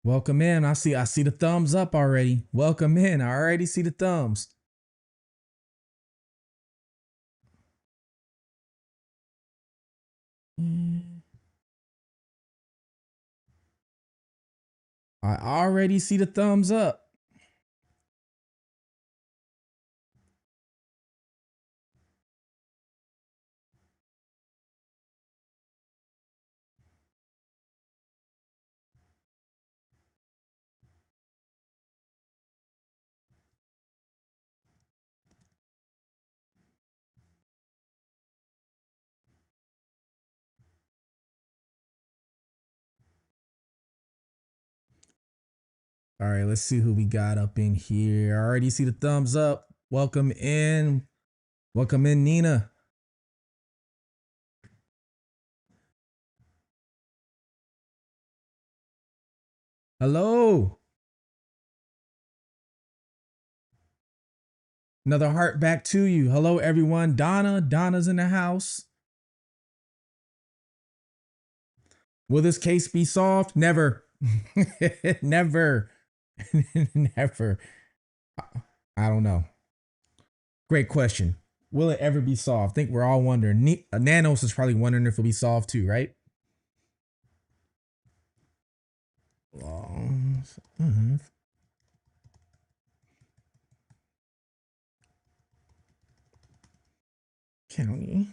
Welcome in. I see the thumbs up already. Welcome in. I already see the thumbs. I already see the thumbs up. All right, let's see who we got up in here. I already see the thumbs up. Welcome in. Welcome in, Nina. Hello. Another heart back to you. Hello, everyone. Donna's in the house. Will this case be solved? Never. Never. Never. I don't know. Great question. Will it ever be solved? I think we're all wondering. Nanos is probably wondering if it'll be solved too, right? County.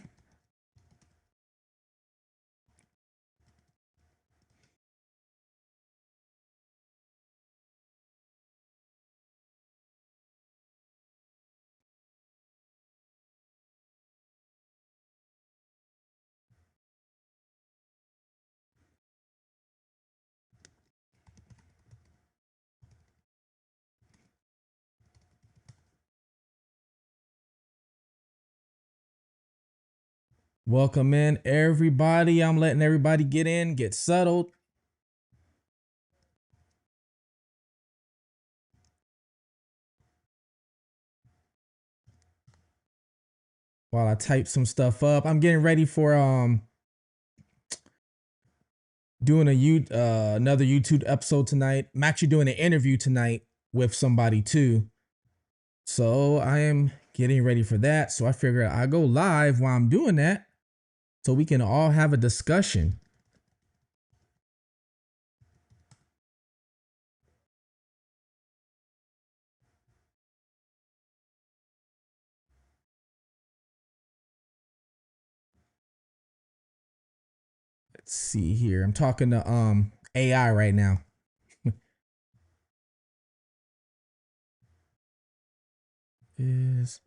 Welcome in, everybody. I'm letting everybody get in, get settled. While I type some stuff up, I'm getting ready for doing another YouTube episode tonight. I'm actually doing an interview tonight with somebody too. So I am getting ready for that. So I figured I go live while I'm doing that so we can all have a discussion. Let's see here. I'm talking to AI right now. Is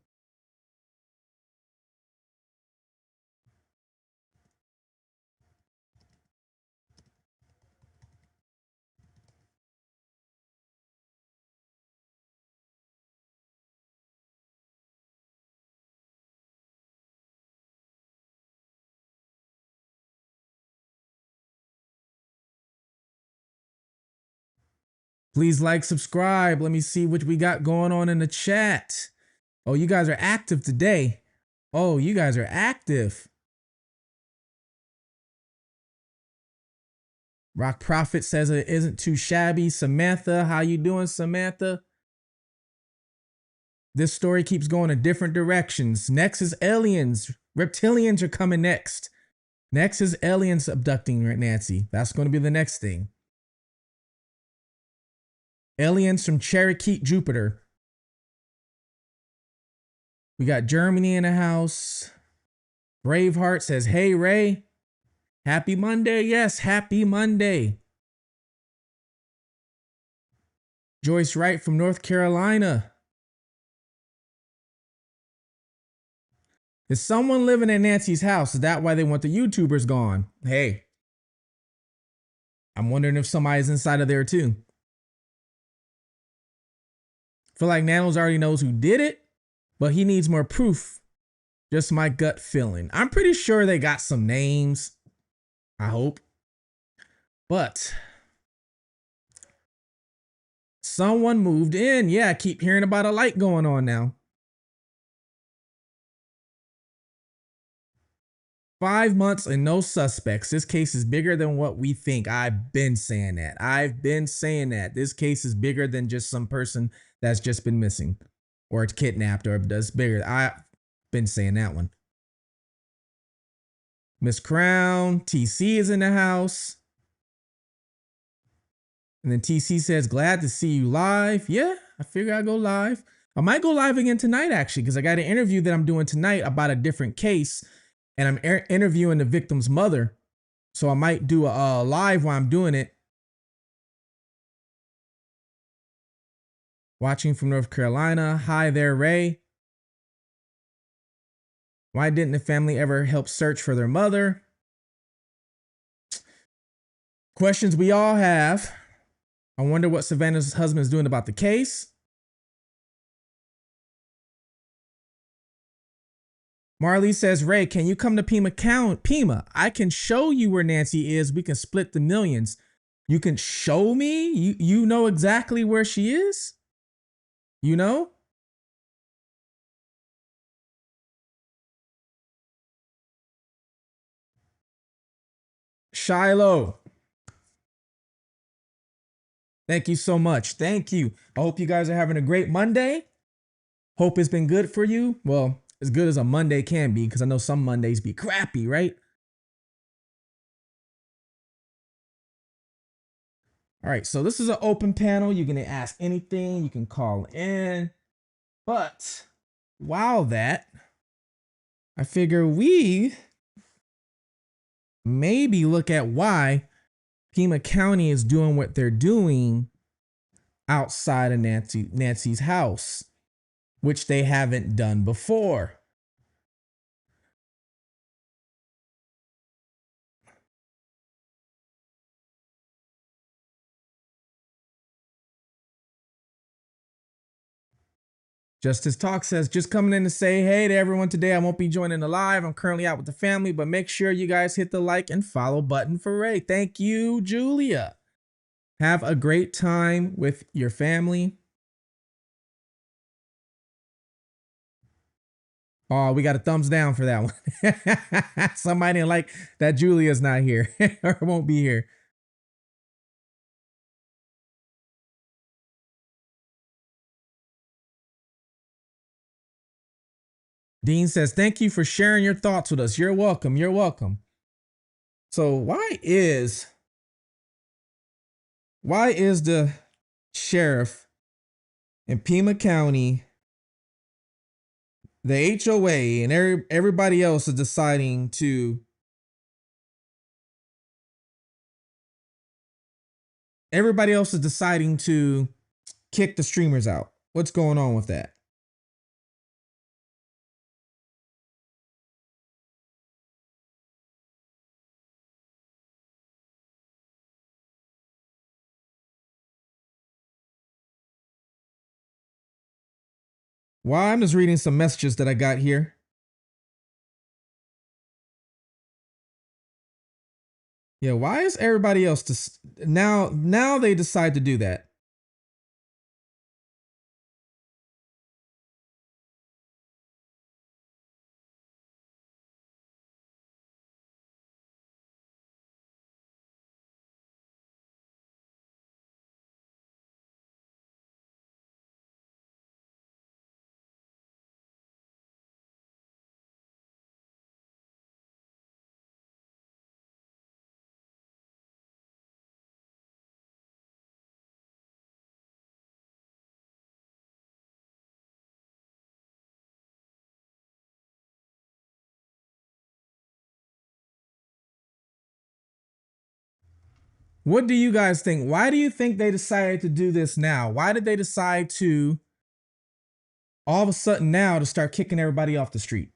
please like, subscribe. Let me see what we got going on in the chat. Oh, you guys are active today. Oh, you guys are active. Rock Prophet says it isn't too shabby. Samantha, how you doing, Samantha? This story keeps going in different directions. Next is aliens. Reptilians are coming next. Next is aliens abducting Nancy. That's going to be the next thing. Aliens from Cherokee, Jupiter. We got Germany in the house. Braveheart says, hey, Ray. Happy Monday. Yes, happy Monday. Joyce Wright from North Carolina. Is someone living in Nancy's house? Is that why they want the YouTubers gone? Hey, I'm wondering if somebody's inside of there too. Feel like Nanos already knows who did it, but he needs more proof. Just my gut feeling. I'm pretty sure they got some names. I hope. But someone moved in. Yeah, I keep hearing about a light going on now. 5 months and no suspects. This case is bigger than what we think. I've been saying that. This case is bigger than just some person that's just been missing or kidnapped or does bigger. I've been saying that one. Miss Crown, TC is in the house. And then TC says, glad to see you live. Yeah, I figure I'll go live. I might go live again tonight, actually, because I got an interview that I'm doing tonight about a different case. And I'm interviewing the victim's mother. So I might do a live while I'm doing it. Watching from North Carolina. Hi there, Ray. Why didn't the family ever help search for their mother? Questions we all have. I wonder what Savannah's husband is doing about the case. Marley says, Ray, can you come to Pima? Pima, I can show you where Nancy is. We can split the millions. You can show me? You know exactly where she is? You know? Shiloh. Thank you so much. Thank you. I hope you guys are having a great Monday. Hope it's been good for you. Well, as good as a Monday can be, because I know some Mondays be crappy, right? All right, so this is an open panel. You're going to ask anything. You can call in. But while that, I figure we maybe look at why Pima County is doing what they're doing outside of Nancy's house, which they haven't done before. Justice Talk says, just coming in to say hey to everyone today. I won't be joining the live. I'm currently out with the family, but make sure you guys hit the like and follow button for Ray. Thank you, Julia. Have a great time with your family. Oh, we got a thumbs down for that one. Somebody didn't like that Julia's not here or won't be here. Dean says, thank you for sharing your thoughts with us. You're welcome. You're welcome. So why is the sheriff in Pima County, the HOA, and everybody else is deciding to kick the streamers out? What's going on with that? Well, I'm just reading some messages that I got here. Yeah, why is everybody else now they decide to do that? What do you guys think? Why do you think they decided to do this now? Why did they decide to all of a sudden now to start kicking everybody off the street?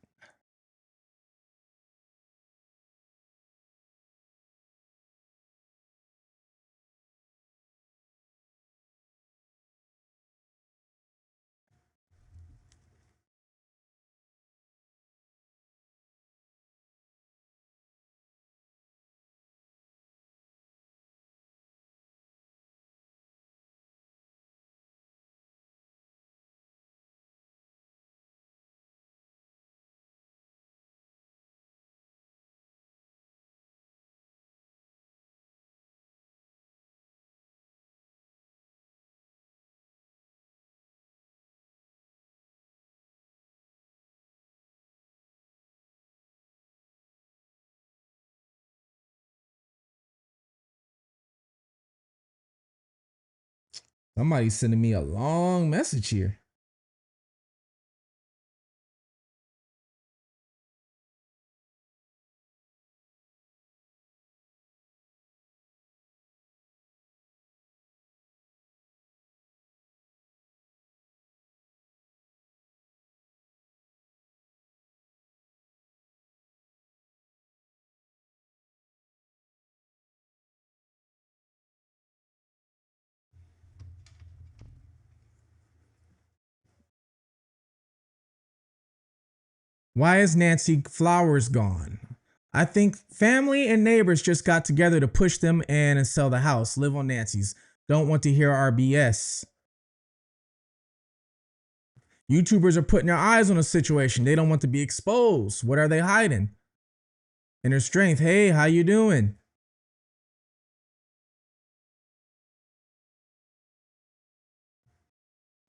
Somebody's sending me a long message here. Why is Nancy Flowers gone? I think family and neighbors just got together to push them in and sell the house. Live on Nancy's. Don't want to hear our BS. YouTubers are putting their eyes on a situation. They don't want to be exposed. What are they hiding? Inner strength. Hey, how you doing?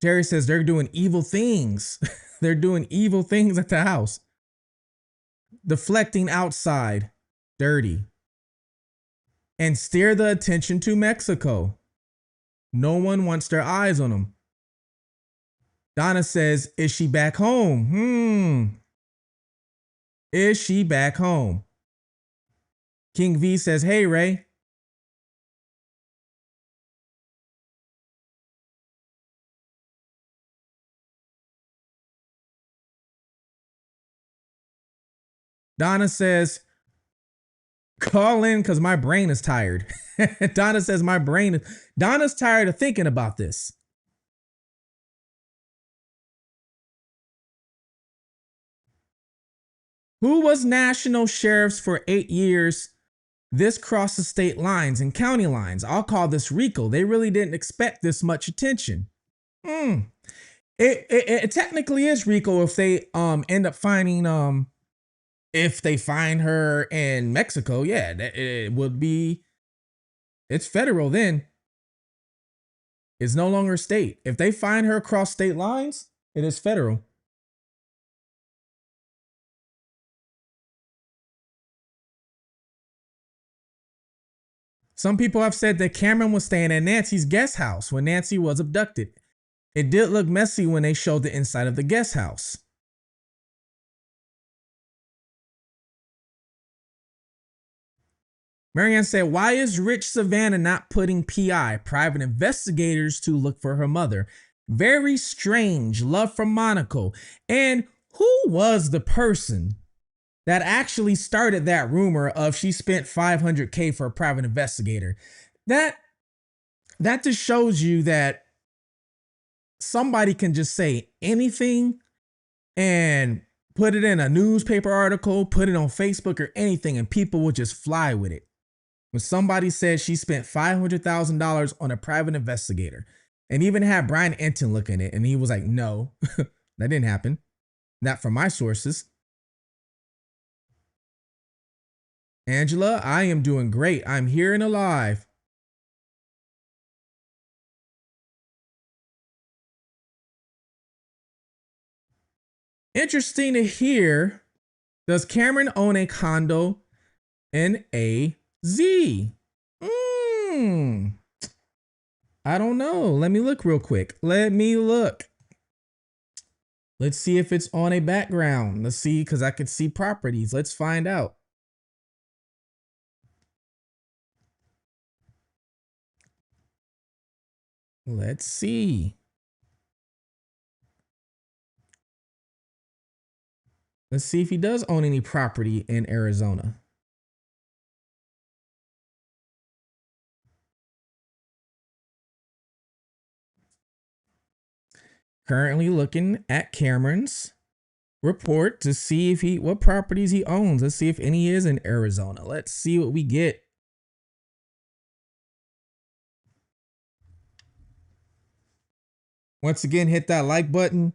Terry says they're doing evil things. They're doing evil things at the house. Deflecting outside. Dirty. And steer the attention to Mexico. No one wants their eyes on them. Donna says, is she back home? Is she back home? King V says, hey, Ray. Donna says, call in because my brain is tired. Donna says, Donna's tired of thinking about this. Who was national sheriffs for 8 years? This crosses state lines and county lines. I'll call this RICO. They really didn't expect this much attention. It technically is RICO if they end up finding if they find her in Mexico. Yeah, it would be. It's federal then. It's no longer state. If they find her across state lines, it is federal. Some people have said that Cameron was staying at Nancy's guest house when Nancy was abducted. It did look messy when they showed the inside of the guest house. Marianne said, why is Rich Savannah not putting PI, private investigators, to look for her mother? Very strange. Love from Monaco. And who was the person that actually started that rumor of she spent $500K for a private investigator? That just shows you that somebody can just say anything and put it in a newspaper article, put it on Facebook or anything, and people will just fly with it. When somebody said she spent $500,000 on a private investigator, and even had Brian Enton look in it, and he was like, no, that didn't happen. Not from my sources. Angela, I am doing great. I'm here and alive. Interesting to hear. Does Cameron own a condo in AZ? I don't know. Let me look real quick. Let me look. Let's see if it's on a background. Let's see, because I could see properties. Let's find out. Let's see. Let's see if he does own any property in Arizona. Currently looking at Cameron's report to see if what properties he owns. Let's see if any is in Arizona. Let's see what we get. Once again, hit that like button.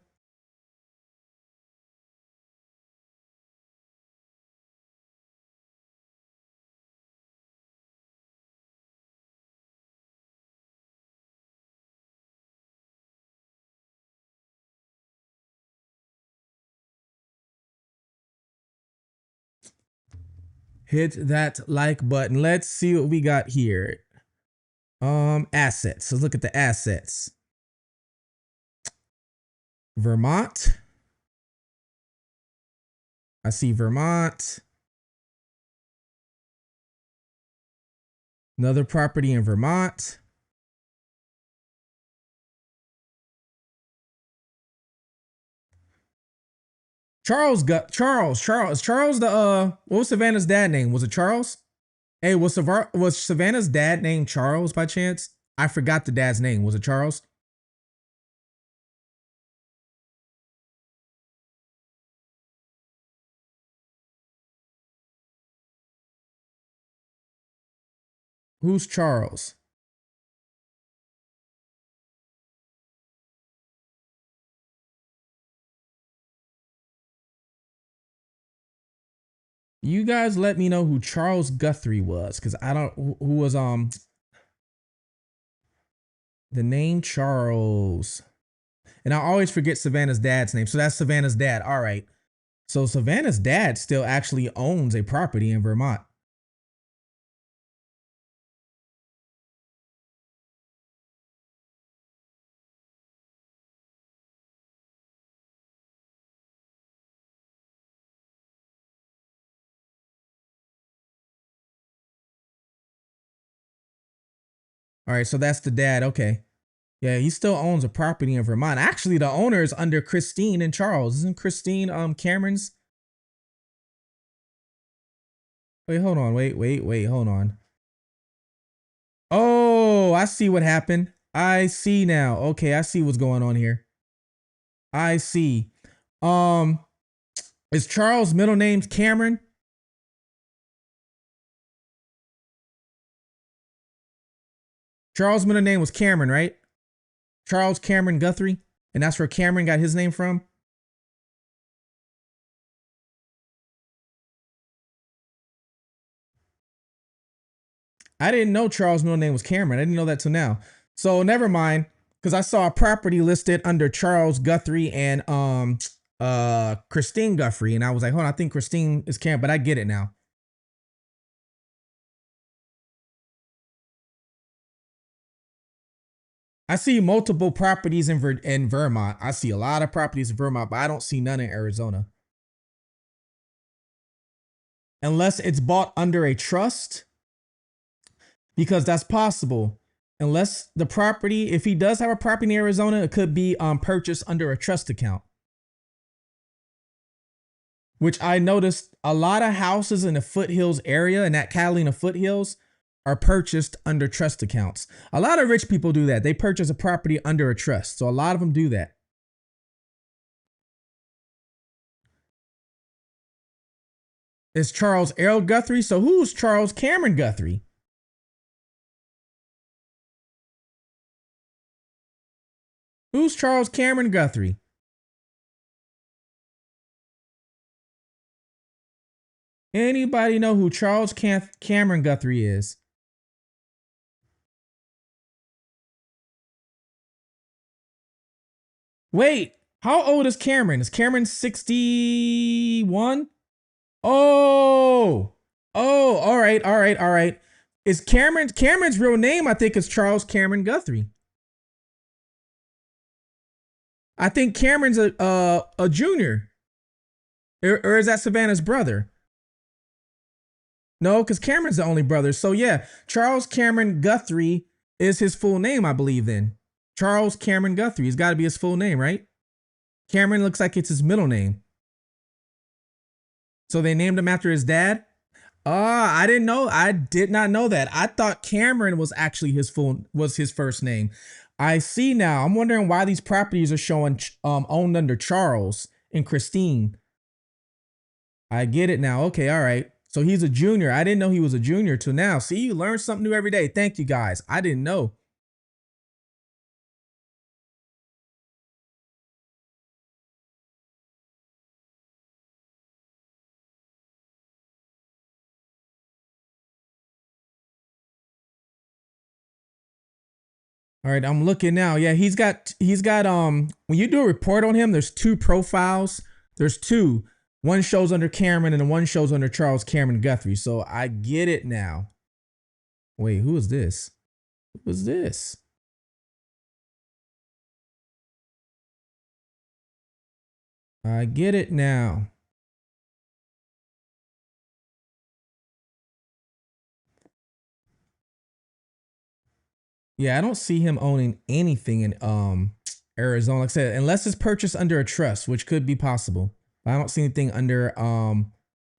Hit that like button. Let's see what we got here. Assets. Let's look at the assets. Vermont. I see Vermont. Another property in Vermont. Charles the what was Savannah's dad name? Was it Charles? Hey, was Savannah's dad named Charles by chance? I forgot the dad's name. Was it Charles? Who's Charles? You guys let me know who Charles Guthrie was, because I don't who was the name Charles. And I always forget Savannah's dad's name. So that's Savannah's dad. All right. So Savannah's dad still actually owns a property in Vermont. All right, so that's the dad. Okay. Yeah, he still owns a property in Vermont. Actually, the owner is under Christine and Charles. Isn't Christine Cameron's? Wait, hold on. Wait, hold on. Oh, I see what happened. I see now. Okay, I see what's going on here. I see. Um, is Charles' middle name Cameron? Charles' middle name was Cameron, right? Charles Cameron Guthrie, and that's where Cameron got his name from. I didn't know Charles' middle name was Cameron. I didn't know that till now. So never mind, because I saw a property listed under Charles Guthrie and Christine Guthrie, and I was like, hold on, I think Christine is Cameron, but I get it now. I see multiple properties in Vermont. I see a lot of properties in Vermont, but I don't see none in Arizona. Unless it's bought under a trust, because that's possible. Unless the property, if he does have a property in Arizona, it could be purchased under a trust account. Which I noticed a lot of houses in the foothills area, in that Catalina foothills, are purchased under trust accounts. A lot of rich people do that. They purchase a property under a trust. So a lot of them do that. It's Charles Errol Guthrie. So who's Charles Cameron Guthrie? Who's Charles Cameron Guthrie? Anybody know who Charles Cameron Guthrie is? Wait, how old is Cameron? Is Cameron 61? Oh, all right. Is Cameron's real name? I think is Charles Cameron Guthrie. I think Cameron's a junior, or is that Savannah's brother? No, because Cameron's the only brother. So yeah, Charles Cameron Guthrie is his full name, I believe. Then Charles Cameron Guthrie. It's got to be his full name, right? Cameron looks like it's his middle name. So they named him after his dad. I didn't know. I did not know that. I thought Cameron was actually his first name. I see now. I'm wondering why these properties are showing owned under Charles and Christine. I get it now. Okay, all right. So he's a junior. I didn't know he was a junior till now. See, you learn something new every day. Thank you guys. I didn't know. All right, I'm looking now. Yeah, he's got when you do a report on him, there's two profiles. There's two. One shows under Cameron and one shows under Charles Cameron Guthrie. So I get it now. Wait, who is this? What was this? I get it now. Yeah, I don't see him owning anything in Arizona. Like I said, unless it's purchased under a trust, which could be possible. But I don't see anything under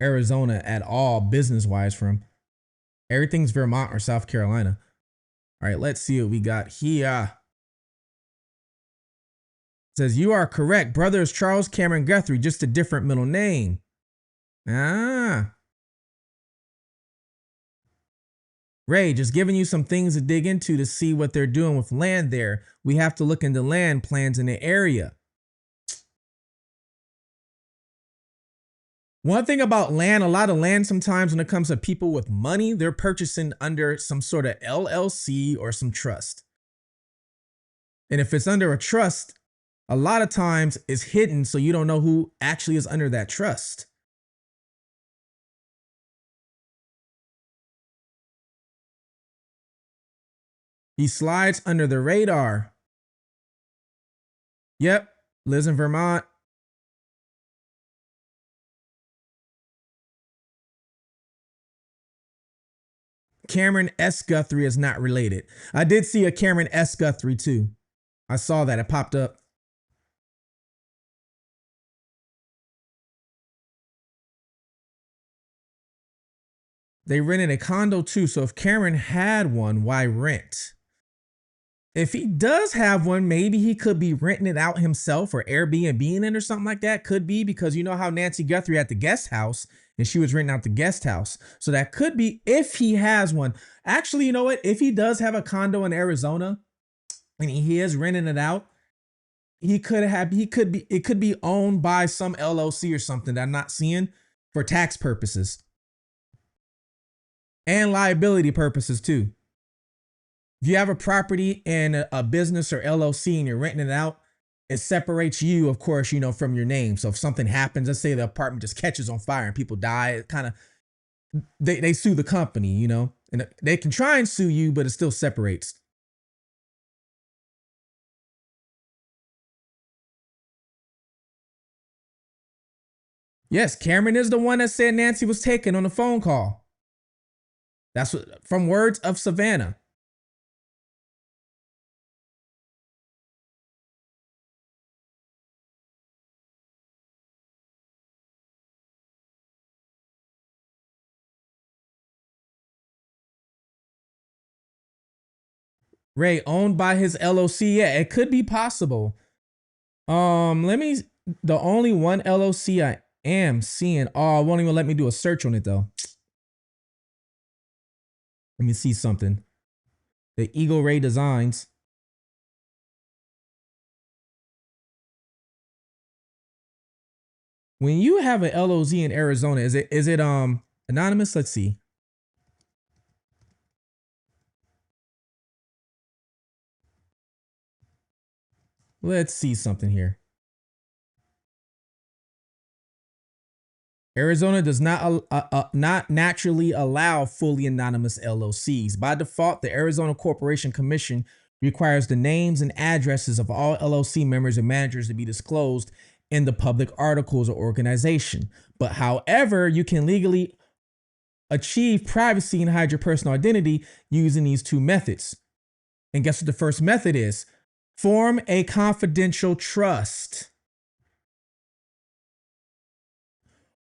Arizona at all, business wise for him. Everything's Vermont or South Carolina. All right, let's see what we got here. It says you are correct. Brother is Charles Cameron Guthrie, just a different middle name. Ah. Ray, just giving you some things to dig into to see what they're doing with land there. We have to look into land plans in the area. One thing about land, a lot of land sometimes when it comes to people with money, they're purchasing under some sort of LLC or some trust. And if it's under a trust, a lot of times it's hidden so you don't know who actually is under that trust. He slides under the radar. Yep, lives in Vermont. Cameron S. Guthrie is not related. I did see a Cameron S. Guthrie too. I saw that. It popped up. They rented a condo too. So if Cameron had one, why rent? If he does have one, maybe he could be renting it out himself or Airbnb-ing it or something like that. Could be, because you know how Nancy Guthrie had the guest house and she was renting out the guest house. So that could be if he has one. Actually, you know what? If he does have a condo in Arizona and he is renting it out, it could be owned by some LLC or something that I'm not seeing for tax purposes and liability purposes too. If you have a property in a business or LLC and you're renting it out, it separates you, of course, you know, from your name. So if something happens, let's say the apartment just catches on fire and people die, it kind of they sue the company, you know, and they can try and sue you, but it still separates. Yes, Cameron is the one that said Nancy was taken on the phone call. That's what, from words of Savannah. Ray owned by his LLC. Yeah, it could be possible. Let me. The only one LLC I am seeing. Oh, it won't even let me do a search on it though. Let me see something. The Eagle Ray Designs. When you have an LOZ in Arizona, is it anonymous? Let's see. Let's see something here. Arizona does not naturally allow fully anonymous LLCs. By default, the Arizona Corporation Commission requires the names and addresses of all LLC members and managers to be disclosed in the public articles or organization. But however, you can legally achieve privacy and hide your personal identity using these two methods. And guess what the first method is? Form a confidential trust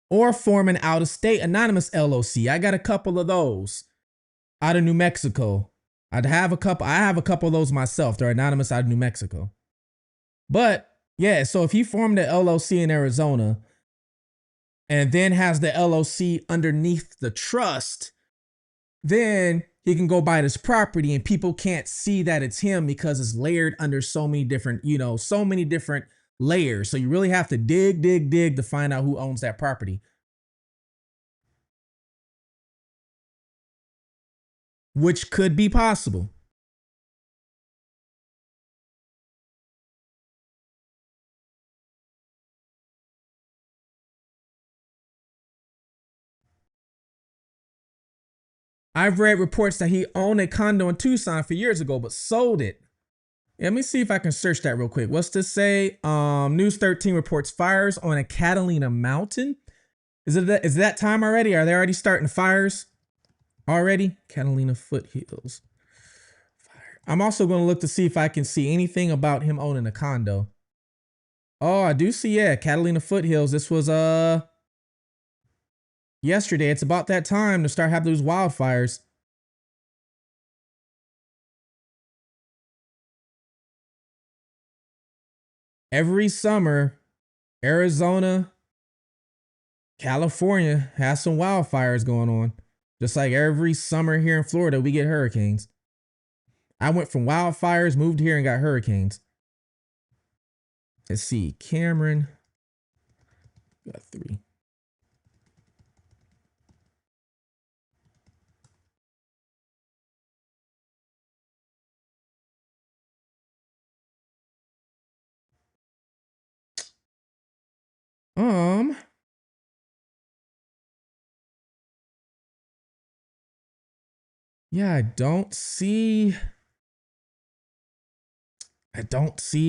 or form an out of state anonymous LLC. I got a couple of those out of New Mexico. I have a couple of those myself. They're anonymous out of New Mexico. But yeah, so if he formed an LLC in Arizona and then has the LLC underneath the trust, then he can go buy this property and people can't see that it's him because it's layered under so many different, so many different layers. So you really have to dig to find out who owns that property, which could be possible. I've read reports that he owned a condo in Tucson for years ago, but sold it. Let me see if I can search that real quick. What's this say? News 13 reports fires on a Catalina mountain. Is that time already? Are they already starting fires already? Catalina foothills. Fire. I'm also going to look to see if I can see anything about him owning a condo. Oh, I do see, yeah, Catalina foothills. This was yesterday. It's about that time to start having those wildfires. Every summer, Arizona, California has some wildfires going on. Just like every summer here in Florida, we get hurricanes. I went from wildfires, moved here, and got hurricanes. Let's see, Cameron. Got 3. Yeah, I don't see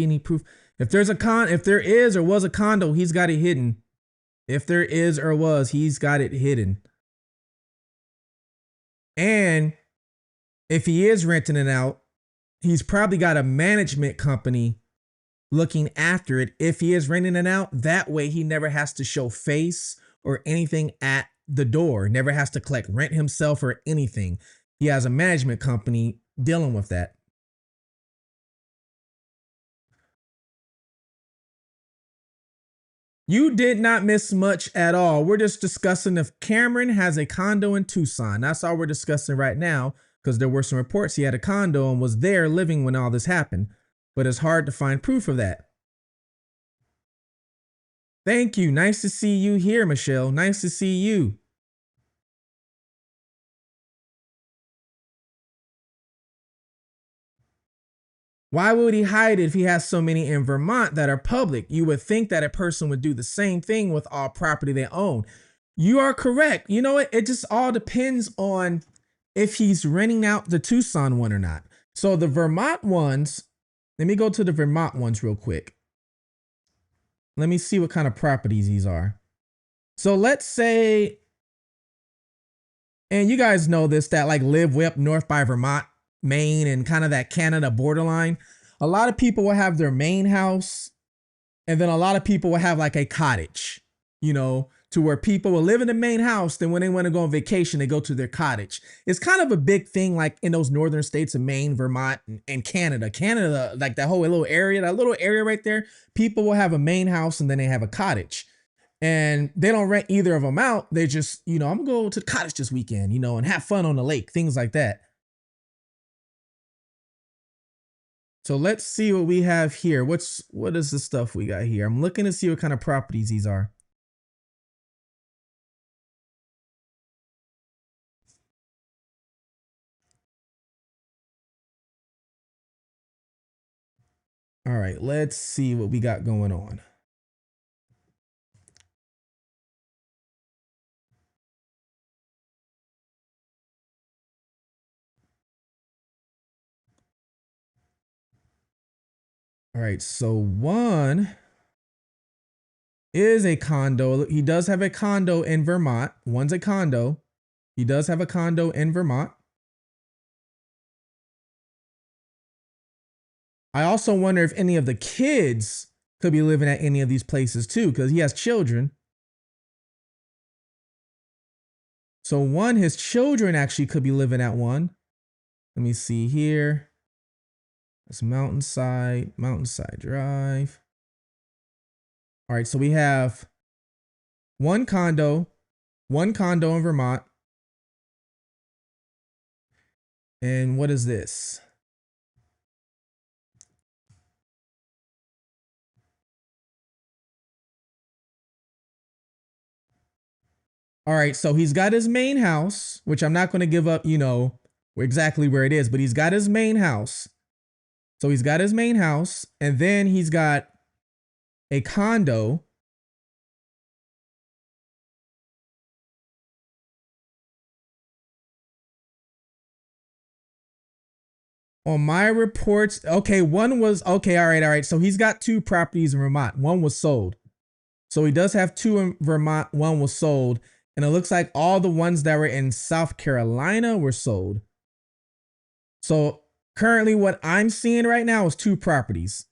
any proof. If there is or was a condo, he's got it hidden. If there is or was, he's got it hidden. And if he is renting it out, he's probably got a management company looking after it. If he is renting it out, that way he never has to show face or anything at the door, never has to collect rent himself or anything. He has a management company dealing with that. You did not miss much at all. We're just discussing if Cameron has a condo in Tucson. That's all we're discussing right now, because there were some reports he had a condo and was there living when all this happened. But it's hard to find proof of that. Thank you. Nice to see you here, Michelle. Nice to see you. Why would he hide it if he has so many in Vermont that are public? You would think that a person would do the same thing with all property they own. You are correct. You know what? It just all depends on if he's renting out the Tucson one or not. So the Vermont ones, let me go to the Vermont ones real quick. Let me see what kind of properties these are. So let's say, and you guys know this, that like live way up north by Vermont, Maine, and kind of that Canada borderline. A lot of people will have their main house, and then a lot of people will have like a cottage, you know, to where people will live in the main house. Then when they want to go on vacation, they go to their cottage. It's kind of a big thing, like in those northern states of Maine, Vermont, and Canada. Canada, like that whole little area, that little area right there, people will have a main house and then they have a cottage. And they don't rent either of them out. They just, you know, I'm gonna go to the cottage this weekend, you know, and have fun on the lake, things like that. So let's see what we have here. What is the stuff we got here? I'm looking to see what kind of properties these are. All right, let's see what we got going on. All right, so one is a condo. He does have a condo in Vermont. One's a condo. He does have a condo in Vermont. I also wonder if any of the kids could be living at any of these places too, because he has children. So one, his children actually could be living at one. Let me see here. That's Mountainside Drive. All right, so we have one condo in Vermont. And what is this? All right, so he's got his main house, which I'm not going to give up, you know, exactly where it is, but he's got his main house. So he's got his main house, and then he's got a condo. On my reports, okay, one was okay. All right, all right. So he's got two properties in Vermont. One was sold. So he does have two in Vermont. One was sold, and it looks like all the ones that were in South Carolina were sold. So currently, what I'm seeing right now is two properties.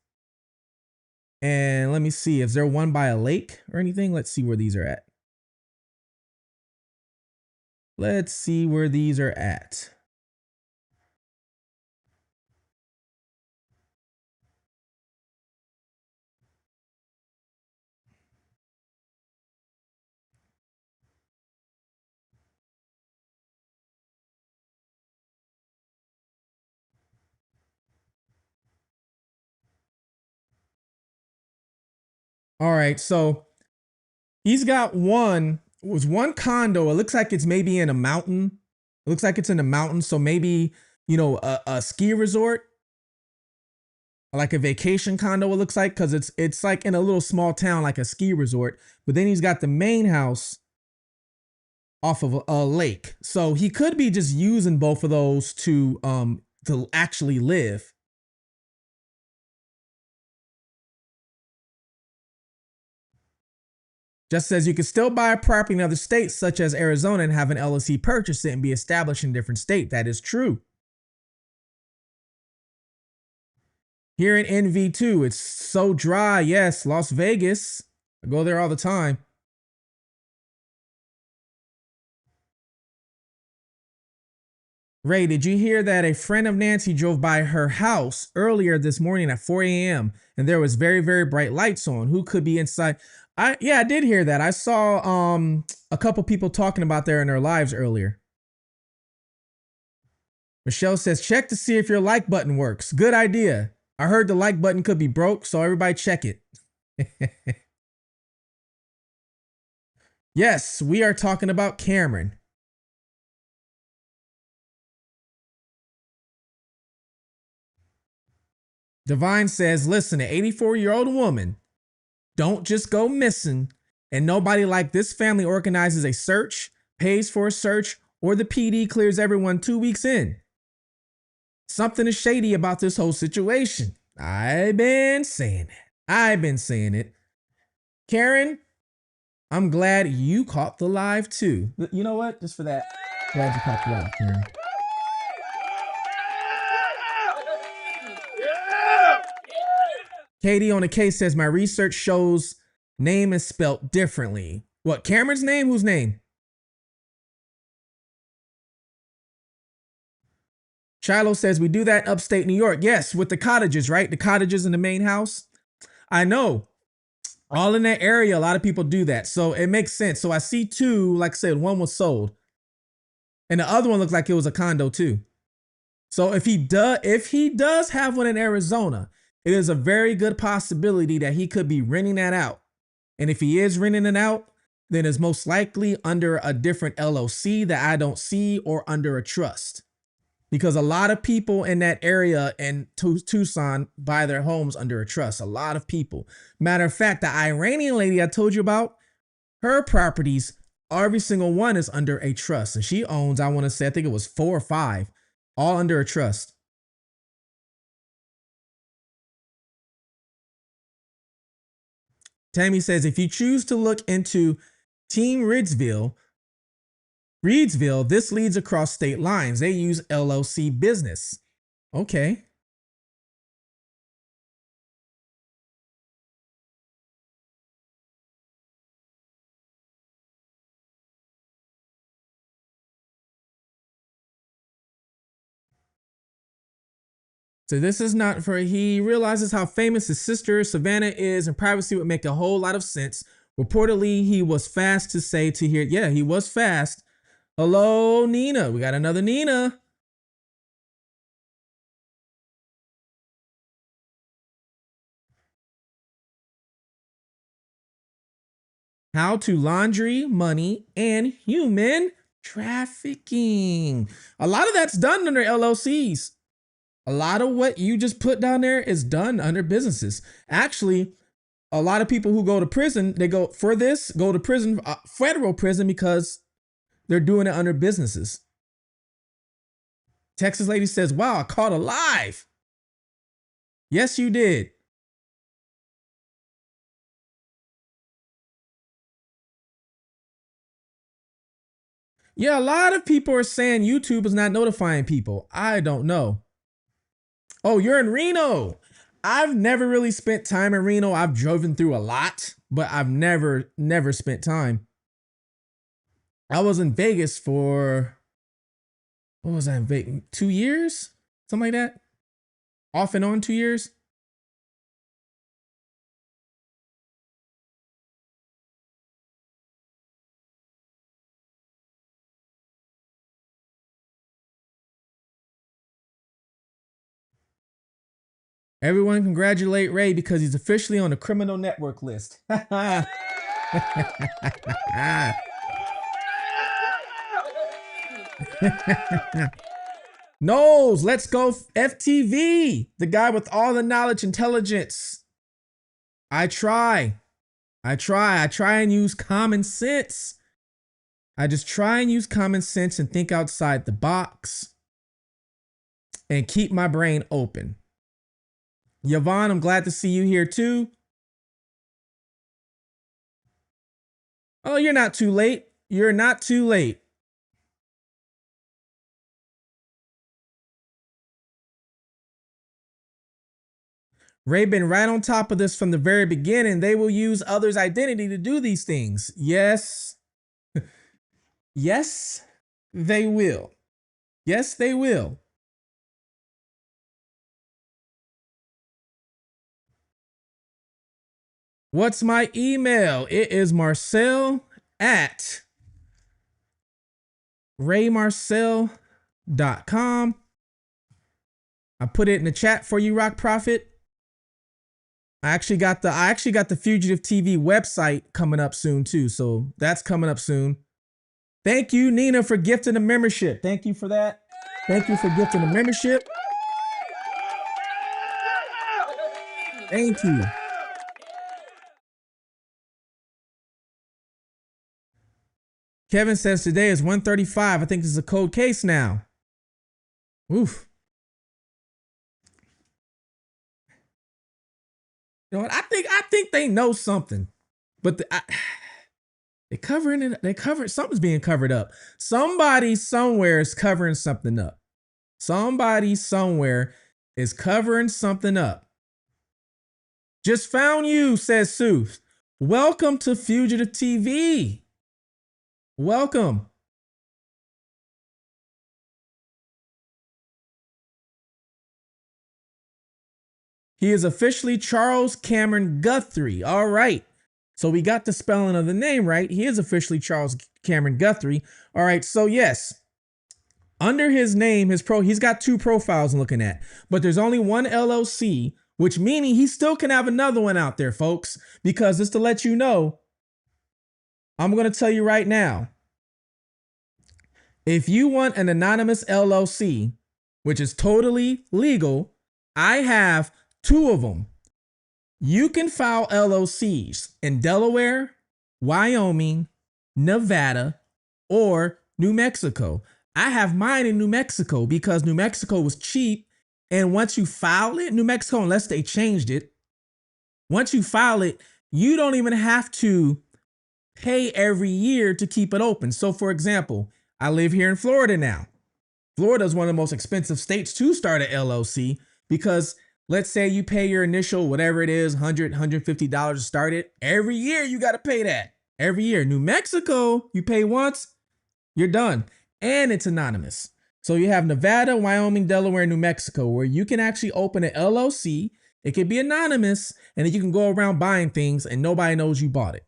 And let me see, is there one by a lake or anything? Let's see where these are at. Let's see where these are at. All right, so he's got one, it was one condo. It looks like it's maybe in a mountain. It looks like it's in a mountain. So maybe, a ski resort, like a vacation condo, it looks like, because it's like in a little small town, like a ski resort. But then he's got the main house off of a lake. So he could be just using both of those to actually live. Just says you can still buy a property in other states, such as Arizona, and have an LLC purchase it and be established in a different state. That is true. Here in NV2, it's so dry. Yes, Las Vegas. I go there all the time. Ray, did you hear that a friend of Nancy drove by her house earlier this morning at 4 a.m. and there was very, very bright lights on? Who could be inside? I did hear that. I saw a couple people talking about there in their lives earlier. Michelle says, check to see if your like button works. Good idea. I heard the like button could be broke, so everybody check it. Yes, we are talking about Cameron. Divine says, listen, an 84-year-old woman, don't just go missing, and nobody like this family organizes a search, pays for a search, or the PD clears everyone 2 weeks in. Something is shady about this whole situation. I've been saying it. Karen, I'm glad you caught the live too. You know what? Just for that, glad you caught the live, Karen. Katie on the case says my research shows name is spelt differently. What, Cameron's name? Whose name? Shiloh says we do that in upstate New York. Yes, with the cottages, right? The cottages in the main house. I know. All in that area, a lot of people do that. So it makes sense. So I see two, like I said, one was sold. And the other one looked like it was a condo too. So if he does have one in Arizona, it is a very good possibility that he could be renting that out. And if he is renting it out, then it's most likely under a different LLC that I don't see, or under a trust. Because a lot of people in that area in Tucson buy their homes under a trust. A lot of people. Matter of fact, the Iranian lady I told you about, her properties, every single one is under a trust. And she owns, I want to say, I think it was 4 or 5, all under a trust. Tammy says, if you choose to look into Team Reedsville, this leads across state lines. They use LLC business. Okay. So this is not for, he realizes how famous his sister Savannah is, and privacy would make a whole lot of sense. Reportedly, he was fast to say to hear. Yeah, he was fast. Hello, Nina. We got another Nina. How to laundry money and human trafficking. A lot of that's done under LLCs. A lot of what you just put down there is done under businesses. Actually, a lot of people who go to prison, they go to prison, federal prison, because they're doing it under businesses. Texas lady says, wow, I caught a live. Yes, you did. Yeah, a lot of people are saying YouTube is not notifying people. I don't know. Oh, you're in Reno. I've never really spent time in Reno. I've driven through a lot, but I've never spent time. I was in Vegas for, what was I in Vegas? 2 years? Something like that? Off and on 2 years? Everyone congratulate Ray because he's officially on the criminal network list. Knowles, let's go FTV. The guy with all the knowledge, intelligence. I try and use common sense. I just try and use common sense and think outside the box and keep my brain open. Yvonne, I'm glad to see you here too. Oh, you're not too late. You're not too late. Ray been right on top of this from the very beginning. They will use others' identity to do these things. Yes. Yes, they will. Yes, they will. What's my email? It is Marcel at raymarcel.com. I put it in the chat for you, Rock Prophet. I actually got the Fugitive TV website coming up soon too, so that's coming up soon. Thank you, Nina, for gifting a membership. Thank you for that. Thank you for gifting a membership. Thank you. Kevin says today is 135. I think this is a cold case now. Oof. You know what? I think they know something, but they covering it. They cover something's being covered up. Somebody somewhere is covering something up. Somebody somewhere is covering something up. Just found you, says Sue. Welcome to Fugitive TV. Welcome. He is officially Charles Cameron Guthrie. All right. So we got the spelling of the name right. He is officially Charles Cameron Guthrie. All right. So yes, under his name, he's got two profiles I'm looking at, but there's only one LLC, which meaning he still can have another one out there, folks, because just to let you know, I'm going to tell you right now, if you want an anonymous LLC, which is totally legal, I have two of them. You can file LLCs in Delaware, Wyoming, Nevada, or New Mexico. I have mine in New Mexico because New Mexico was cheap. And once you file it, New Mexico, unless they changed it, once you file it, you don't even have to pay every year to keep it open. So for example, I live here in Florida now. Florida is one of the most expensive states to start an LLC because let's say you pay your initial, whatever it is, $100, $150 to start it. Every year you got to pay that. Every year. New Mexico, you pay once, you're done. And it's anonymous. So you have Nevada, Wyoming, Delaware, New Mexico, where you can actually open an LLC. It can be anonymous, and then you can go around buying things and nobody knows you bought it.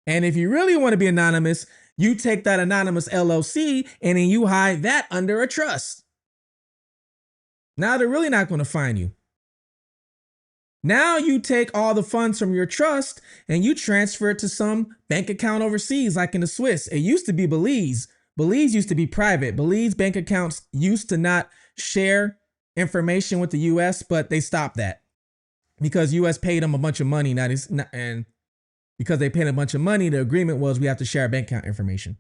And if you really want to be anonymous, you take that anonymous LLC and then you hide that under a trust. Now they're really not going to find you. Now you take all the funds from your trust and you transfer it to some bank account overseas, like in the Swiss. It used to be Belize. Belize used to be private. Belize bank accounts used to not share information with the US, but they stopped that because US paid them a bunch of money. And because they paid a bunch of money. The agreement was we have to share our bank account information.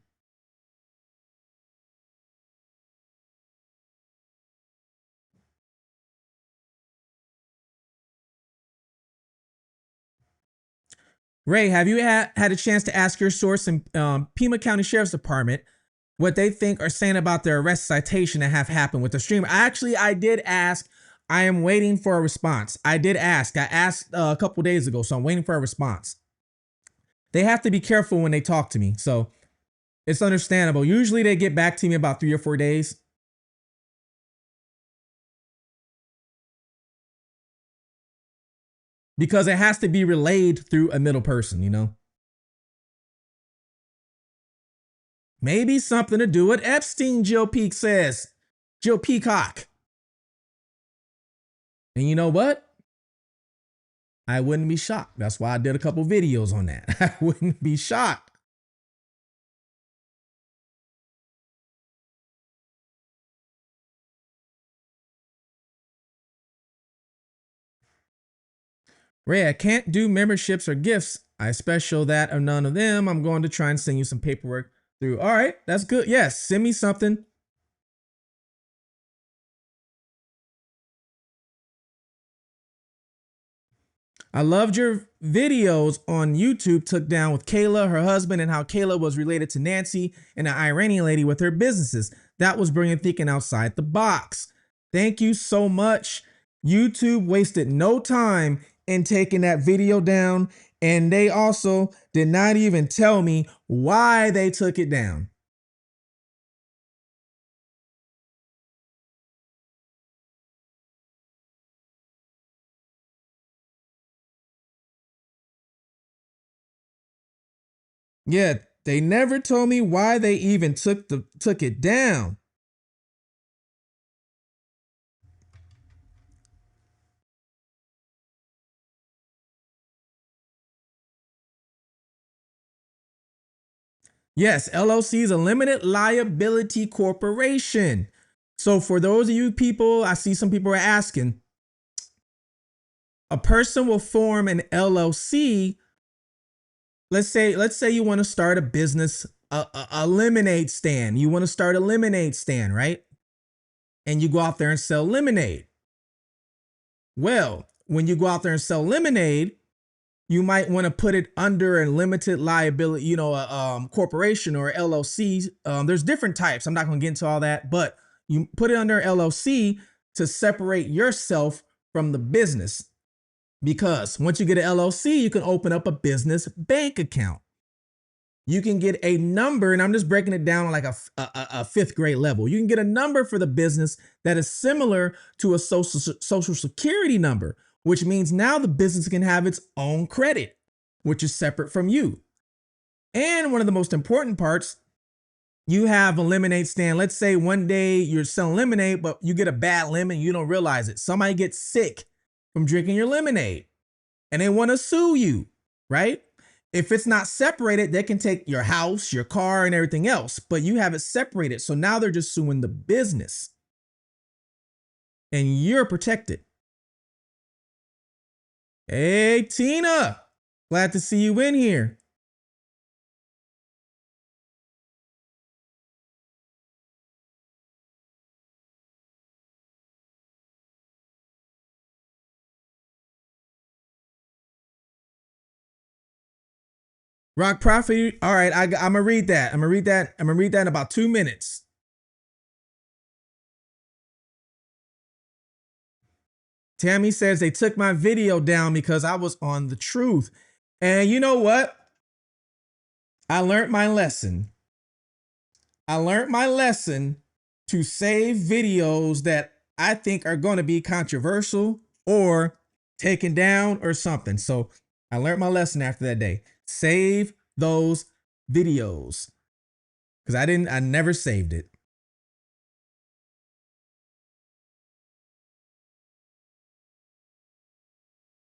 Ray, have you had a chance to ask your source in Pima County Sheriff's Department what they think or saying about the arrest citation that have happened with the streamer? I did ask. I am waiting for a response. I did ask. I asked a couple days ago, so I'm waiting for a response. They have to be careful when they talk to me, so it's understandable. Usually they get back to me about 3 or 4 days. Because it has to be relayed through a middle person, you know? Maybe something to do with Epstein, Jill Peak says. Jill Peacock. And you know what? I wouldn't be shocked. That's why I did a couple videos on that. I wouldn't be shocked. Ray, I can't do memberships or gifts. I special that or none of them. I'm going to try and send you some paperwork through. All right, that's good. Yes, send me something. I loved your videos on YouTube took down with Kayla, her husband, and how Kayla was related to Nancy and an Iranian lady with her businesses. That was brilliant thinking outside the box. Thank you so much. YouTube wasted no time in taking that video down, and they also did not even tell me why they took it down. Yeah, they never told me why they even took it down. Yes, LLC is a limited liability corporation. So for those of you people, I see some people are asking, a person will form an LLC. Let's say you want to start a business, a lemonade stand. You want to start a lemonade stand, right? And you go out there and sell lemonade. Well, when you go out there and sell lemonade, you might want to put it under a limited liability, a corporation or LLC. There's different types. I'm not going to get into all that, but you put it under LLC to separate yourself from the business. Because once you get an LLC, you can open up a business bank account. You can get a number, and I'm just breaking it down on like a fifth grade level. You can get a number for the business that is similar to a social security number, which means now the business can have its own credit, which is separate from you. And one of the most important parts, you have a lemonade stand. Let's say one day you're selling lemonade, but you get a bad lemon, you don't realize it. Somebody gets sick from drinking your lemonade and they want to sue you, right? If it's not separated, they can take your house, your car, and everything else, but you have it separated. So now they're just suing the business and you're protected. Hey, Tina, glad to see you in here. Rock Prophet. All right, I'm gonna read that. I'm gonna read that in about 2 minutes. Tammy says they took my video down because I was on the truth. And you know what? I learned my lesson. I learned my lesson to save videos that I think are going to be controversial or taken down or something. So I learned my lesson after that day. Save those videos. Because I never saved it.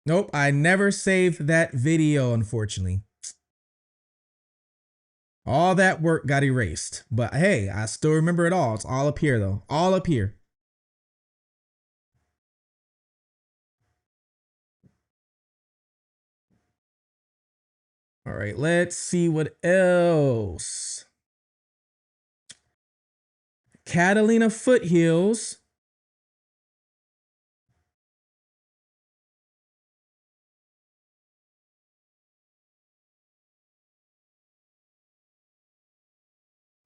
Nope, I never saved that video, unfortunately. All that work got erased. But hey, I still remember it all. It's all up here, though. All up here. All right, let's see what else. Catalina foothills.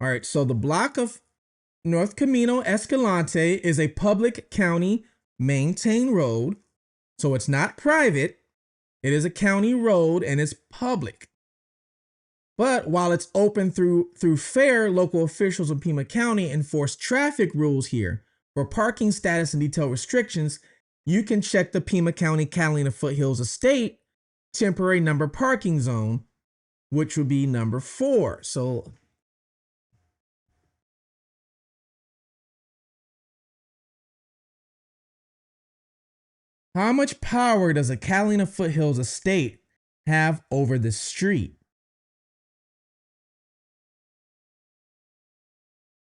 All right, so the block of North Camino Escalante is a public county maintained road. So it's not private. It is a county road and it's public. But while it's open through fair, local officials of Pima County enforce traffic rules here. For parking status and detail restrictions, you can check the Pima County Catalina Foothills Estate temporary number parking zone, which would be number 4. So how much power does a Catalina Foothills Estate have over the street?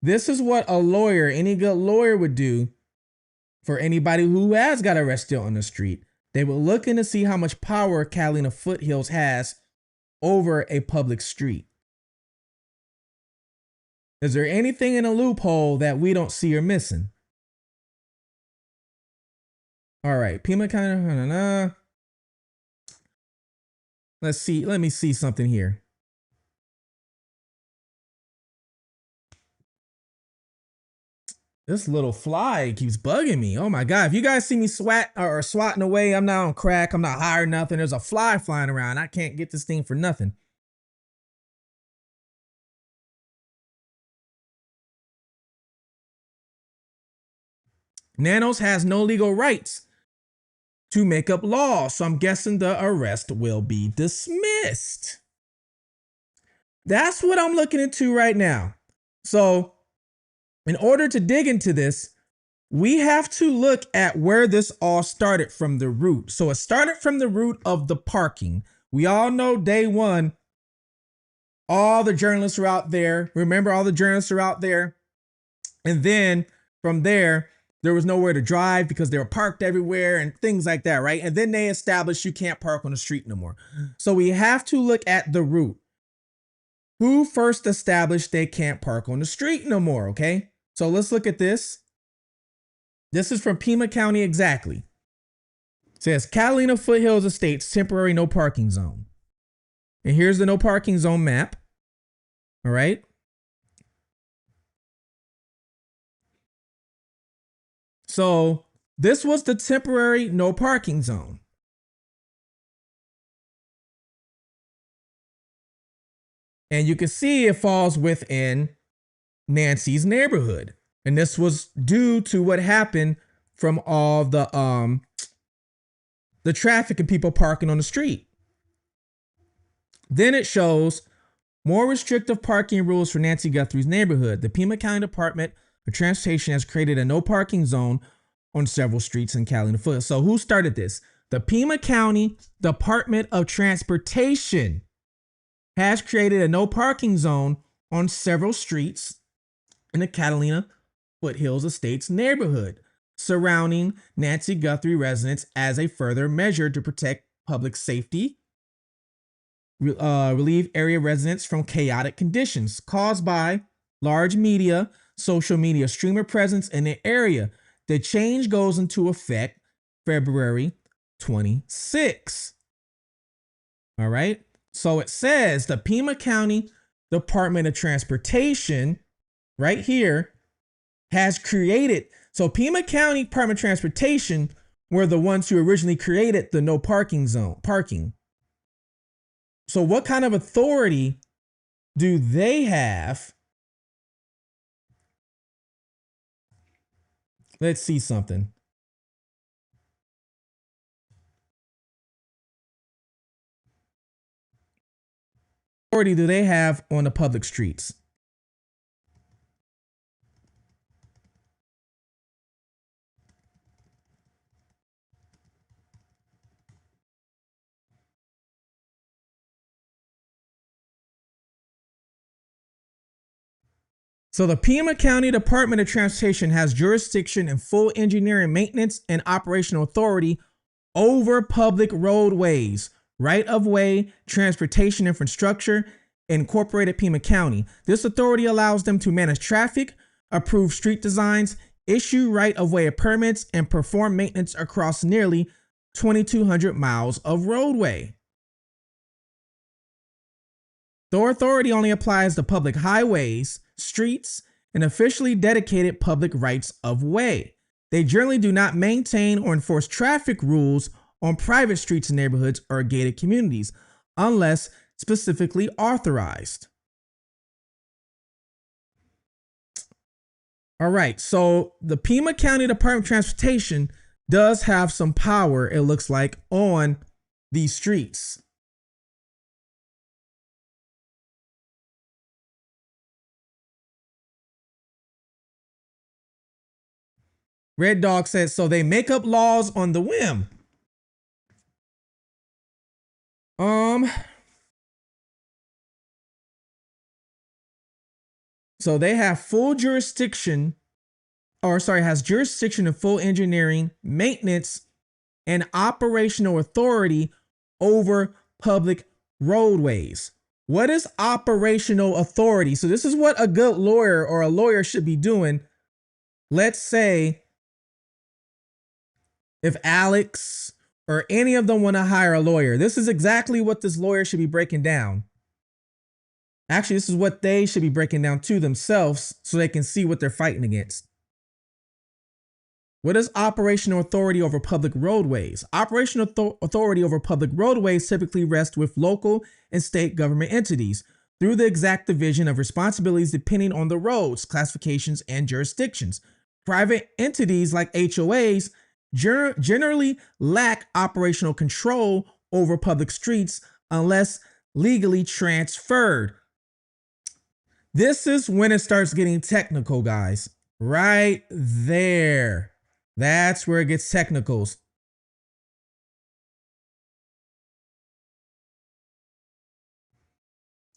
This is what a lawyer, any good lawyer, would do for anybody who has got arrested on the street. They will look in to see how much power Catalina Foothills has over a public street. Is there anything in a loophole that we don't see or missing? All right, Pima County. Let's see. Let me see something here. This little fly keeps bugging me. Oh my God. If you guys see me swatting away, I'm not on crack. I'm not high or nothing. There's a fly flying around. I can't get this thing for nothing. Nanos has no legal rights to make up laws. So I'm guessing the arrest will be dismissed. That's what I'm looking into right now. So in order to dig into this, we have to look at where this all started from the root. So it started from the root of the parking. We all know day one, all the journalists are out there. Remember, all the journalists are out there. And then from there was nowhere to drive because they were parked everywhere and things like that, right? And then they established you can't park on the street no more. So we have to look at the root. Who first established they can't park on the street no more, okay? So let's look at this. This is from Pima County exactly. It says Catalina Foothills Estates temporary no parking zone. And here's the no parking zone map. All right. So this was the temporary no parking zone. And you can see it falls within Nancy's neighborhood. And this was due to what happened from all the traffic and people parking on the street. Then it shows more restrictive parking rules for Nancy Guthrie's neighborhood. The Pima County Department of Transportation has created a no parking zone on several streets in Catalina Foothills. So who started this? The Pima County Department of Transportation has created a no parking zone on several streets in the Catalina Foothills Estates neighborhood surrounding Nancy Guthrie residents as a further measure to protect public safety, relieve area residents from chaotic conditions caused by large media, social media streamer presence in the area. The change goes into effect February 26. All right. So it says the Pima County Department of Transportation right here has created. So Pima County Department of Transportation were the ones who originally created the no parking zone, parking. So what kind of authority do they have? Let's see something. Authority do they have on the public streets? So the Pima County Department of Transportation has jurisdiction and full engineering, maintenance, and operational authority over public roadways, right-of-way, transportation infrastructure, Incorporated Pima County. This authority allows them to manage traffic, approve street designs, issue right-of-way permits, and perform maintenance across nearly 2,200 miles of roadway. The authority only applies to public highways, streets, and officially dedicated public rights of way. They generally do not maintain or enforce traffic rules on private streets and neighborhoods or gated communities, unless specifically authorized. All right, so the Pima County Department of Transportation does have some power, it looks like, on these streets. Red Dog says, so they make up laws on the whim. So they have full jurisdiction, has jurisdiction of full engineering, maintenance, and operational authority over public roadways. What is operational authority? So this is what a good lawyer or a lawyer should be doing. Let's say if Alex or any of them want to hire a lawyer, this is exactly what this lawyer should be breaking down. Actually, this is what they should be breaking down to themselves so they can see what they're fighting against. What is operational authority over public roadways? Operational authority over public roadways typically rests with local and state government entities through the exact division of responsibilities depending on the roads, classifications, and jurisdictions. Private entities like HOAs generally lack operational control over public streets unless legally transferred. This is when it starts getting technical, guys. Right there. That's where it gets technicals.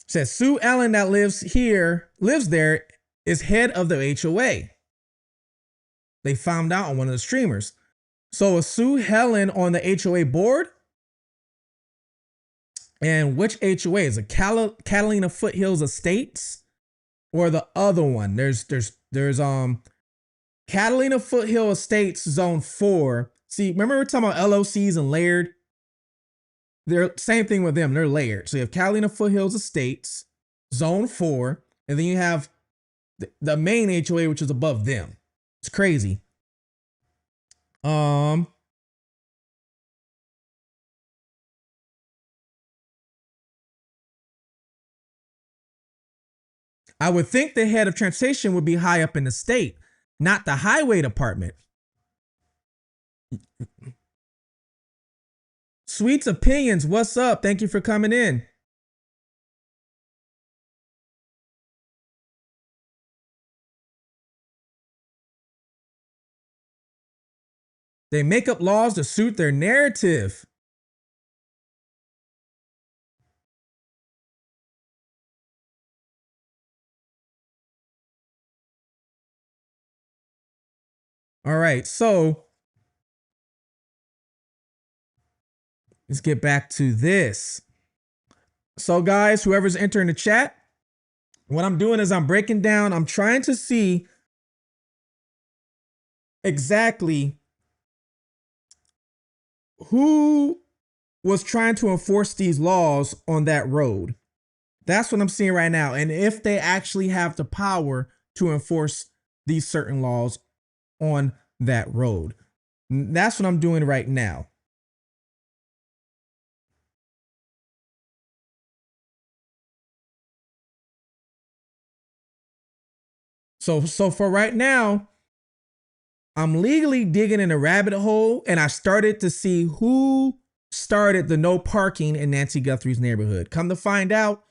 Says Sue Ellen that lives there, is head of the HOA. They found out on one of the streamers. So is Sue Helen on the HOA board? And which HOA is it? Catalina Foothills Estates or the other one? There's Catalina Foothill Estates Zone 4. See, remember we're talking about LOCs and layered? They're same thing with them. They're layered. So you have Catalina Foothills Estates, Zone 4, and then you have the main HOA, which is above them. It's crazy. I would think the head of transportation would be high up in the state, not the highway department. Sweet's Opinions, what's up? Thank you for coming in. They make up laws to suit their narrative. All right, so let's get back to this. So guys, whoever's entering the chat, what I'm doing is I'm breaking down, I'm trying to see exactly who was trying to enforce these laws on that road. That's what I'm seeing right now. And if they actually have the power to enforce these certain laws on that road. That's what I'm doing right now. So for right now, I'm legally digging in a rabbit hole, and I started to see who started the no parking in Nancy Guthrie's neighborhood. Come to find out,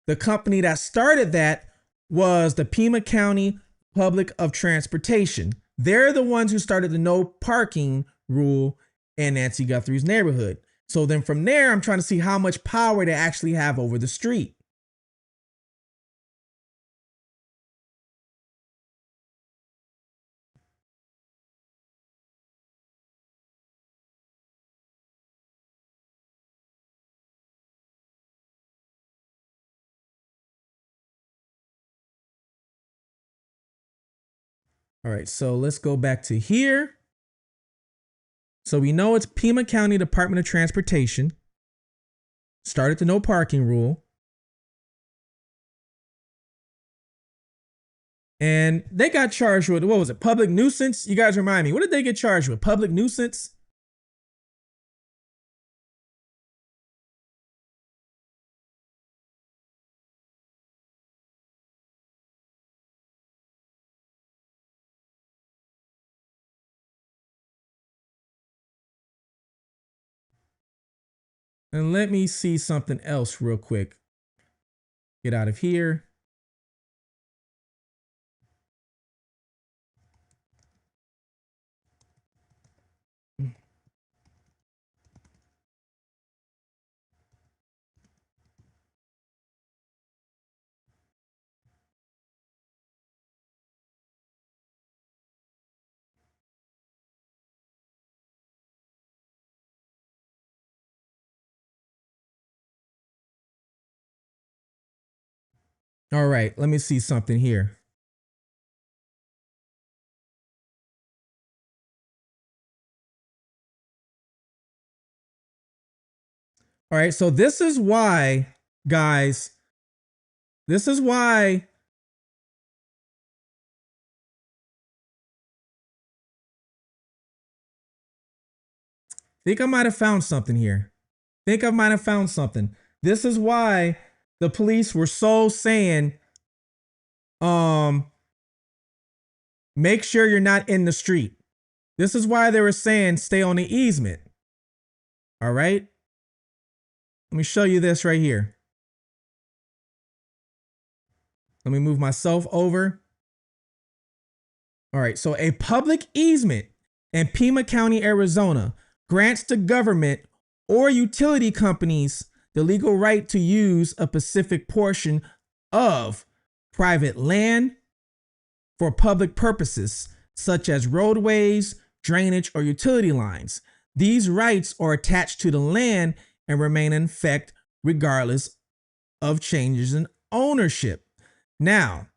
the company that started that was the Pima County Public of Transportation. They're the ones who started the no parking rule in Nancy Guthrie's neighborhood. So then from there, I'm trying to see how much power they actually have over the street. All right, so let's go back to here. So we know it's Pima County Department of Transportation. Started the no parking rule. And they got charged with, what was it? Public nuisance? You guys remind me. What did they get charged with? Public nuisance? And let me see something else real quick. Get out of here. All right, let me see something here. All right, so this is why, guys, this is why think I might have found something here. Think I might have found something. This is why the police were so saying, make sure you're not in the street. This is why they were saying stay on the easement. All right. Let me show you this right here. Let me move myself over. All right. So a public easement in Pima County, Arizona grants the government or utility companies the legal right to use a specific portion of private land for public purposes, such as roadways, drainage, or utility lines. These rights are attached to the land and remain in effect regardless of changes in ownership. Now,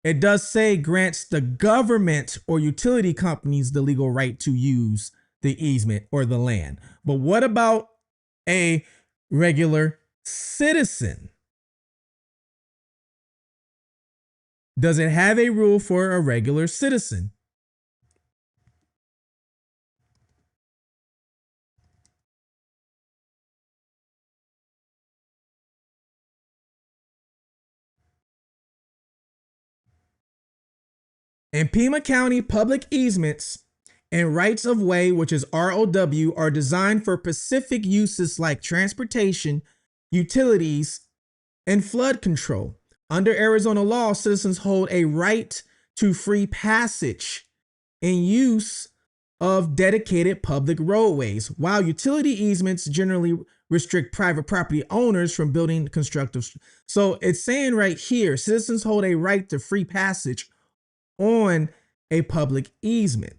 it does say grants the government or utility companies the legal right to use the easement or the land. But what about a regular citizen? Does it have a rule for a regular citizen? In Pima County, public easements and rights of way, which is ROW, are designed for specific uses like transportation, utilities, and flood control. Under Arizona law, citizens hold a right to free passage and use of dedicated public roadways, while utility easements generally restrict private property owners from building constructive. So it's saying right here, citizens hold a right to free passage on a public easement.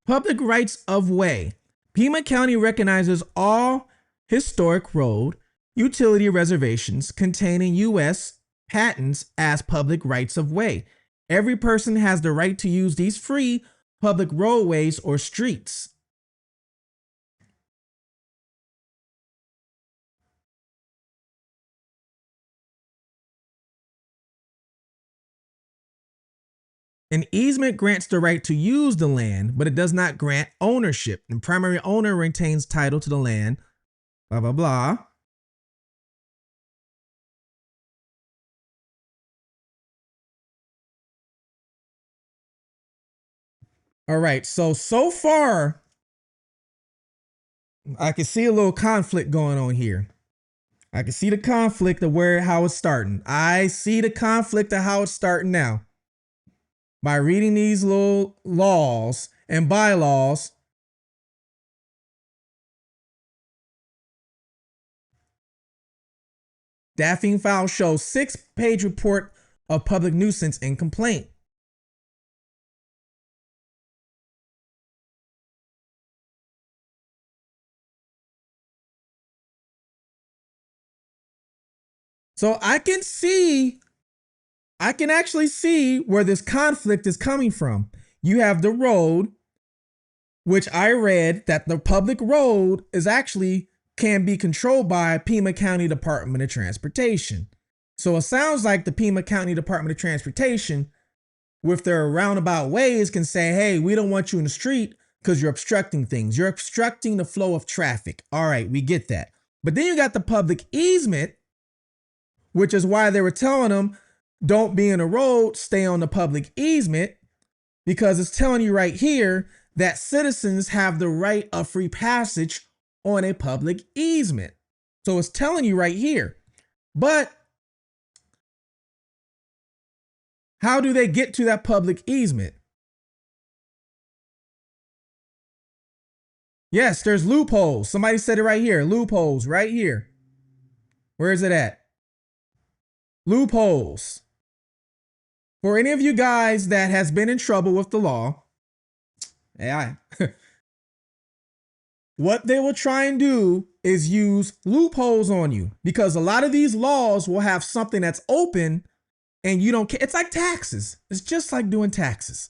Public rights of way. Pima County recognizes all historic road utility reservations containing U.S. patents as public rights of way. Every person has the right to use these free public roadways or streets. An easement grants the right to use the land, but it does not grant ownership. And primary owner retains title to the land, blah, blah, blah. All right. So far, I can see a little conflict going on here. I can see the conflict of how it's starting. I see the conflict of how it's starting now. By reading these little laws and bylaws, staffing file shows 6-page report of public nuisance and complaint. So I can actually see where this conflict is coming from. You have the road, which I read that the public road is actually can be controlled by Pima County Department of Transportation. So it sounds like the Pima County Department of Transportation, with their roundabout ways, can say, hey, we don't want you in the street because you're obstructing things. You're obstructing the flow of traffic. All right, we get that. But then you got the public easement, which is why they were telling them, don't be in the road, stay on the public easement, because it's telling you right here that citizens have the right of free passage on a public easement. So it's telling you right here. But how do they get to that public easement? Yes, there's loopholes. Somebody said it right here. Loopholes right here. Where is it at? Loopholes. For any of you guys that has been in trouble with the law, what they will try and do is use loopholes on you, because a lot of these laws will have something that's open and you don't care. It's like taxes. It's just like doing taxes.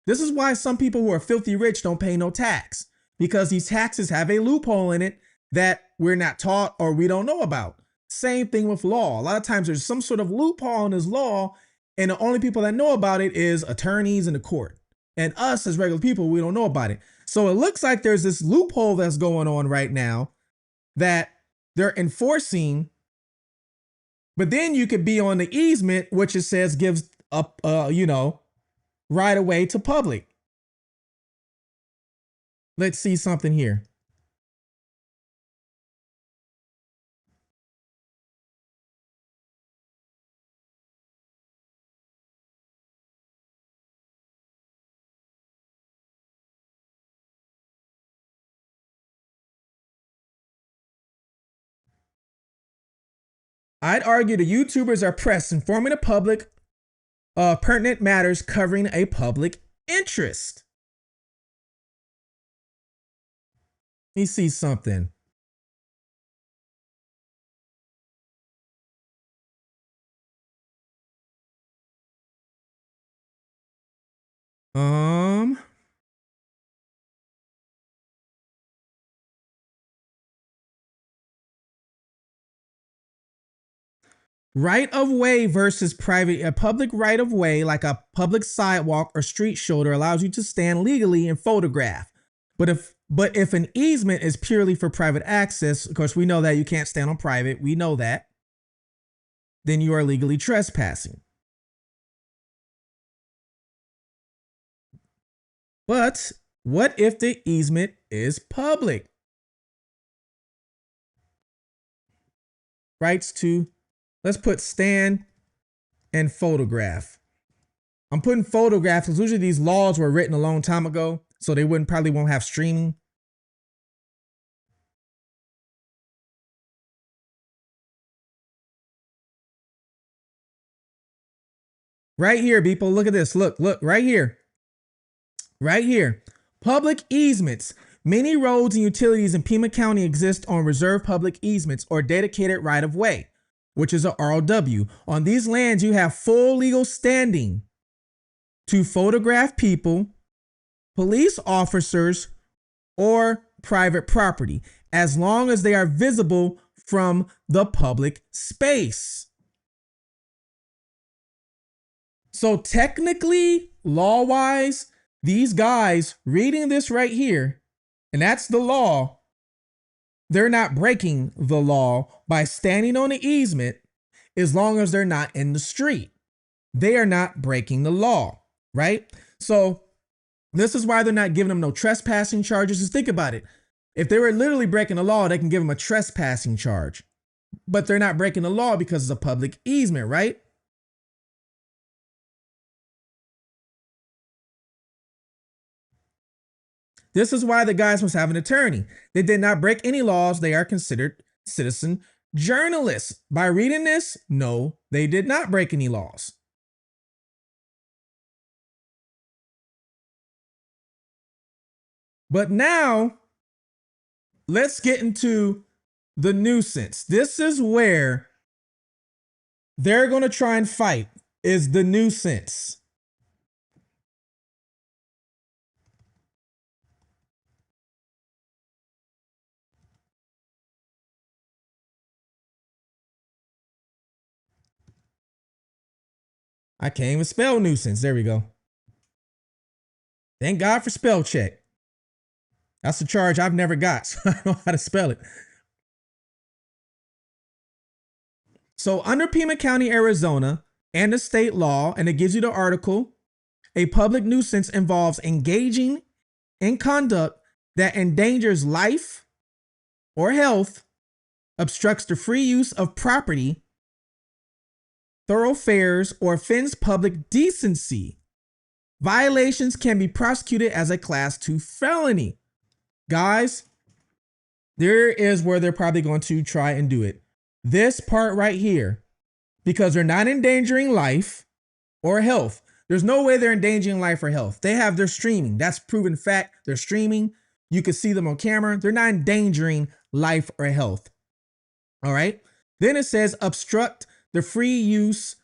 This is why some people who are filthy rich don't pay no tax, because these taxes have a loophole in it that we're not taught or we don't know about. Same thing with law. A lot of times there's some sort of loophole in this law, and the only people that know about it is attorneys in the court. And us as regular people, we don't know about it. So it looks like there's this loophole that's going on right now that they're enforcing. But then you could be on the easement, which it says gives up, right away to public. Let's see something here. I'd argue the YouTubers are pressed informing the public of pertinent matters covering a public interest. Let me see something. Right of way versus private. A public right of way, like a public sidewalk or street shoulder, allows you to stand legally and photograph. But if an easement is purely for private access, of course we know that you can't stand on private. We know that. Then you are legally trespassing. But what if the easement is public? Rights to, let's put stand and photograph. I'm putting photographs because usually these laws were written a long time ago, so they probably won't have streaming. Right here, people, look at this. Look, right here. Right here. Public easements. Many roads and utilities in Pima County exist on reserved public easements or dedicated right of way, which is a ROW. On these lands, you have full legal standing to photograph people, police officers, or private property, as long as they are visible from the public space. So technically, law-wise, these guys reading this right here, and that's the law, they're not breaking the law by standing on the easement as long as they're not in the street. They are not breaking the law, right? So this is why they're not giving them no trespassing charges. Just think about it. If they were literally breaking the law, they can give them a trespassing charge. But they're not breaking the law because it's a public easement, right? This is why the guys must have an attorney. They did not break any laws. They are considered citizen journalists. By reading this, no, they did not break any laws. But now, let's get into the nuisance. This is where they're going to try and fight is the nuisance. I can't even spell nuisance. There we go. Thank God for spell check. That's a charge I've never got, so I don't know how to spell it. So under Pima County, Arizona, and the state law, and it gives you the article, a public nuisance involves engaging in conduct that endangers life or health, obstructs the free use of property, thoroughfares, or offends public decency. Violations can be prosecuted as a Class 2 felony. Guys, there is where they're probably going to try and do it. This part right here, because they're not endangering life or health. There's no way they're endangering life or health. They have their streaming. That's proven fact. They're streaming. You can see them on camera. They're not endangering life or health. All right. Then it says obstruct the free use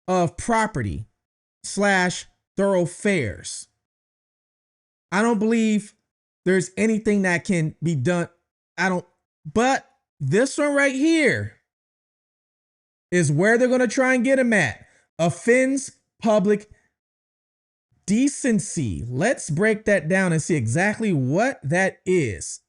of property / thoroughfares. I don't believe there's anything that can be done. But this one right here is where they're going to try and get him at. Offends public decency. Let's break that down and see exactly what that is.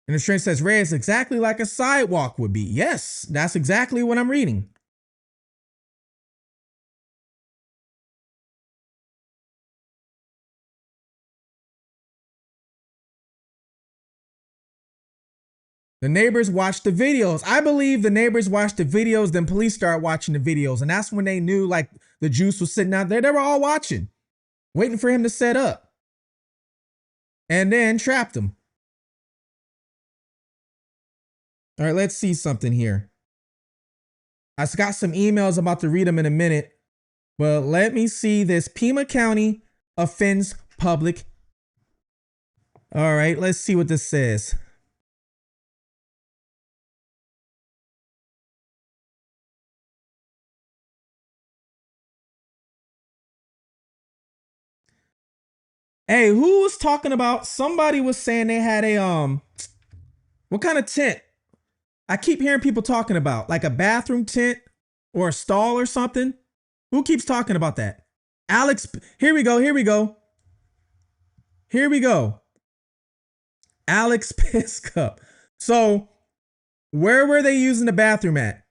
And the string says, Ray, it's exactly like a sidewalk would be. Yes, that's exactly what I'm reading. The neighbors watched the videos. I believe the neighbors watched the videos, then police started watching the videos. And that's when they knew like the juice was sitting out there. They were all watching, waiting for him to set up. And then trapped him. All right, let's see something here. I got some emails about to read them in a minute, but let me see this. Pima County offends public. All right, let's see what this says. Hey, who was talking about? Somebody was saying they had a what kind of tent? I keep hearing people talking about like a bathroom tent or a stall or something. Who keeps talking about that? Alex, here we go. Alex Piscup. So, where were they using the bathroom at?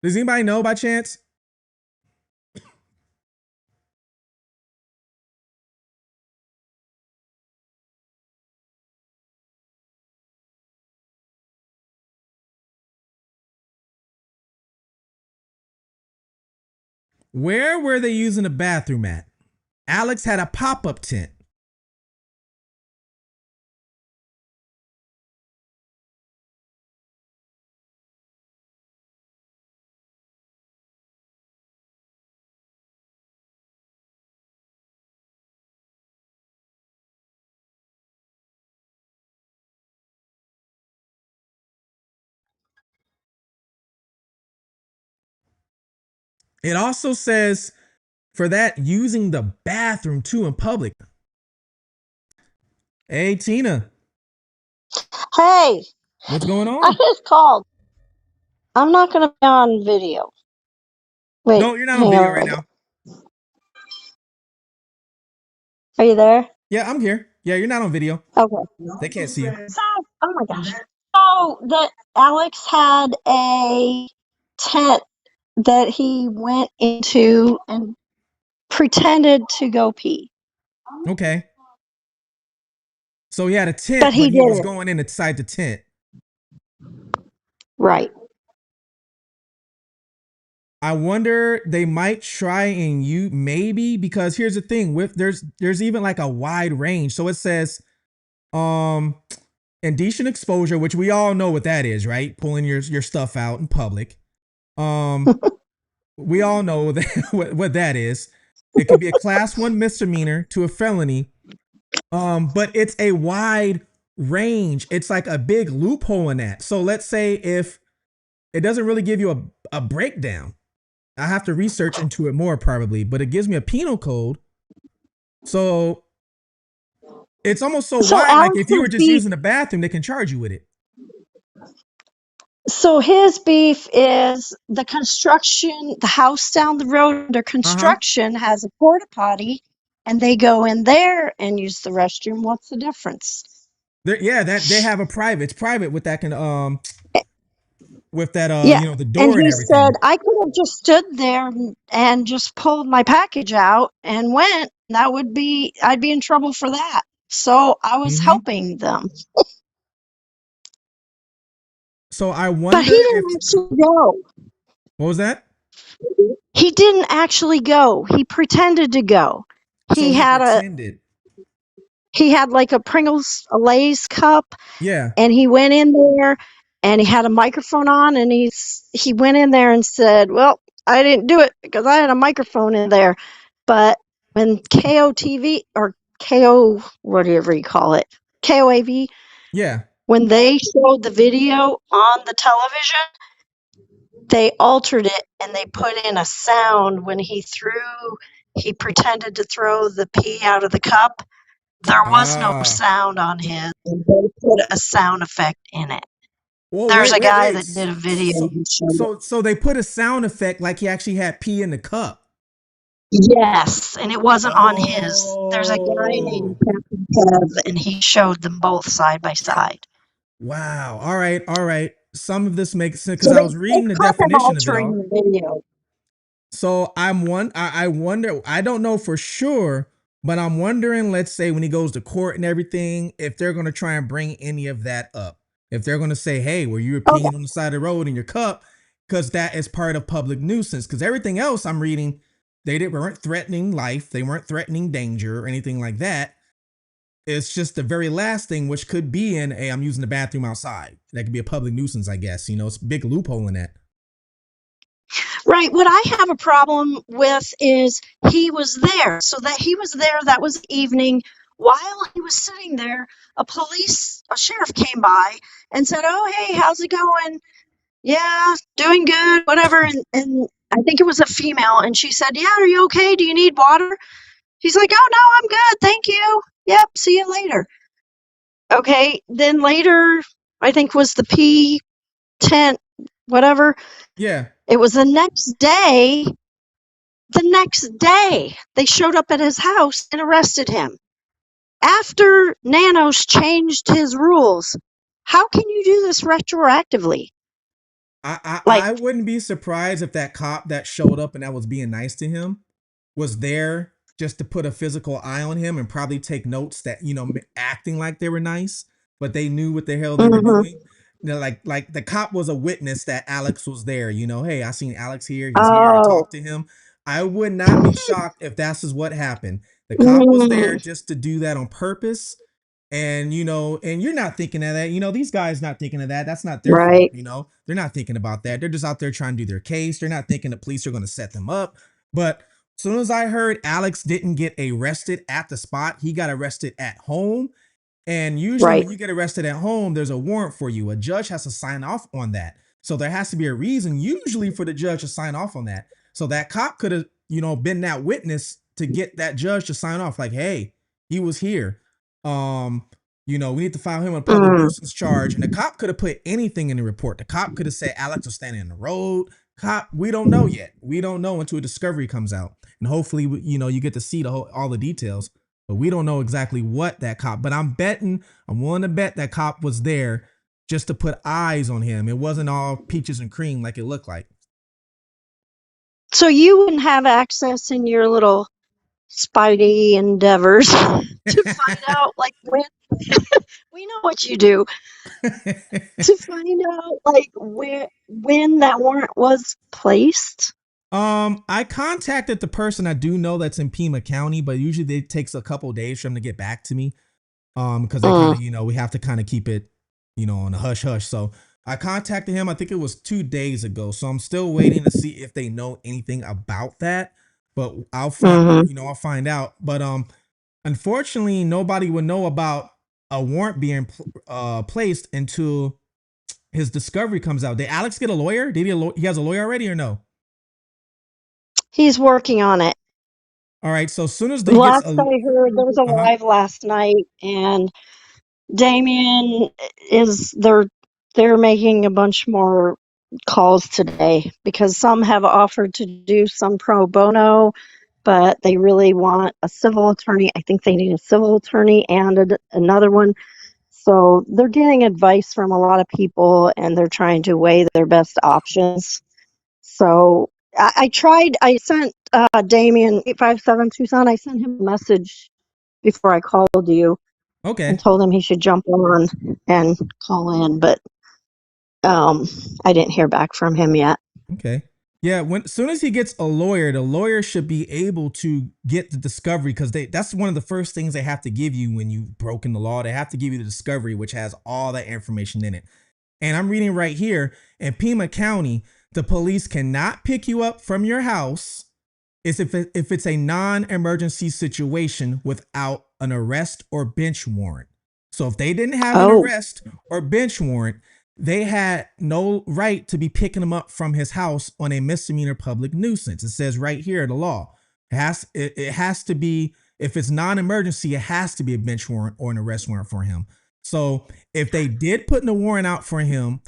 Does anybody know by chance? Where were they using the bathroom at? Alex had a pop-up tent. It also says for that using the bathroom too in public. Hey, Tina. Hey, What's going I on? just called. I'm not going to be on video. Wait, No, you're not on hang video on. right now. Are you there? Yeah, I'm here. Yeah, you're not on video. Okay. They can't see you. So, oh my gosh. So that Alex had a tent that he went into and pretended to go pee. Okay. So he had a tent, But he he was didn't. going in inside the tent. Right. I wonder they might try and you maybe because here's the thing with there's even like a wide range. So it says indecent exposure, which we all know what that is, right? Pulling your stuff out in public. Um, we all know that, what that is. It could be a class one misdemeanor to a felony. But it's a wide range. It's like a big loophole in that. So let's say if it doesn't really give you a breakdown, I have to research into it more probably, but it gives me a penal code. So it's almost so So wide, like if you were Alex's just beef. using the bathroom, they can charge you with it. So his beef is the construction. The house down the road under Uh huh. construction has a porta potty, and they go in there and use the restroom. What's the difference? Yeah, that they have a private. It's private with that can with that Yeah. the And door and he said, everything. I could have just stood there and just pulled my package out and went. That would be, I'd be in trouble for that. So I was Mm-hmm. helping them. So I But he wonder if didn't actually go. what was that? He didn't actually go. He pretended to go. So He he had a pretended. he had like a Pringles a Lay's cup, Yeah. and he went in there and he had a microphone on, and he went in there and said, "Well, I didn't do it because I had a microphone in there." But when KOTV or KO whatever you call it, KOAV, Yeah. when they showed the video on the television, they altered it and they put in a sound when he pretended to throw the pee out of the cup. There was no Ah. sound on his, and they put a sound effect in it. Well, There's wait, a wait, guy wait. that did a video So, who showed it. so they put a sound effect like he actually had pee in the cup. Yes, and it wasn't on his. There's a guy named Oh, Captain Kev, and he showed them both side by side. wow. All right, all right. Some of this makes sense because So I was they reading the caught him definition of it altering all. the video. So I wonder. I don't know for sure, but I'm wondering. Let's say when he goes to court and everything, if they're going to try and bring any of that up, if they're going to say, "Hey, were you Oh, peeing on the side of the road in your cup?" Because that is part of public nuisance. Because everything else I'm reading, weren't threatening life, they weren't threatening danger or anything like that. It's just the very last thing, which could be in, "Hey, I'm using the bathroom outside." That could be a public nuisance, I guess. It's a big loophole in that. right. What I have a problem with is he was there. So that he was there, that was evening. While he was sitting there, a sheriff came by and said, "Oh, hey, how's it going? Yeah, doing good, whatever." And I think it was a female, and she said, "Yeah, are you okay? Do you need water?" He's like, "Oh, no, I'm good. Thank you. Yep, see you later." Okay, then later, I think was the P tent, whatever. Yeah. It was the next day, they showed up at his house and arrested him. After Nanos changed his rules, how can you do this retroactively? I Like, wouldn't be surprised if that cop that showed up and that was being nice to him was there just to put a physical eye on him and probably take notes that acting like they were nice, but they knew what the hell they were mhm. doing. Like the cop was a witness that Alex was there. Hey, I seen Alex here. He's here. I Oh, talked to him. I would not be shocked if that's just what happened. The cop was there mm, just to do that on purpose. And you're not thinking of that. These guys not thinking of that. That's not their fault. right, They're not thinking about that. They're just out there trying to do their case. They're not thinking the police are going to set them up. But as soon as I heard Alex didn't get arrested at the spot, he got arrested at home. And usually right. when you get arrested at home, there's a warrant for you. A judge has to sign off on that. So there has to be a reason usually for the judge to sign off on that. So that cop could have, been that witness to get that judge to sign off like, "Hey, he was here. Um, we need to file him a public Mm. nuisance charge." And the cop could have put anything in the report. The cop could have said Alex was standing in the road. Cop, we don't know yet. We don't know until a discovery comes out. And hopefully, you get to see all the details. But we don't know exactly what that cop. But I'm willing to bet that cop was there just to put eyes on him. It wasn't all peaches and cream like it looked like. So you wouldn't have access in your little Spidey endeavors to find out, like, when we know what you do, to find out, like, when that warrant was placed. I contacted the person I do know that's in Pima County, but usually it takes a couple days for them to get back to me. because they kind Mm, of, we have to kind of keep it, on a hush hush. So I contacted him. I think it was 2 days ago. So I'm still waiting to see if they know anything about that. But I'll find, hmm I'll find out. But unfortunately, nobody would know about a warrant being placed until his discovery comes out. Did Alex get a lawyer? Did he has a lawyer already or no? He's working on it. All right. So as soon as he gets Last a, I heard, there was a uh huh. live last night, and Damien is they're making a bunch more calls today because some have offered to do some pro bono, but they really want a civil attorney. I think they need a civil attorney and another one. So they're getting advice from a lot of people and they're trying to weigh their best options. So I tried, I sent Damien 857 Tucson, I sent him a message before I called you and Okay. told him he should jump on and call in, but um, I didn't hear back from him yet. Okay. Yeah, when as soon as he gets a lawyer, the lawyer should be able to get the discovery because that's one of the first things they have to give you when you've broken the law. They have to give you the discovery, which has all that information in it. And I'm reading right here in Pima County, the police cannot pick you up from your house is if it's a non-emergency situation without an arrest or bench warrant. So if they didn't have an Oh, arrest or bench warrant, they had no right to be picking him up from his house on a misdemeanor public nuisance. It says right here in the law. It has to be, if it's non-emergency, it has to be a bench warrant or an arrest warrant for him. So if they did put in a warrant out for him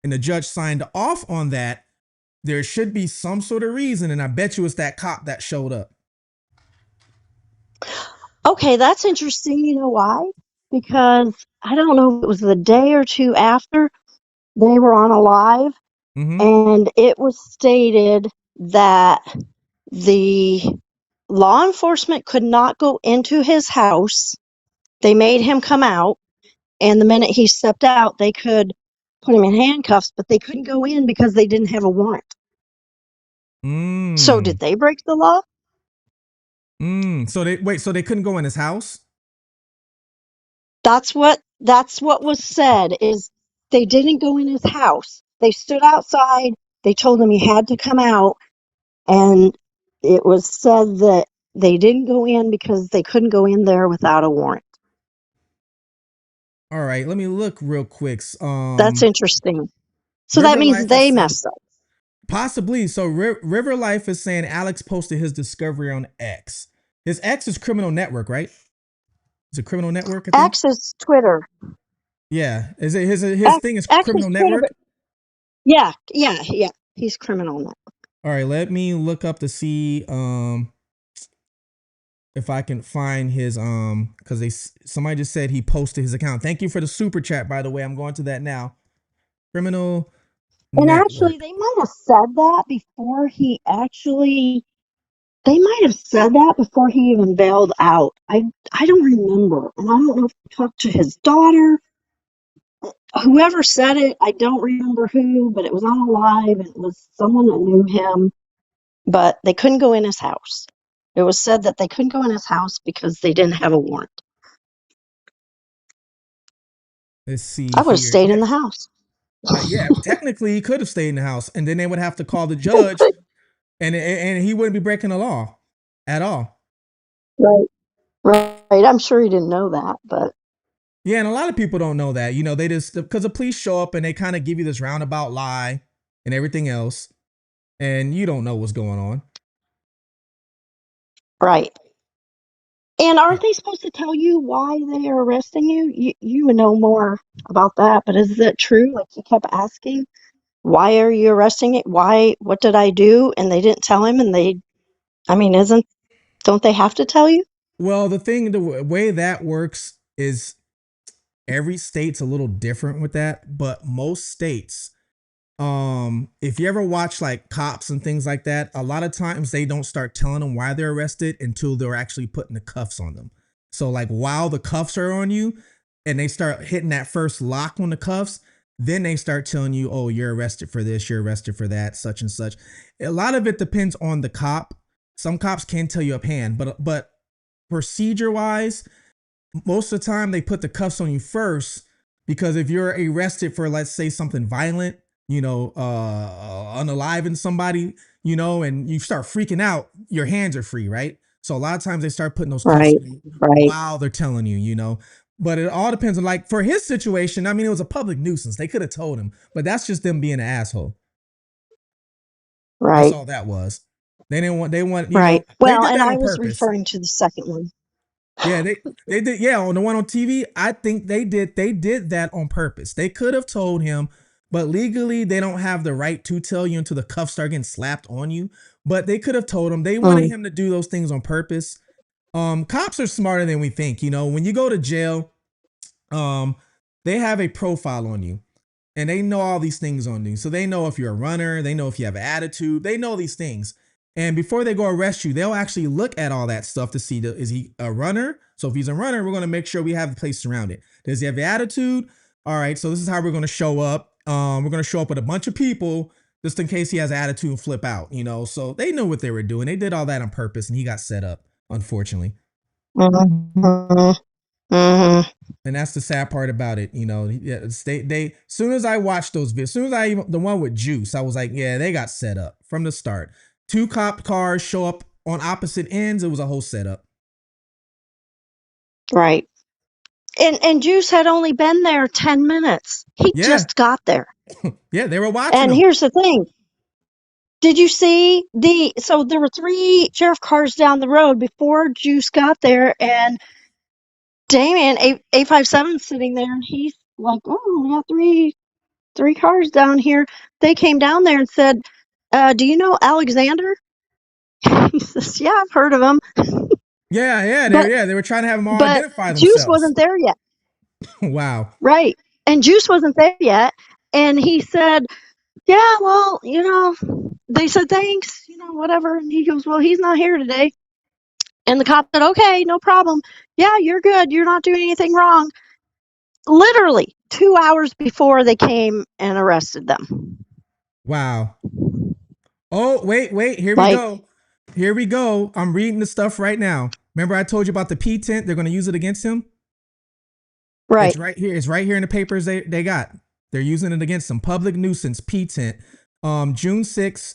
and the judge signed off on that, there should be some sort of reason, and I bet you it's that cop that showed up. okay, that's interesting. You know why? Because I don't know if it was the day or two after they were on a live, Mm-hmm. and it was stated that the law enforcement could not go into his house. They made him come out, and the minute he stepped out, they could put him in handcuffs, but they couldn't go in because they didn't have a warrant. So Mm. did they break the law? So they couldn't go in his house? That's what was said is they didn't go in his house. They stood outside. They told him he had to come out, and it was said that they didn't go in because they couldn't go in there without a warrant. All right, let me look real quick. That's interesting. So that River means Life is they saying messed up. possibly. So River Life is saying Alex posted his discovery on X. His X is Criminal Network, right? It's a Criminal Network, I think. X is Twitter. Yeah, is it his X, thing is X is Criminal Twitter, but Network? yeah. He's criminal now. All right, let me look up to see if I can find his because somebody just said he posted his account. Thank you for the super chat, by the way. I'm going to that now. Criminal And actually, Network. they might have said that before he actually. They might have said that before he even bailed out. I don't remember, and I don't know if he talked to his daughter. Whoever said it, I don't remember who, but it was on a live. And it was someone that knew him, but they couldn't go in his house. It was said that they couldn't go in his house because they didn't have a warrant. Let's see I would have here. stayed Yeah, in the house. yeah. Technically, he could have stayed in the house, and then they would have to call the judge, and he wouldn't be breaking the law at all. Right. Right. I'm sure he didn't know that, but Yeah, and a lot of people don't know that. They just because the police show up and they kind of give you this roundabout lie and everything else, and you don't know what's going on. right. And aren't they supposed to tell you why they are arresting you? You would know more about that, but is that true? Like he kept asking, why are you arresting it? Why, what did I do? And they didn't tell him, and I mean, don't they have to tell you? Well, the way that works is every state's a little different with that, but most states, if you ever watch like cops and things like that, a lot of times they don't start telling them why they're arrested until they're actually putting the cuffs on them. So like while the cuffs are on you and they start hitting that first lock on the cuffs, then they start telling you, oh, you're arrested for this, you're arrested for that, such and such. A lot of it depends on the cop. Some cops can tell you up hand, but procedure wise, most of the time they put the cuffs on you first because if you're arrested for, let's say, something violent, unaliving somebody, and you start freaking out, your hands are free, right? So a lot of times they start putting those cuffs Right. on you Right. while they're telling you. But it all depends on, like, for his situation. I mean, it was a public nuisance. They could have told him, but that's just them being an asshole. That's Right. all that was. They didn't want. They want. Right. They Well, did and that I on was purpose. referring to the second one. Yeah, they did. Yeah, on the one on TV, I think they did that on purpose. They could have told him, but legally they don't have the right to tell you until the cuffs start getting slapped on you. But they could have told him. They wanted Mm. him to do those things on purpose. Cops are smarter than we think. When you go to jail, um, they have a profile on you. And they know all these things on you. So they know if you're a runner, they know if you have an attitude, they know these things. And before they go arrest you, they'll actually look at all that stuff to see, is he a runner? So if he's a runner, we're going to make sure we have the place surrounded. Does he have the attitude? All right, so this is how we're going to show up. We're going to show up with a bunch of people just in case he has attitude and flip out. So they know what they were doing. They did all that on purpose, and he got set up, unfortunately. Mm-hmm. Mm-hmm. And that's the sad part about it. Yeah, as soon as I watched those videos, as soon as the one with Juice, I was like, yeah, they got set up from the start. 2 cop cars show up on opposite ends. It was a whole setup. Right. And Juice had only been there 10 minutes. He Yeah. just got there. Yeah, they were watching And him. here's the thing. Did you see so there were 3 sheriff cars down the road before Juice got there, and Damien 857 sitting there, and he's like, "Oh, we got three cars down here." They came down there and said, "Do you know Alexander?" He says, "Yeah, I've heard of him." Yeah, But they were trying to have them all but identify Juice themselves. wasn't there yet. Wow. Right. And Juice wasn't there yet, and he said, "Yeah, well, they said thanks, whatever." And he goes, "Well, he's not here today." And the cop said, "Okay, no problem. Yeah, you're good. You're not doing anything wrong." Literally 2 hours before they came and arrested them. Wow. Oh, wait. Here we Like, go. Here we go. I'm reading the stuff right now. Remember I told you about the P tent? They're going to use it against him? It's right. right here. It's right here in the papers they got. They're using it against some public nuisance P tent. June 6,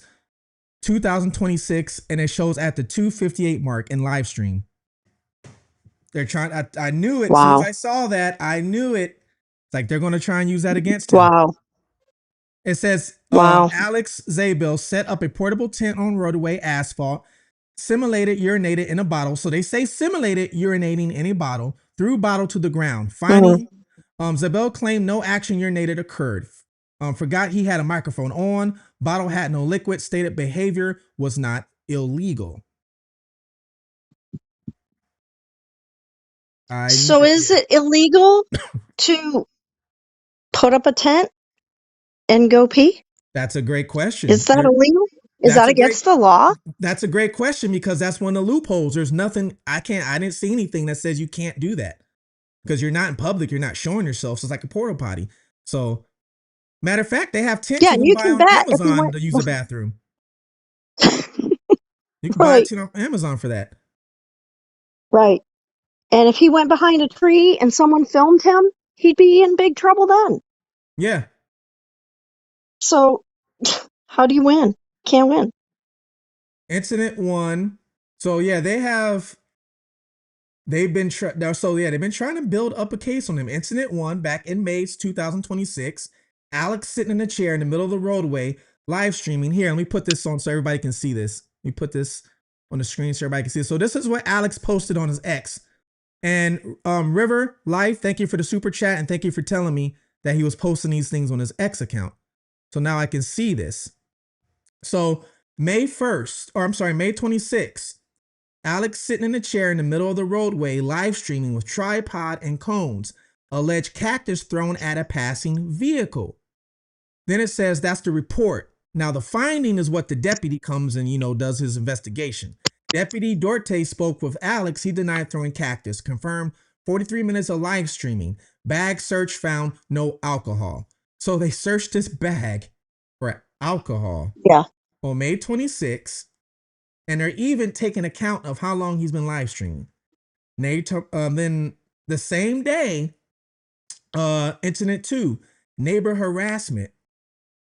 2026, and it shows at the 258 mark in live stream. They're trying. I knew it. As soon as Wow. I saw that, I knew it. It's like they're going to try and use that against him. Wow. It says Wow. Alex Zabel set up a portable tent on roadway asphalt, simulated urinated in a bottle. So they say simulated urinating in a bottle, threw bottle to the ground. Finally, Zabel claimed no action urinated occurred. Forgot he had a microphone on. Bottle had no liquid. Stated behavior was not illegal. So is it illegal to put up a tent and go pee? That's a great question. Is that illegal? Is that against the law? That's a great question because that's one of the loopholes. There's nothing I didn't see anything that says you can't do that because you're not in public. You're not showing yourself. So it's like a porta potty. So matter of fact, they have tents Yeah, you can you buy can on bet if he Amazon went to use the bathroom. You can buy a right, tent on Amazon for that. right. And if he went behind a tree and someone filmed him, he'd be in big trouble then. Yeah. So how do you win? Can't win. Incident 1. So yeah, they've been trying to build up a case on him. Incident 1 back in May 2026. Alex sitting in a chair in the middle of the roadway, live streaming. Here, let me put this on so everybody can see this. Let me put this on the screen so everybody can see it. So this is what Alex posted on his X. And River Life, thank you for the super chat and thank you for telling me that he was posting these things on his X account. So now I can see this. So May 26th, Alex sitting in a chair in the middle of the roadway, live streaming with tripod and cones. Alleged cactus thrown at a passing vehicle. Then it says that's the report. Now the finding is what the deputy comes and, does his investigation. Deputy Dorte spoke with Alex. He denied throwing cactus. Confirmed 43 minutes of live streaming. Bag search found no alcohol. So they searched this bag for alcohol. Yeah. On May 26th. And they're even taking account of how long he's been live streaming. Then the same day, incident 2, neighbor harassment.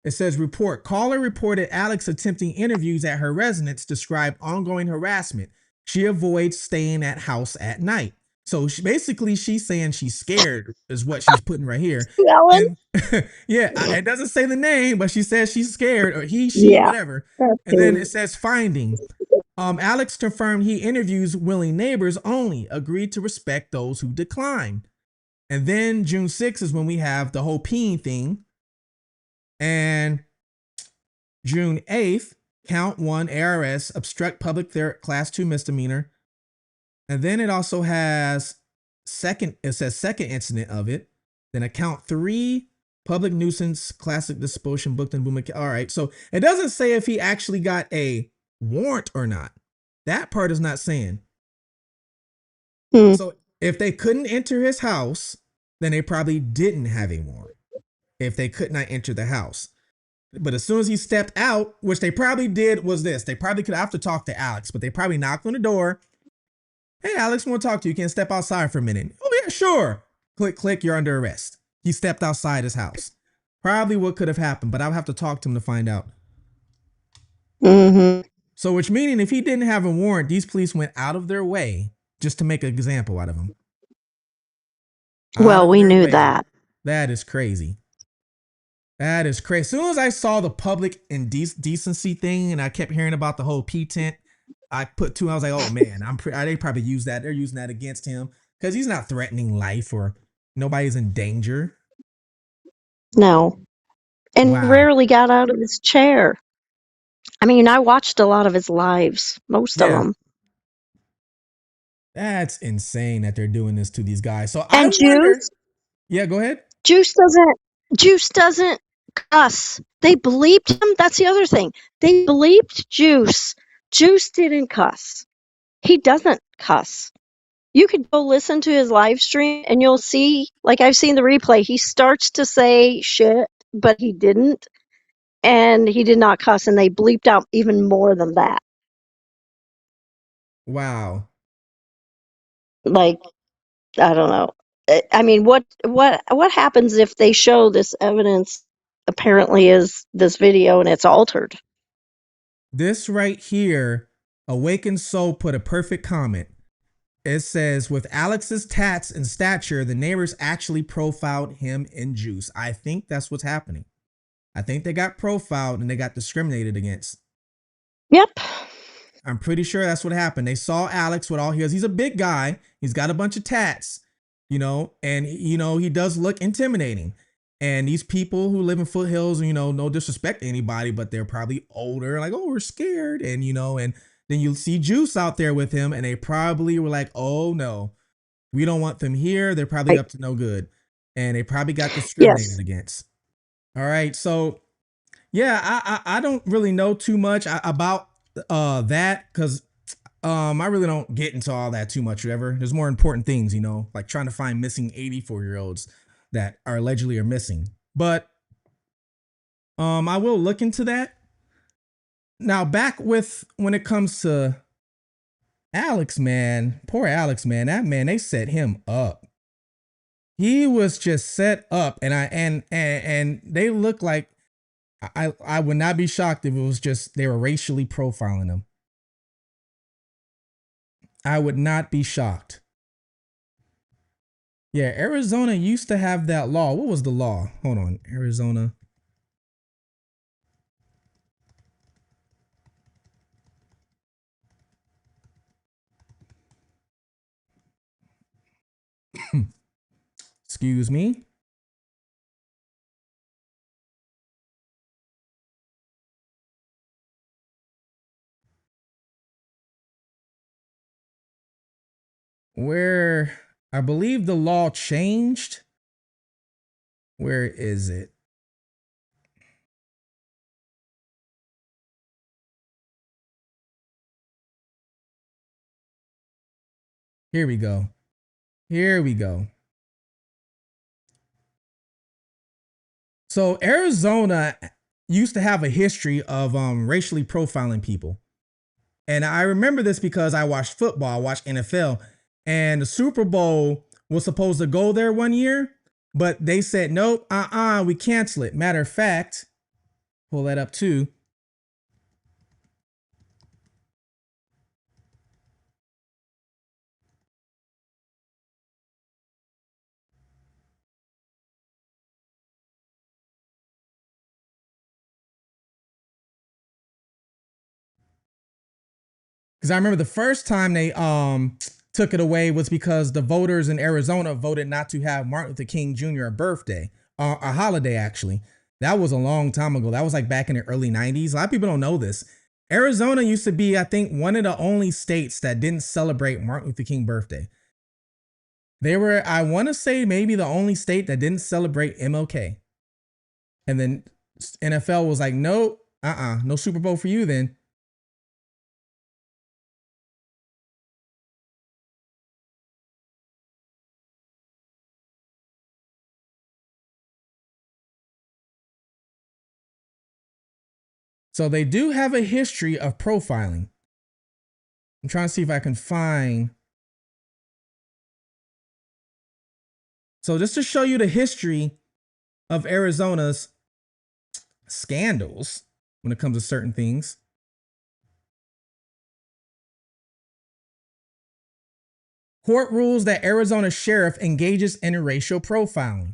It says report. Caller reported Alex attempting interviews at her residence, described ongoing harassment. She avoids staying at house at night. So basically, she's saying she's scared, is what she's putting right here. Ellen? And yeah, it doesn't say the name, but she says she's scared, or he, she, Yeah. whatever. That's And then it. it says finding. Alex confirmed he interviews willing neighbors only, agreed to respect those who decline. And then June 6th is when we have the whole peeing thing. And June 8th, count 1 ARS, obstruct public class 2 misdemeanor. And then it also has second incident of it. Then a count 3 public nuisance classic disposition booked in boom. All right. So it doesn't say if he actually got a warrant or not. That part is not saying. So if they couldn't enter his house, then they probably didn't have a warrant. If they could not enter the house. But as soon as he stepped out, which they probably did, was this. They probably could have to talk to Alex, but they probably knocked on the door. Hey, Alex, I want to talk to you. Can you step outside for a minute? Oh, yeah, sure. Click, click, you're under arrest. He stepped outside his house. Probably what could have happened, but I'll have to talk to him to find out. Mm-hmm. So, which meaning if he didn't have a warrant, these police went out of their way just to make an example out of him. Well, we knew that. That is crazy. That is crazy. As soon as I saw the public indecency thing and I kept hearing about the whole P tent, I put two. I was like, oh man, they probably use that. They're using that against him because he's not threatening life or nobody's in danger. No. And rarely got out of his chair. I mean, I watched a lot of his lives, most of them. That's insane that they're doing this to these guys. So and I wonder. Yeah, go ahead. Juice doesn't cuss. They bleeped him. That's the other thing. They bleeped Juice. Juice didn't cuss. He doesn't cuss. You could go listen to his live stream and you'll see, like I've seen the replay, he starts to say shit, but he didn't. And he did not cuss, and they bleeped out even more than that. Wow. Like, I don't know. I mean, what happens if they show this evidence apparently is this video and it's altered? This right here, Awakened Soul put a perfect comment. It says, with Alex's tats and stature, the neighbors actually profiled him in Juice. I think that's what's happening. I think they got profiled and they got discriminated against. Yep. I'm pretty sure that's what happened. They saw Alex with all he's a big guy. He's got a bunch of tats, and he does look intimidating. And these people who live in foothills, no disrespect to anybody, but they're probably older, like, oh, we're scared. And, and then you'll see Juice out there with him and they probably were like, oh no, we don't want them here. They're probably up to no good. And they probably got discriminated against. All right. So yeah, I don't really know too much about that because I really don't get into all that too much ever. There's more important things, like trying to find missing 84-year-olds that are allegedly missing. But I will look into that. Now back with when it comes to Alex, man, poor Alex, man, that man, they set him up. He was just set up, and they look like I would not be shocked if it was just they were racially profiling him. I would not be shocked. Yeah, Arizona used to have that law. What was the law? Hold on, Arizona. Excuse me. Where I believe the law changed. Where is it? Here we go. Here we go. So Arizona used to have a history of racially profiling people. And I remember this because I watched football, I watched NFL, and the Super Bowl was supposed to go there one year, but they said, nope, we cancel it. Matter of fact, pull that up too. Because I remember the first time they took it away was because the voters in Arizona voted not to have Martin Luther King Jr. a birthday, a holiday actually. That was a long time ago. That was like back in the early 90s. A lot of people don't know this. Arizona used to be, I think, one of the only states that didn't celebrate Martin Luther King birthday. They were, I want to say, maybe the only state that didn't celebrate MLK. And then NFL was like, no, no Super Bowl for you then. So they do have a history of profiling. I'm trying to see if I can find. So just to show you the history of Arizona's scandals when it comes to certain things. Court rules that Arizona sheriff engages in racial profiling.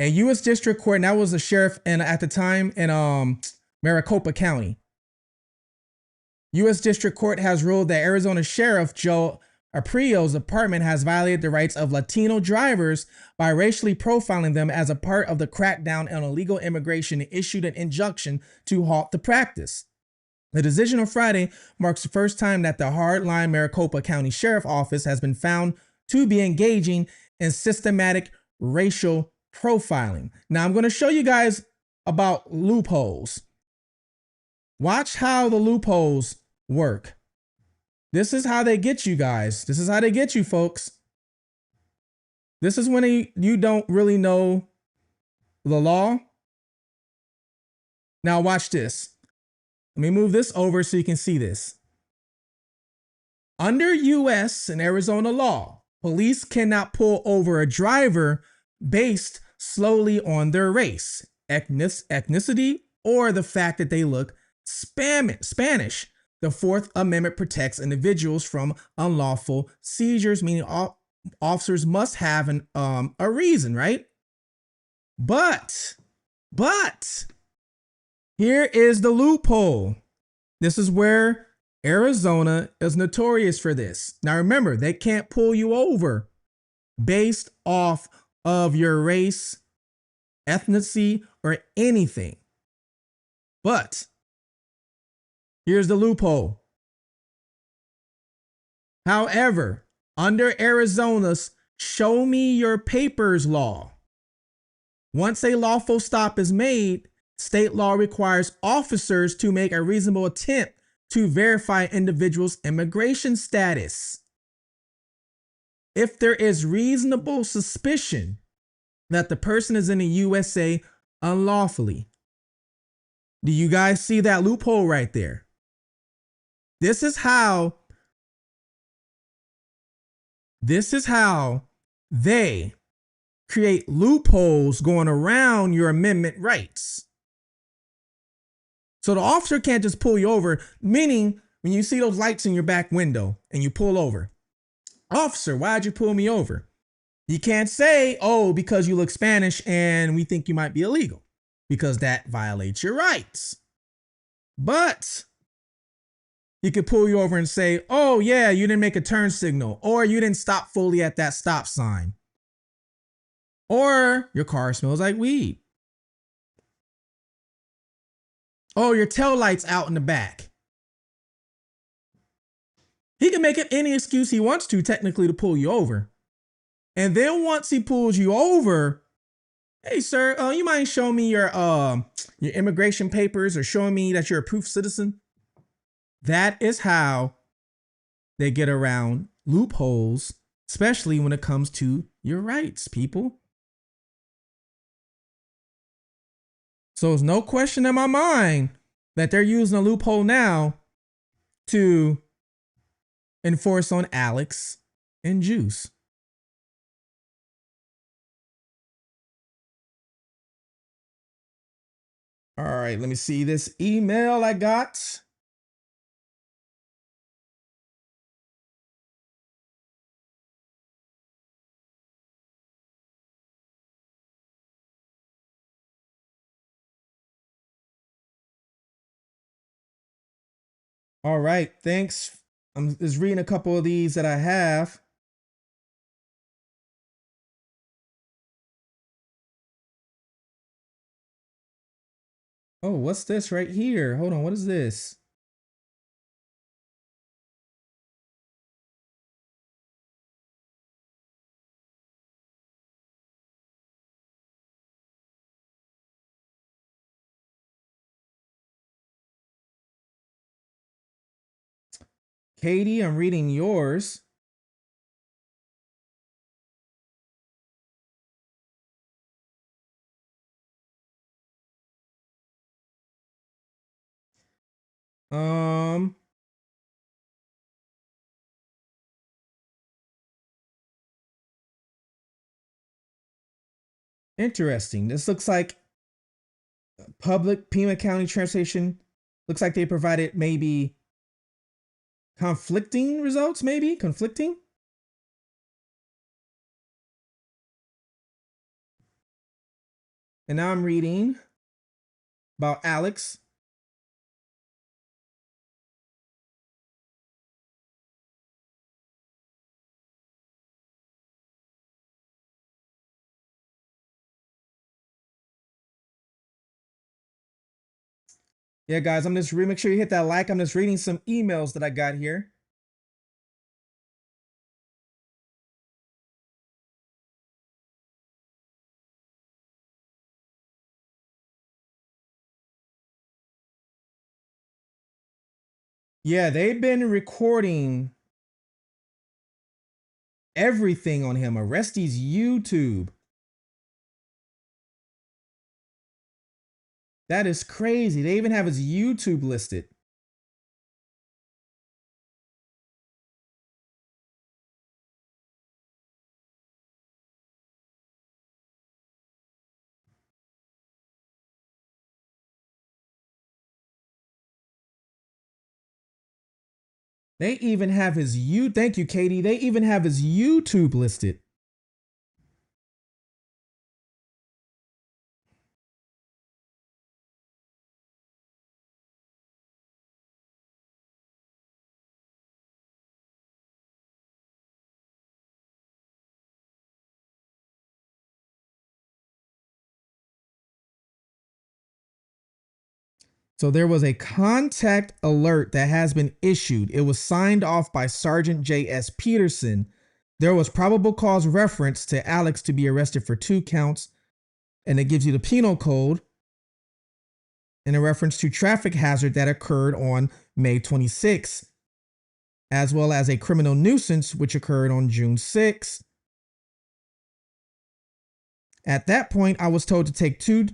A U.S. District Court, and that was a sheriff at the time in Maricopa County. U.S. District Court has ruled that Arizona Sheriff Joe Aprilio's department has violated the rights of Latino drivers by racially profiling them as a part of the crackdown on illegal immigration and issued an injunction to halt the practice. The decision on Friday marks the first time that the hardline Maricopa County Sheriff Office has been found to be engaging in systematic racial profiling. Now I'm going to show you guys about loopholes. Watch how the loopholes work. This is how they get you guys. This is how they get you, folks. This is when you don't really know the law. Now watch this. Let me move this over so you can see this. Under U.S. and Arizona law, police cannot pull over a driver based solely on their race, ethnicity, or the fact that they look Spanish. The Fourth Amendment protects individuals from unlawful seizures, meaning officers must have a reason, right? But here is the loophole. This is where Arizona is notorious for this. Now remember, they can't pull you over based off of your race, ethnicity, or anything. But here's the loophole. However, under Arizona's show me your papers law, once a lawful stop is made, state law requires officers to make a reasonable attempt to verify individuals' immigration status. If there is reasonable suspicion that the person is in the USA unlawfully. Do you guys see that loophole right there? This is how they create loopholes going around your amendment rights. So the officer can't just pull you over, meaning when you see those lights in your back window and you pull over, officer, why'd you pull me over? You can't say, oh, because you look Spanish and we think you might be illegal, because that violates your rights. But he could pull you over and say, oh yeah, you didn't make a turn signal, or you didn't stop fully at that stop sign, or your car smells like weed. Oh, your tail light's out in the back. He can make it any excuse he wants to, technically, to pull you over. And then once he pulls you over, hey sir, you mind showing me your immigration papers or showing me that you're a proof citizen? That is how they get around loopholes, especially when it comes to your rights, people. So there's no question in my mind that they're using a loophole now to enforce on Alex and juice. All right, let me see this email I got. All right, thanks. I'm just reading a couple of these that I have. Oh, what's this right here? Hold on, what is this? Katie, I'm reading yours. Um, Interesting. This looks like public Pima County Transportation. Looks like they provided maybe conflicting results, maybe conflicting. And now I'm reading about Alex. Yeah, guys, I'm just make sure you hit that like. I'm just reading some emails that I got here. Yeah, they've been recording everything on him. Arrestee's YouTube. That is crazy. They even have his YouTube listed. They even have his Thank you, Katie. They even have his YouTube listed. So there was a contact alert that has been issued. It was signed off by Sergeant J.S. Peterson. There was probable cause reference to Alex to be arrested for 2 counts, and it gives you the penal code in a reference to traffic hazard that occurred on May 26, as well as a criminal nuisance which occurred on June 6. At that point, I was told to take 2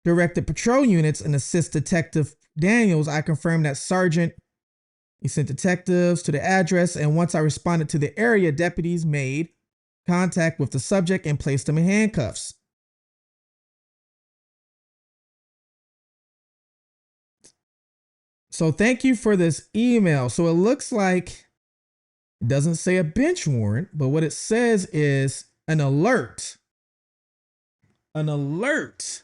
directed patrol units and assist Detective Daniels. I confirmed that Sergeant, he sent detectives to the address, and once I responded to the area, deputies made contact with the subject and placed him in handcuffs. So thank you for this email. So it looks like it doesn't say a bench warrant, but what it says is an alert. An alert.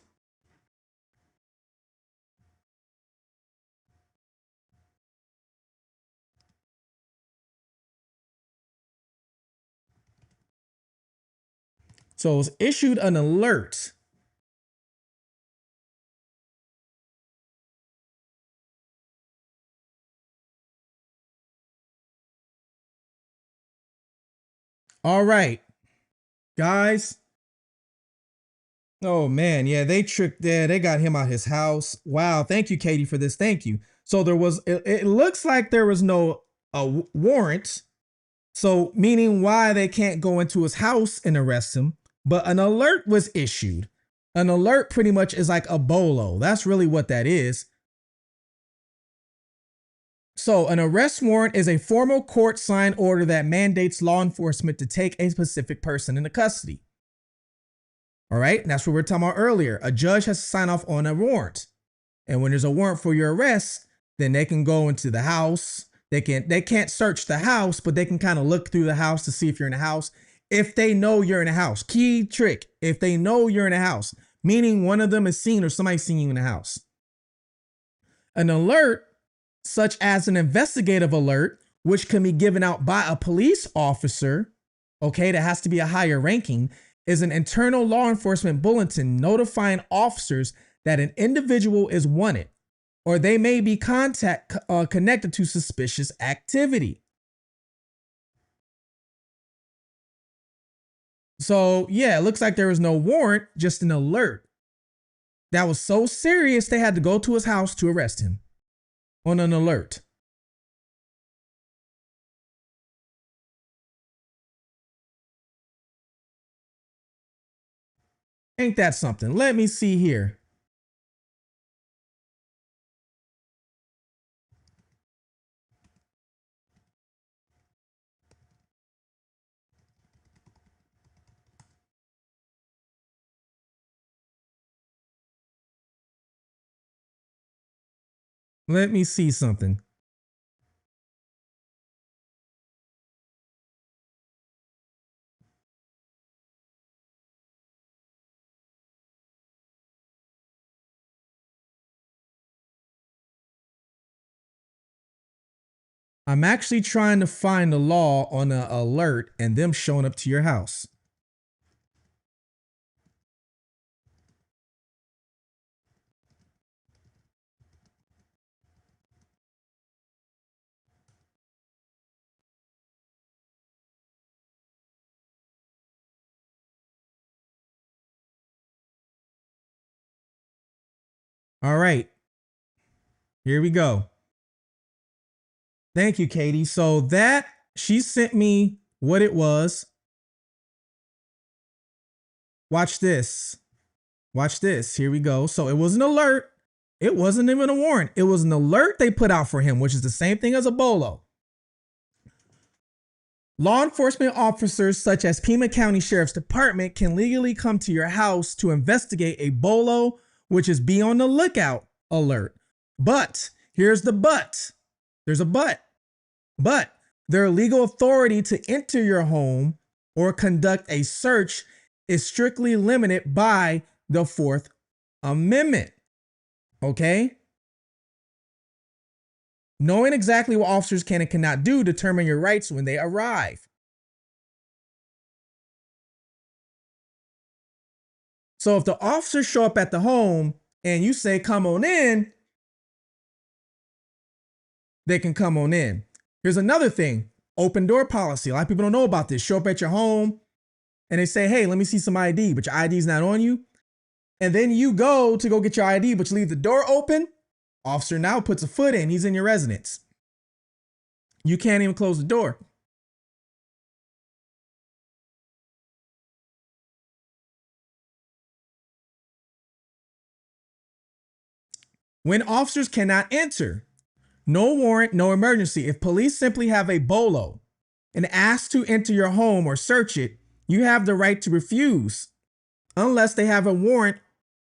So it was issued an alert. All right, guys. Oh man, yeah, they tricked. Yeah, they got him out his house. Wow, thank you, Katie, for this. Thank you. So there was. It looks like there was no warrant. So meaning why they can't go into his house and arrest him, but an alert was issued. An alert pretty much is like a bolo. That's really what that is. So, an arrest warrant is a formal court signed order that mandates law enforcement to take a specific person into custody. All right, and that's what we were talking about earlier. A judge has to sign off on a warrant. And when there's a warrant for your arrest, then they can go into the house. They can't search the house, but they can kind of look through the house to see if you're in the house. If they know you're in a house. Key trick, if they know you're in a house, meaning one of them is seen or somebody's seen you in the house. An alert, such as an investigative alert, which can be given out by a police officer, okay, that has to be a higher ranking, is an internal law enforcement bulletin notifying officers that an individual is wanted or they may be connected to suspicious activity. So, yeah, it looks like there was no warrant, just an alert. That was so serious, they had to go to his house to arrest him on an alert. Ain't that something? Let me see here. Let me see something. I'm actually trying to find the law on an alert and them showing up to your house. All right, here we go. Thank you, Katie. So that she sent me what it was. Watch this. Watch this. Here we go. So it was an alert. It wasn't even a warrant. It was an alert they put out for him, which is the same thing as a bolo. Law enforcement officers such as Pima County Sheriff's Department can legally come to your house to investigate a bolo, which is be on the lookout alert. But here's the but. There's a but. But their legal authority to enter your home or conduct a search is strictly limited by the Fourth Amendment. Okay? Knowing exactly what officers can and cannot do determine your rights when they arrive. So if the officers show up at the home and you say, come on in, they can come on in. Here's another thing, open door policy. A lot of people don't know about this. Show up at your home and they say, hey, let me see some ID, but your ID is not on you. And then you go to go get your ID, but you leave the door open. Officer now puts a foot in. He's in your residence. You can't even close the door. When officers cannot enter, no warrant, no emergency. If police simply have a bolo and ask to enter your home or search it, you have the right to refuse unless they have a warrant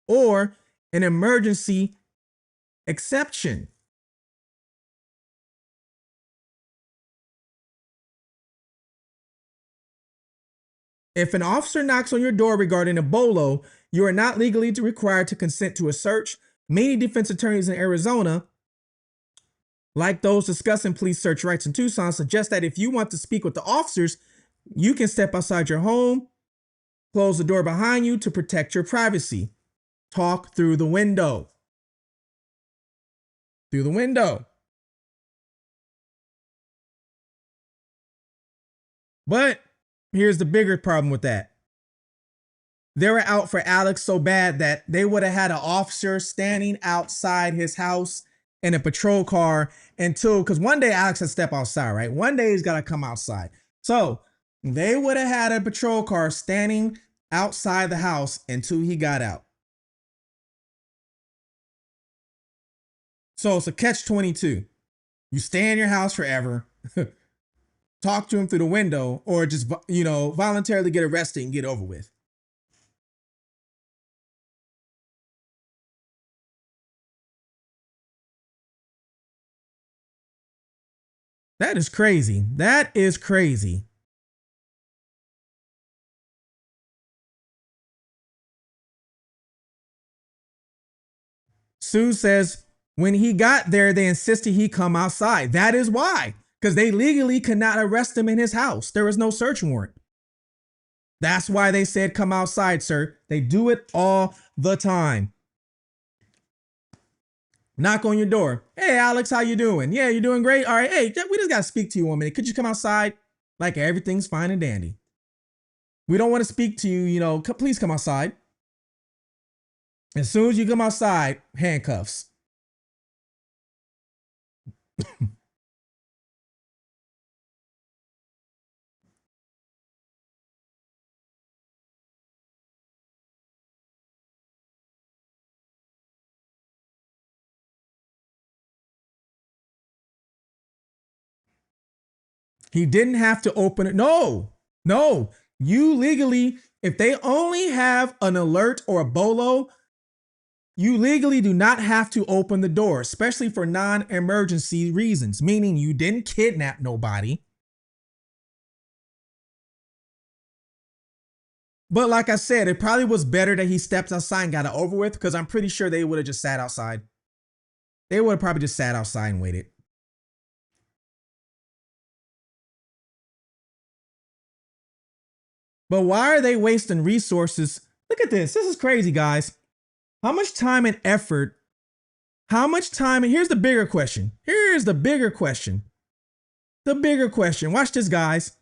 or an emergency exception. If an officer knocks on your door regarding a bolo, you are not legally required to consent to a search. Many defense attorneys in Arizona, like those discussing police search rights in Tucson, suggest that if you want to speak with the officers, you can step outside your home, close the door behind you to protect your privacy. Talk through the window. Through the window. But here's the bigger problem with that. They were out for Alex so bad that they would have had an officer standing outside his house in a patrol car until, because one day Alex had to step outside, right? One day he's got to come outside. So they would have had a patrol car standing outside the house until he got out. So it's a catch-22. You stay in your house forever, talk to him through the window, or just, voluntarily get arrested and get over with. That is crazy. That is crazy. Sue says when he got there, they insisted he come outside. That is why, because they legally could not arrest him in his house. There was no search warrant. That's why they said come outside, sir. They do it all the time. Knock on your door. Hey, Alex, how you doing? Yeah, you're doing great. All right, hey, we just got to speak to you 1 minute. Could you come outside? Like everything's fine and dandy. We don't want to speak to you, please come outside. As soon as you come outside, handcuffs. He didn't have to open it. No, no. You legally, if they only have an alert or a bolo, you legally do not have to open the door, especially for non-emergency reasons, meaning you didn't kidnap nobody. But like I said, it probably was better that he stepped outside and got it over with, because I'm pretty sure they would have just sat outside. They would have probably just sat outside and waited. But why are they wasting resources? Look at this. This is crazy, guys. How much time and effort? And here's the bigger question. Here's the bigger question. The bigger question. Watch this, guys.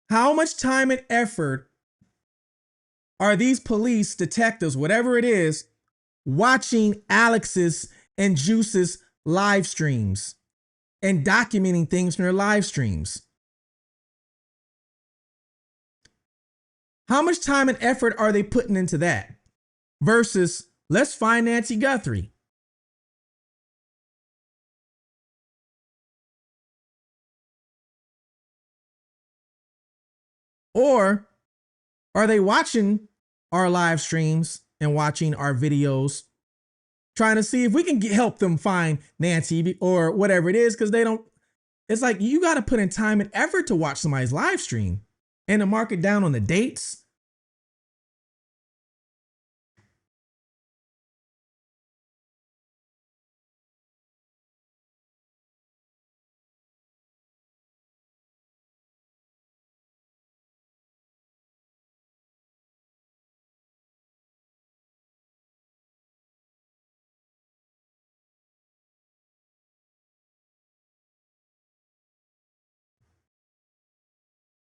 How much time and effort are these police detectives, whatever it is, watching Alex's and Juice's live streams and documenting things from their live streams? How much time and effort are they putting into that versus let's find Nancy Guthrie? Or are they watching our live streams and watching our videos, trying to see if we can help them find Nancy or whatever it is? Because they don't, it's like you got to put in time and effort to watch somebody's live stream and to mark it down on the dates.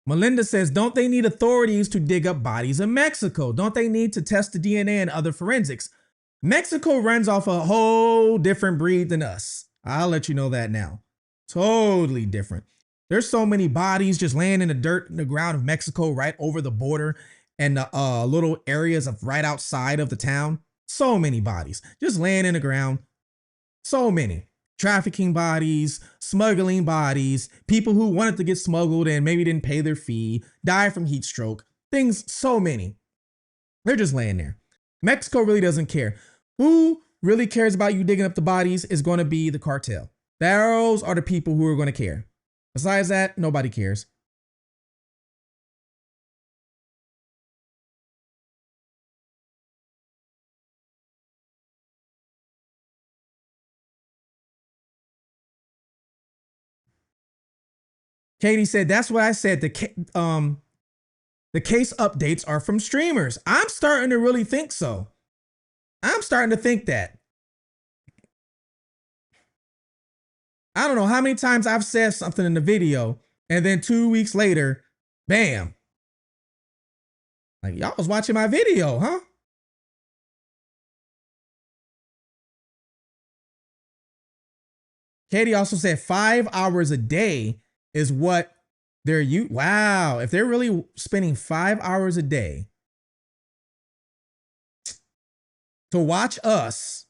Melinda says, don't they need authorities to dig up bodies in Mexico? Don't they need to test the DNA and other forensics? Mexico runs off a whole different breed than us. I'll let you know that now. Totally different. There's so many bodies just laying in the dirt in the ground of Mexico right over the border and the little areas of right outside of the town. So many bodies just laying in the ground. So many. Trafficking bodies, smuggling bodies, people who wanted to get smuggled and maybe didn't pay their fee, died from heat stroke, things, so many. They're just laying there. Mexico really doesn't care. Who really cares about you digging up the bodies is going to be the cartel. Those are the people who are going to care. Besides that, nobody cares. Katie said, that's what I said. The case updates are from streamers. I'm starting to really think so. I'm starting to think that. I don't know how many times I've said something in the video and then 2 weeks later, bam. Like, y'all was watching my video, huh? Katie also said 5 hours a day is what they're wow. If they're really spending 5 hours a day to watch us,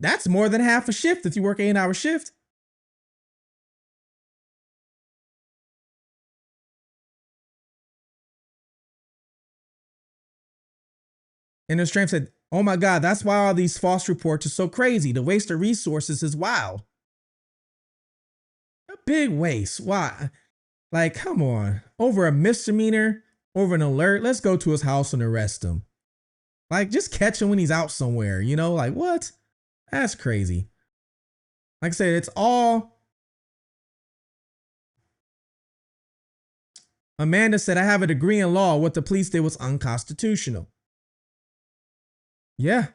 that's more than half a shift if you work 8-hour shift. And the strength said, oh my God, that's why all these false reports are so crazy. The waste of resources is wild. A big waste. Why? Like, come on. Over a misdemeanor, over an alert, let's go to his house and arrest him. Like, just catch him when he's out somewhere, you know? Like, what? That's crazy. Like I said, it's all. Amanda said, I have a degree in law. What the police did was unconstitutional. Yeah.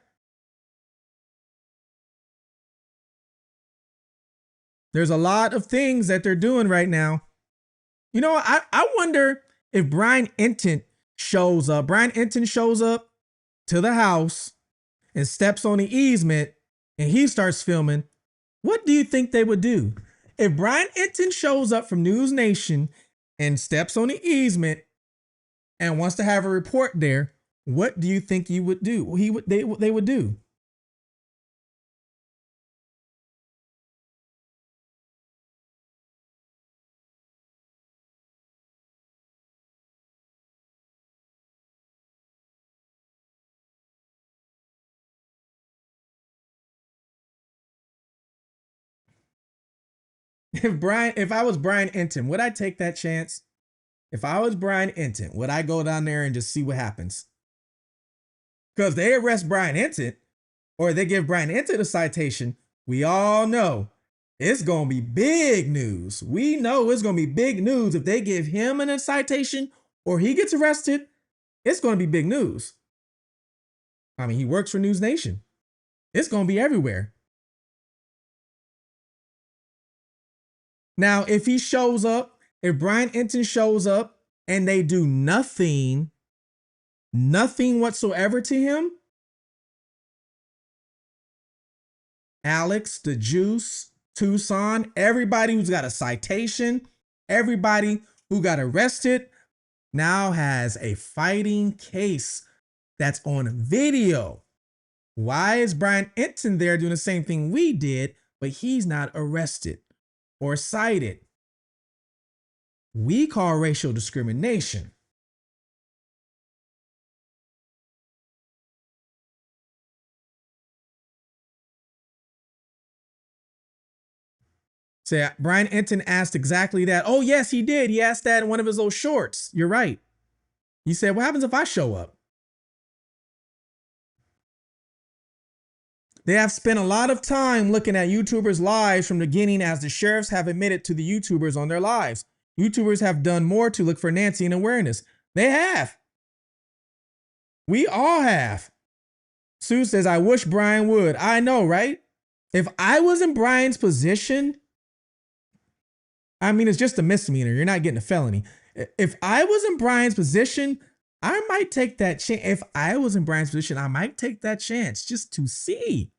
There's a lot of things that they're doing right now. You know, I wonder if Brian Enton shows up. Brian Enton shows up to the house and steps on the easement and he starts filming. What do you think they would do? If Brian Enton shows up from News Nation and steps on the easement and wants to have a report there, what do you think you would do? They would do. If I was Brian Enton, would I take that chance? If I was Brian Enton, would I go down there and just see what happens? Because they arrest Brian Enton or they give Brian Enton a citation, we all know it's going to be big news. We know it's going to be big news. If they give him a citation or he gets arrested, it's going to be big news. I mean, he works for News Nation. It's going to be everywhere. Now, if he shows up, if Brian Enton shows up and they do nothing whatsoever to him, Alex, the Juice, Tucson, everybody who's got a citation, everybody who got arrested now has a fighting case that's on video. Why is Brian Enton there doing the same thing we did, but he's not arrested or cited? We call racial discrimination. So Brian Enton asked exactly that. Oh, yes, he did. He asked that in one of his old shorts. You're right. He said, what happens if I show up? They have spent a lot of time looking at YouTubers' lives from the beginning, as the sheriffs have admitted to the YouTubers on their lives. YouTubers have done more to look for Nancy and awareness. They have. We all have. Sue says, I wish Brian would. I know, right? If I was in Brian's position, I mean, it's just a misdemeanor. You're not getting a felony. If I was in Brian's position, I might take that chance. If I was in Brian's position, I might take that chance just to see.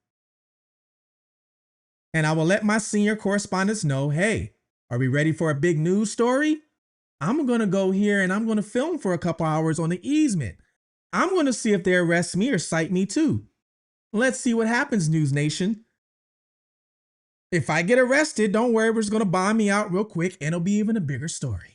And I will let my senior correspondents know, hey, are we ready for a big news story? I'm going to go here and I'm going to film for a couple hours on the easement. I'm going to see if they arrest me or cite me too. Let's see what happens, News Nation. If I get arrested, don't worry, we're just going to bomb me out real quick and it'll be even a bigger story.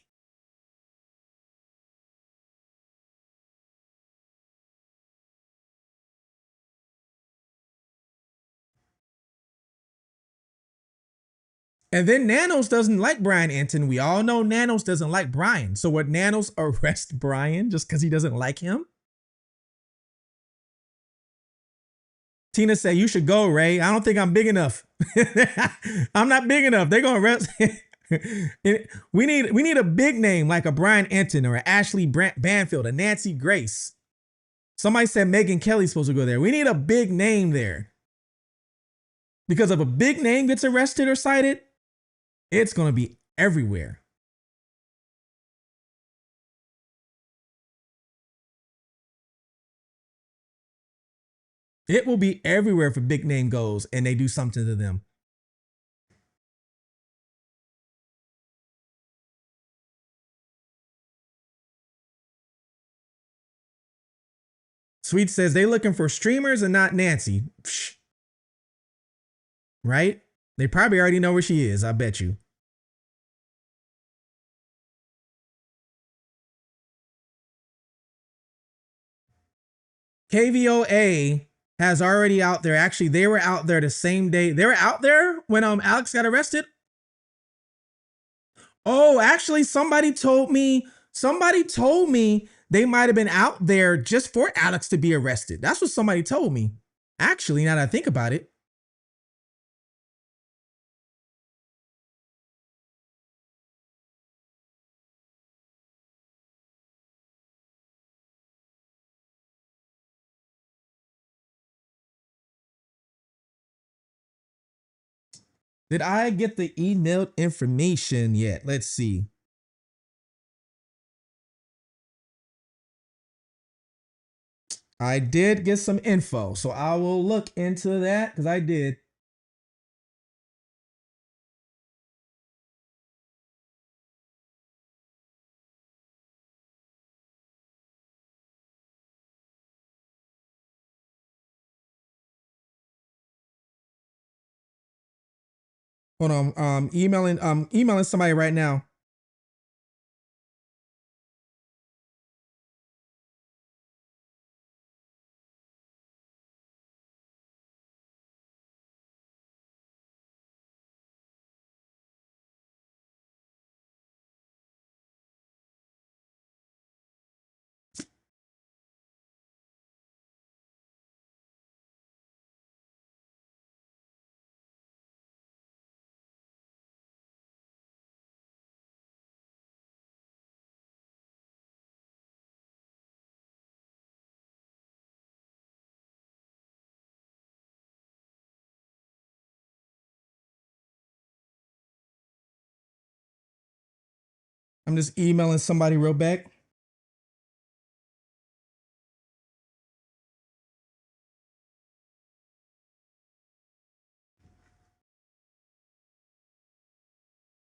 And then Nanos doesn't like Brian Enton. We all know Nanos doesn't like Brian. So would Nanos arrest Brian just because he doesn't like him? Tina said, you should go, Ray. I don't think I'm big enough. I'm not big enough. They're going to arrest. we need a big name like a Brian Enton or an Ashley Banfield, a Nancy Grace. Somebody said Megyn Kelly's supposed to go there. We need a big name there. Because if a big name gets arrested or cited, it's going to be everywhere. It will be everywhere if a big name goes and they do something to them. Sweet says they looking for streamers and not Nancy. Psh. Right? They probably already know where she is, I bet you. KVOA has already out there. Actually, they were out there the same day. They were out there when Alex got arrested. Oh, actually, somebody told me they might have been out there just for Alex to be arrested. That's what somebody told me. Actually, now that I think about it. Did I get the emailed information yet? Let's see. I did get some info, so I will look into that because I did. Hold on, emailing somebody right now. I'm just emailing somebody real back.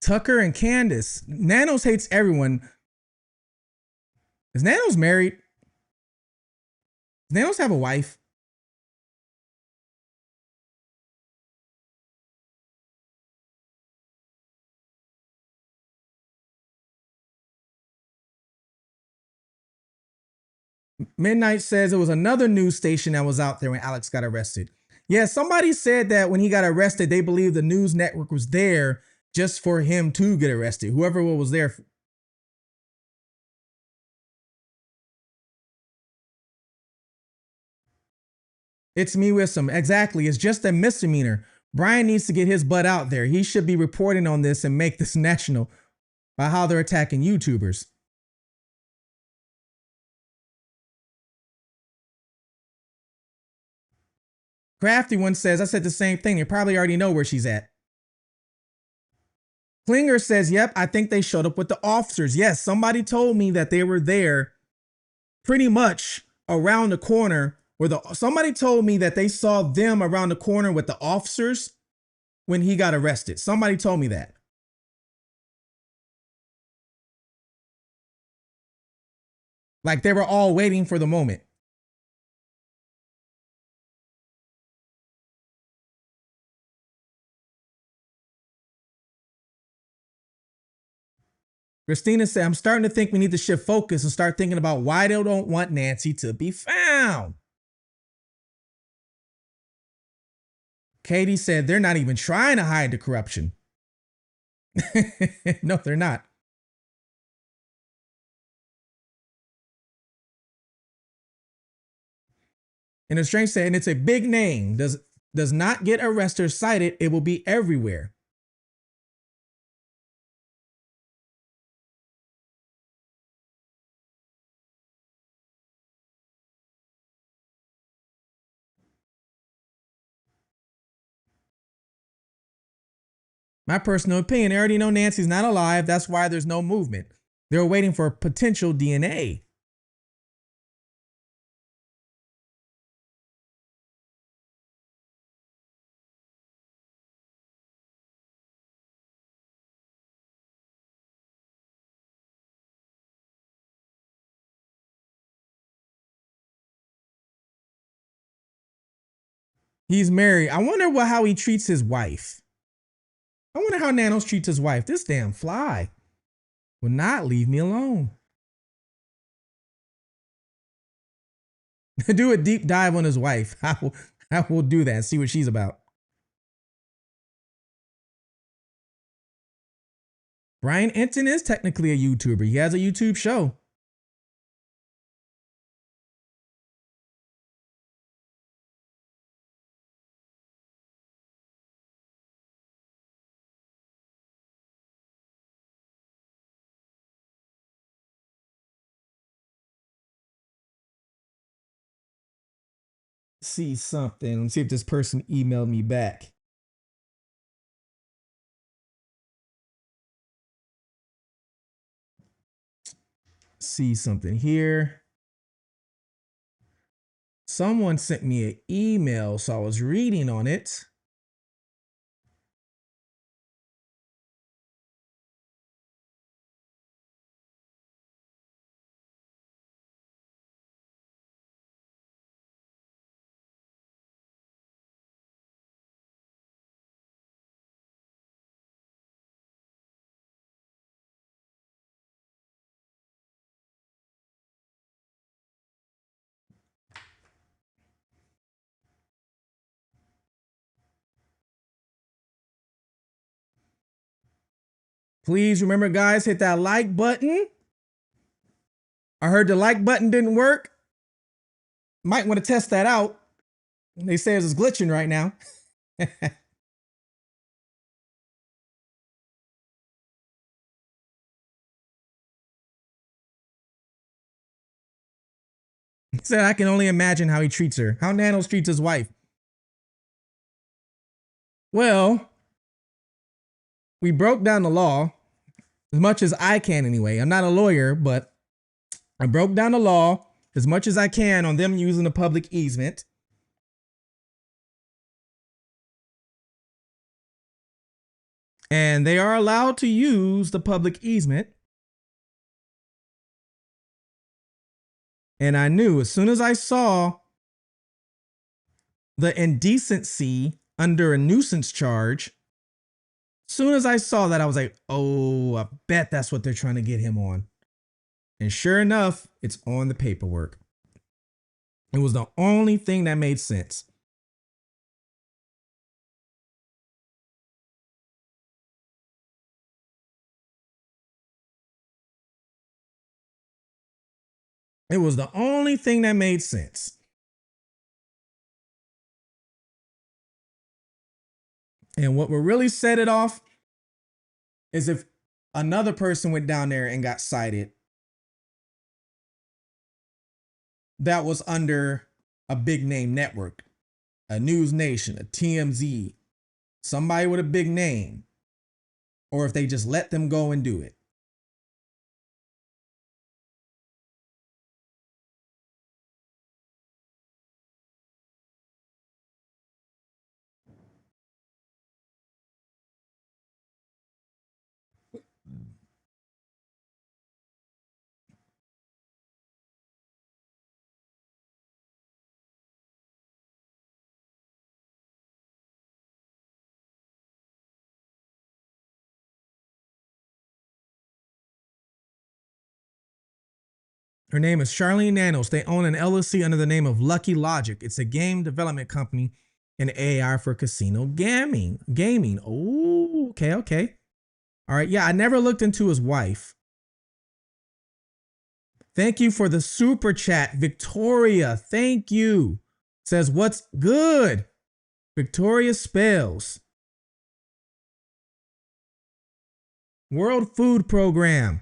Tucker and Candace. Nanos hates everyone. Is Nanos married? Does Nanos have a wife? Midnight says it was another news station that was out there when Alex got arrested. Yeah, somebody said that when he got arrested, they believed the news network was there just for him to get arrested. Whoever was there. It's me with some. Exactly. It's just a misdemeanor. Brian needs to get his butt out there. He should be reporting on this and make this national by how they're attacking YouTubers. Crafty one says, I said the same thing. They probably already know where she's at. Klinger says, yep, I think they showed up with the officers. Yes, somebody told me that they were there pretty much around the corner where somebody told me that they saw them around the corner with the officers when he got arrested. Somebody told me that. Like they were all waiting for the moment. Christina said, I'm starting to think we need to shift focus and start thinking about why they don't want Nancy to be found. Katie said, they're not even trying to hide the corruption. No, they're not. And the strange said, and it's a big name. Does not get arrested or cited, it will be everywhere. My personal opinion, they already know Nancy's not alive. That's why there's no movement. They're waiting for potential DNA. He's married. I wonder how he treats his wife. I wonder how Nanos treats his wife. This damn fly will not leave me alone. Do a deep dive on his wife. I will do that and see what she's about. Brian Enton is technically a YouTuber. He has a YouTube show. See something. Let's see if this person emailed me back. See something here. Someone sent me an email, so I was reading on it. Please remember, guys, hit that like button. I heard the like button didn't work. Might want to test that out. They say it's glitching right now. He said, I can only imagine how he treats her. How Nanos treats his wife. Well, we broke down the law as much as I can anyway. I'm not a lawyer, but I broke down the law as much as I can on them using the public easement. And they are allowed to use the public easement. And I knew as soon as I saw the indecency under a nuisance charge, as soon as I saw that, I was like, oh, I bet that's what they're trying to get him on. And sure enough, it's on the paperwork. It was the only thing that made sense. It was the only thing that made sense. And what would really set it off is if another person went down there and got cited that was under a big name network, a News Nation, a TMZ, somebody with a big name, or if they just let them go and do it. Her name is Charlene Nanos. They own an LLC under the name of Lucky Logic. It's a game development company and AI for casino gaming. Oh, okay. All right. Yeah, I never looked into his wife. Thank you for the super chat, Victoria. Thank you. Says, what's good? Victoria Spells. World Food Program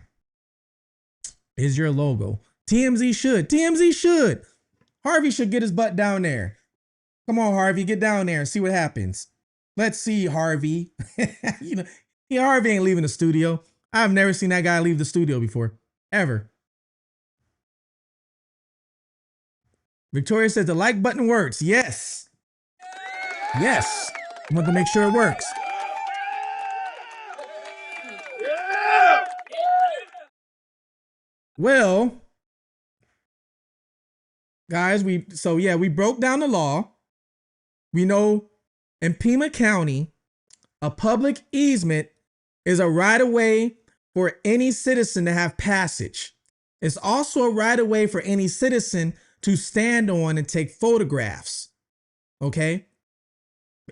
is your logo. TMZ should. Harvey should get his butt down there. Come on, Harvey, get down there and see what happens. Let's see, Harvey. Harvey ain't leaving the studio. I've never seen that guy leave the studio before, ever. Victoria says the like button works. Yes. Yes. I want to make sure it works. Well, guys, we broke down the law. We know in Pima County, a public easement is a right-of-way for any citizen to have passage. It's also a right-of-way for any citizen to stand on and take photographs. Okay.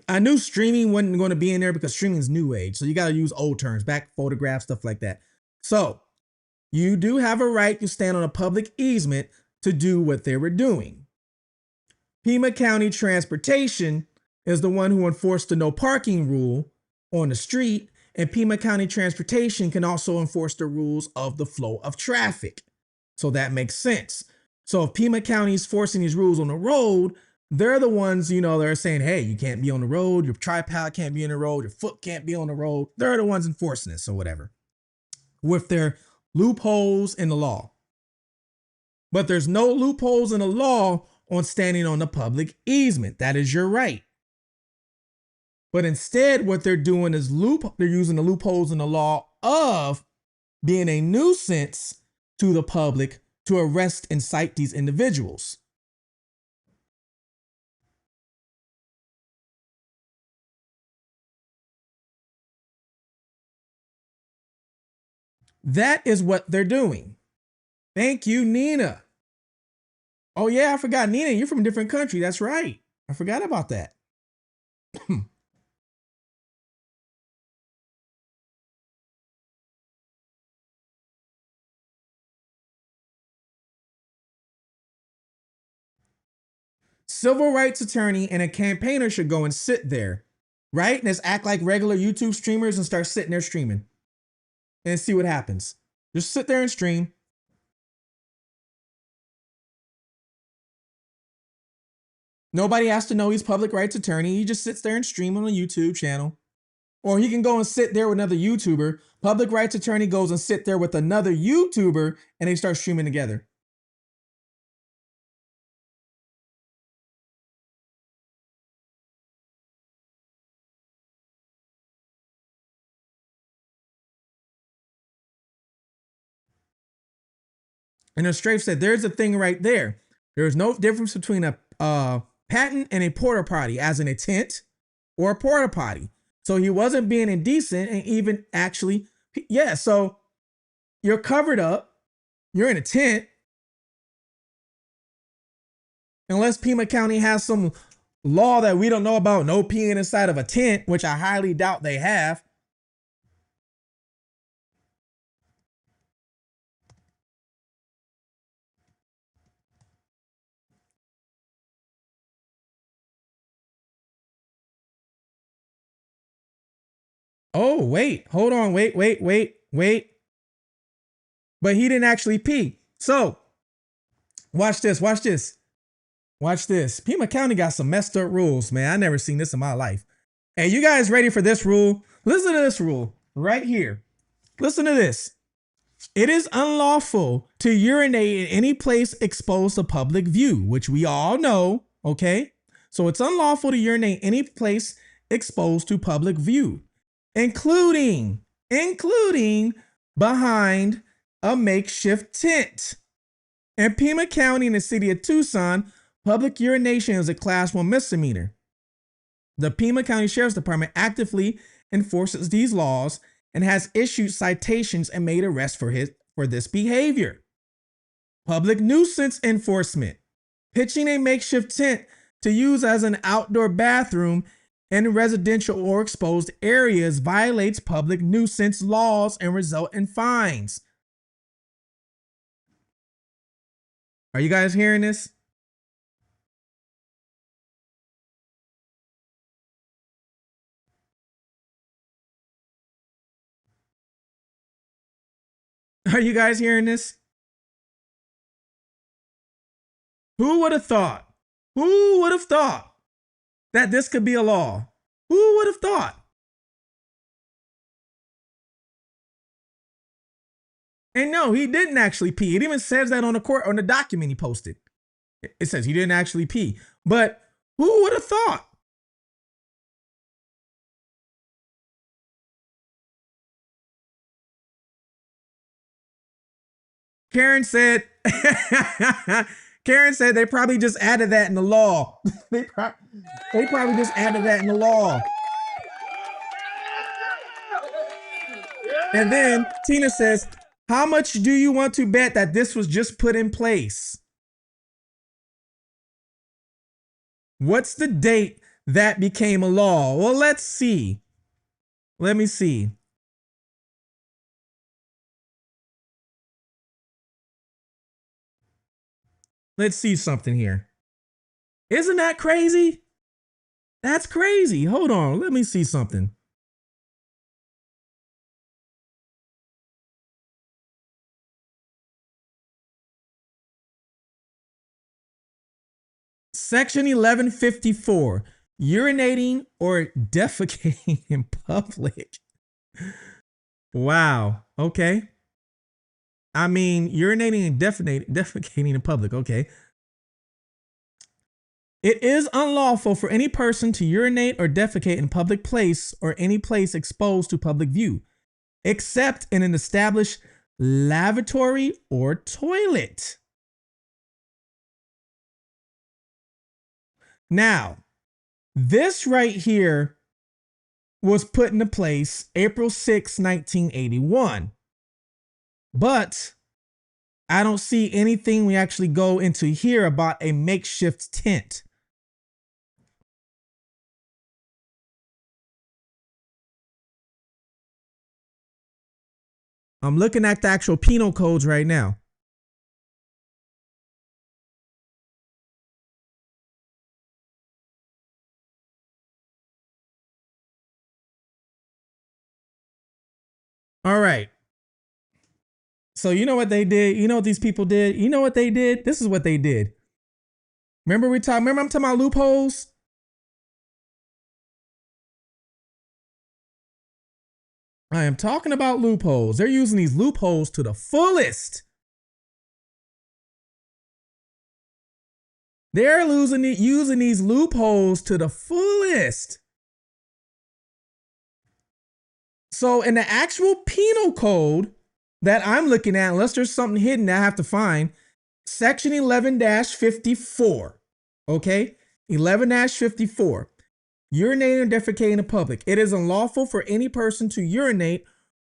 I knew streaming wasn't going to be in there because streaming is new age. So you got to use old terms, back photographs, stuff like that. So you do have a right to stand on a public easement to do what they were doing. Pima County Transportation is the one who enforced the no parking rule on the street, and Pima County Transportation can also enforce the rules of the flow of traffic. So that makes sense. So if Pima County is forcing these rules on the road, they're the ones, you know, they're saying, hey, you can't be on the road, your tripod can't be on the road, your foot can't be on the road. They're the ones enforcing this or whatever, with their loopholes in the law. But there's no loopholes in the law on standing on the public easement. That is your right. But instead, what they're doing is they're using the loopholes in the law of being a nuisance to the public to arrest and cite these individuals. That is what they're doing. Thank you, Nina. Oh, yeah, I forgot. Nina, you're from a different country. That's right. I forgot about that. Civil rights attorney and a campaigner should go and sit there, right? And just act like regular YouTube streamers and start sitting there streaming and see what happens. Just sit there and stream. Nobody has to know he's public rights attorney. He just sits there and stream on a YouTube channel. Or he can go and sit there with another YouTuber. Public rights attorney goes and sit there with another YouTuber and they start streaming together. And the Strafe said, there's a thing right there. There's no difference between a patent and a porta potty, as in a tent or a porta potty. So he wasn't being indecent and even actually, yeah, so you're covered up, you're in a tent. Unless Pima County has some law that we don't know about, no peeing inside of a tent, which I highly doubt they have. Oh, wait, hold on, wait. But he didn't actually pee. So, watch this. Pima County got some messed up rules, man. I never seen this in my life. Hey, you guys ready for this rule? Listen to this rule right here. Listen to this. It is unlawful to urinate in any place exposed to public view, which we all know, okay? So it's unlawful to urinate any place exposed to public view, including behind a makeshift tent. In Pima County in the city of Tucson, public urination is a Class 1 misdemeanor. The Pima County Sheriff's Department actively enforces these laws and has issued citations and made arrests for this behavior. Public nuisance enforcement. Pitching a makeshift tent to use as an outdoor bathroom in residential or exposed areas violates public nuisance laws and result in fines. Are you guys hearing this? Are you guys hearing this? Who would have thought? Who would have thought that this could be a law? Who would have thought? And no, he didn't actually pee. It even says that on the document he posted. It says he didn't actually pee. But who would have thought? Karen said they probably just added that in the law. they probably just added that in the law. And then Tina says, how much do you want to bet that this was just put in place? What's the date that became a law? Well, let's see. Let me see. Let's see something here. Isn't that crazy? That's crazy. Hold on. Let me see something. Section 1154, urinating or defecating in public. Wow. Okay. I mean, urinating and defecating in public. Okay. It is unlawful for any person to urinate or defecate in public place or any place exposed to public view, except in an established lavatory or toilet. Now, this right here was put into place April 6, 1981. But I don't see anything we actually go into here about a makeshift tent. I'm looking at the actual penal codes right now. All right. So you know what they did? You know what these people did? You know what they did? This is what they did. Remember I'm talking about loopholes? I am talking about loopholes. They're using these loopholes to the fullest. They're using these loopholes to the fullest. So in the actual penal code that I'm looking at, unless there's something hidden that I have to find, section 11-54, okay? 11-54, urinating or defecating in public. It is unlawful for any person to urinate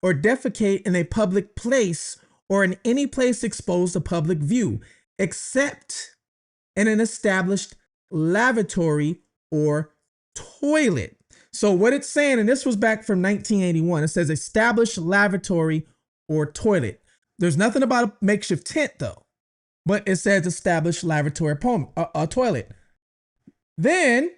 or defecate in a public place or in any place exposed to public view, except in an established lavatory or toilet. So what it's saying, and this was back from 1981, it says established lavatory or toilet. There's nothing about a makeshift tent though, but it says established lavatory toilet. Then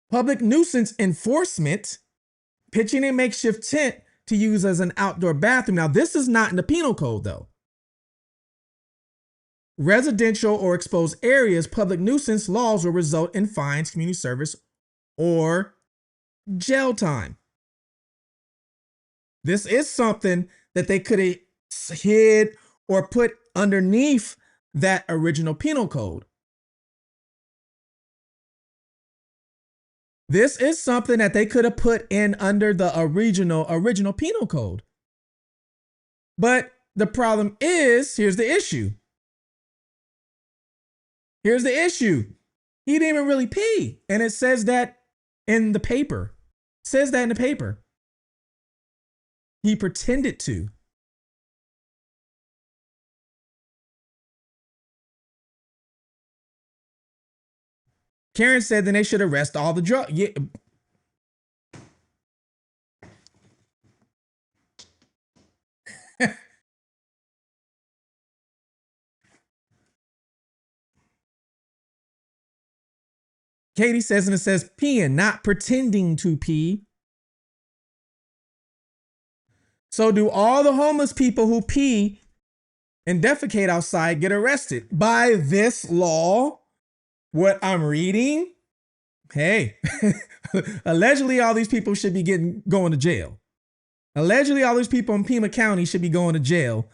public nuisance enforcement, pitching a makeshift tent to use as an outdoor bathroom. Now this is not in the penal code though. Residential or exposed areas, public nuisance laws will result in fines, community service, or jail time. This is something that they could have hid or put underneath that original penal code. This is something that they could have put in under the original penal code. But the problem is, here's the issue. Here's the issue. He didn't even really pee. And it says that in the paper. It says that in the paper. He pretended to. Karen said then they should arrest all the drug. Yeah. Katie says, and it says peeing, not pretending to pee. So do all the homeless people who pee and defecate outside get arrested by this law? What I'm reading? Hey, allegedly all these people should be going to jail. Allegedly all these people in Pima County should be going to jail.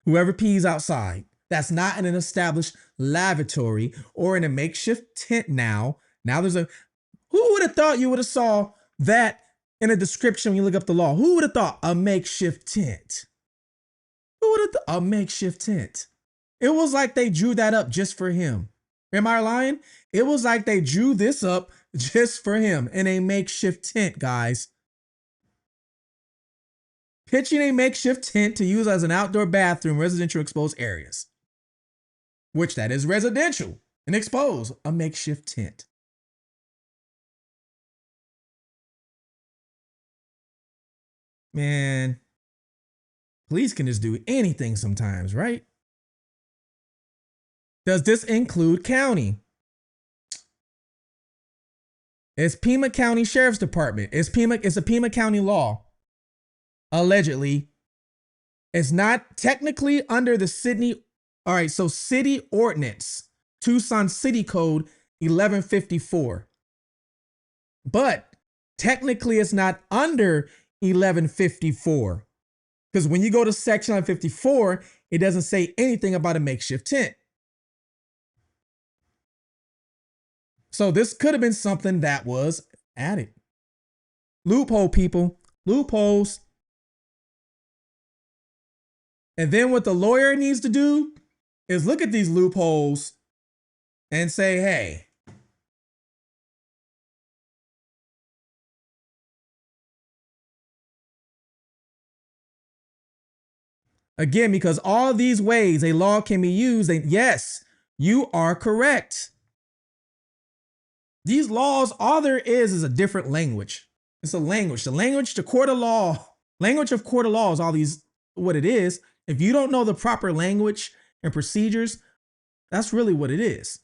Whoever pees outside. That's not in an established lavatory or in a makeshift tent now. Now there's a, who would have thought you would have saw that in a description when you look up the law? Who would have thought a makeshift tent? Who would have thought a makeshift tent? It was like they drew that up just for him. Am I lying? It was like they drew this up just for him in a makeshift tent, guys. pitching a makeshift tent to use as an outdoor bathroom, residential exposed areas, which that is residential and expose a makeshift tent. Man, police can just do anything sometimes, right? Does this include county? It's Pima County Sheriff's Department. It's a Pima County law. Allegedly. It's not technically under the Sydney. All right, so city ordinance, Tucson City Code 1154. But technically it's not under 1154. Because when you go to section 1154, it doesn't say anything about a makeshift tent. So this could have been something that was added. Loophole, people. Loopholes. And then what the lawyer needs to do is look at these loopholes and say, hey, again, because all these ways a law can be used, and yes, you are correct. These laws, all there is a different language. It's a language. The language to court of law, language of court of law is all these, what it is. If you don't know the proper language and procedures, that's really what it is.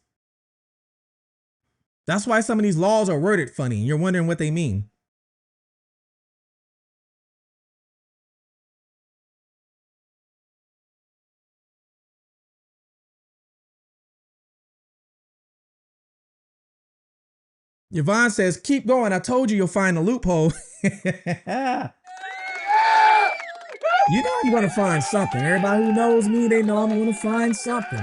That's why some of these laws are worded funny. You're wondering what they mean. Yvonne says, keep going. I told you you'll find a loophole. You know I'm going to find something. Everybody who knows me, they know I'm going to find something.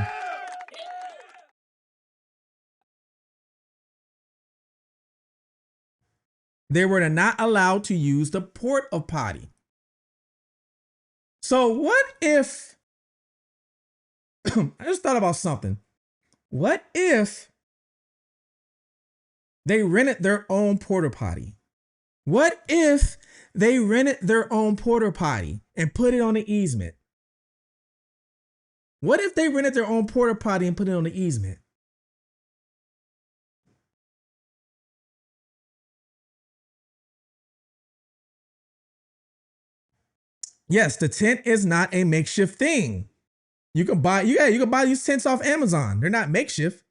They were not allowed to use the porta potty. So what if, I just thought about something. What if they rented their own porta potty? What if they rented their own porta potty and put it on the easement? What if they rented their own porta potty and put it on the easement? Yes, the tent is not a makeshift thing. You can buy, you can buy these tents off Amazon. They're not makeshift.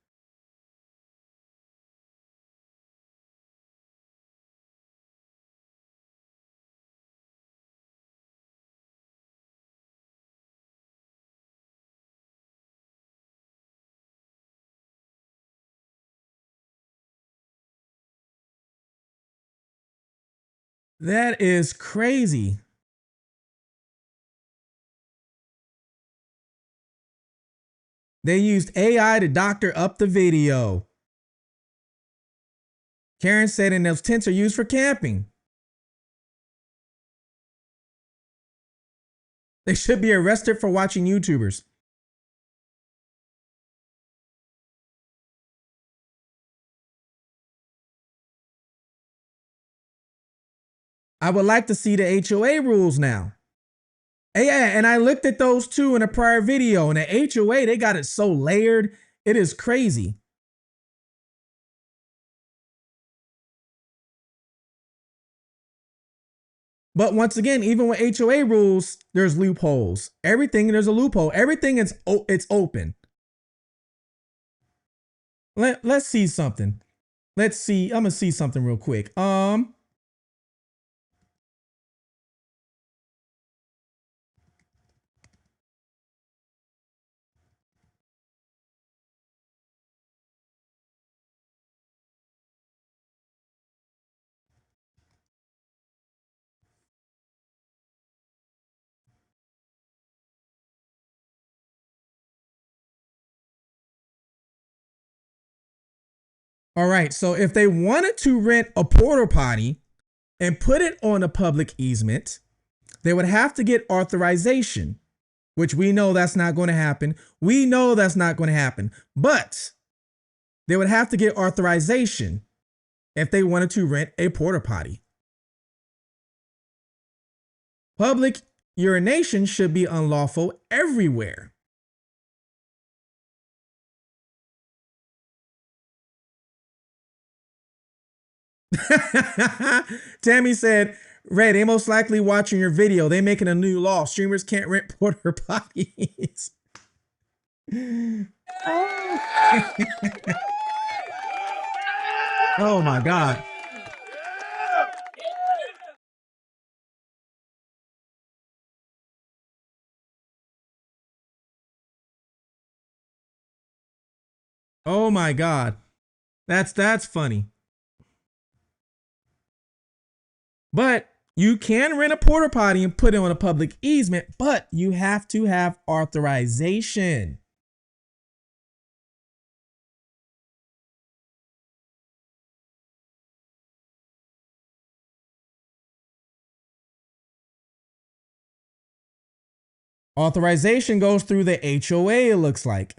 That is crazy. They used AI to doctor up the video. Karen said, and those tents are used for camping. They should be arrested for watching YouTubers. I would like to see the HOA rules now. Yeah, and I looked at those too in a prior video, and the HOA, they got it so layered. It is crazy. But once again, even with HOA rules, there's loopholes. Everything, there's a loophole. Everything is it's open. Let's see something. Let's see. I'm gonna see something real quick. All right. So if they wanted to rent a porta potty and put it on a public easement, they would have to get authorization, which we know that's not going to happen. We know that's not going to happen, but they would have to get authorization if they wanted to rent a porta potty. Public urination should be unlawful everywhere. Tammy said, Ray, they most likely watching your video. They making a new law. Streamers can't rent porter potties. Oh. Oh my God. Oh my God. That's funny. But you can rent a porta potty and put it on a public easement, but you have to have authorization. Authorization goes through the HOA, it looks like,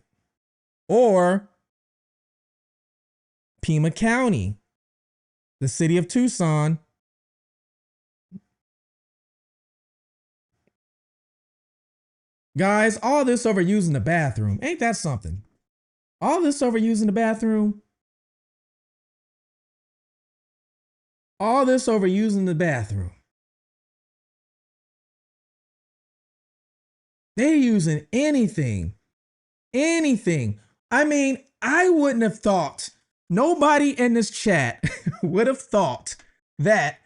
or Pima County, the city of Tucson. Guys, all this over using the bathroom. Ain't that something? All this over using the bathroom. All this over using the bathroom. They using anything. Anything. I mean, I wouldn't have thought, nobody in this chat would have thought that,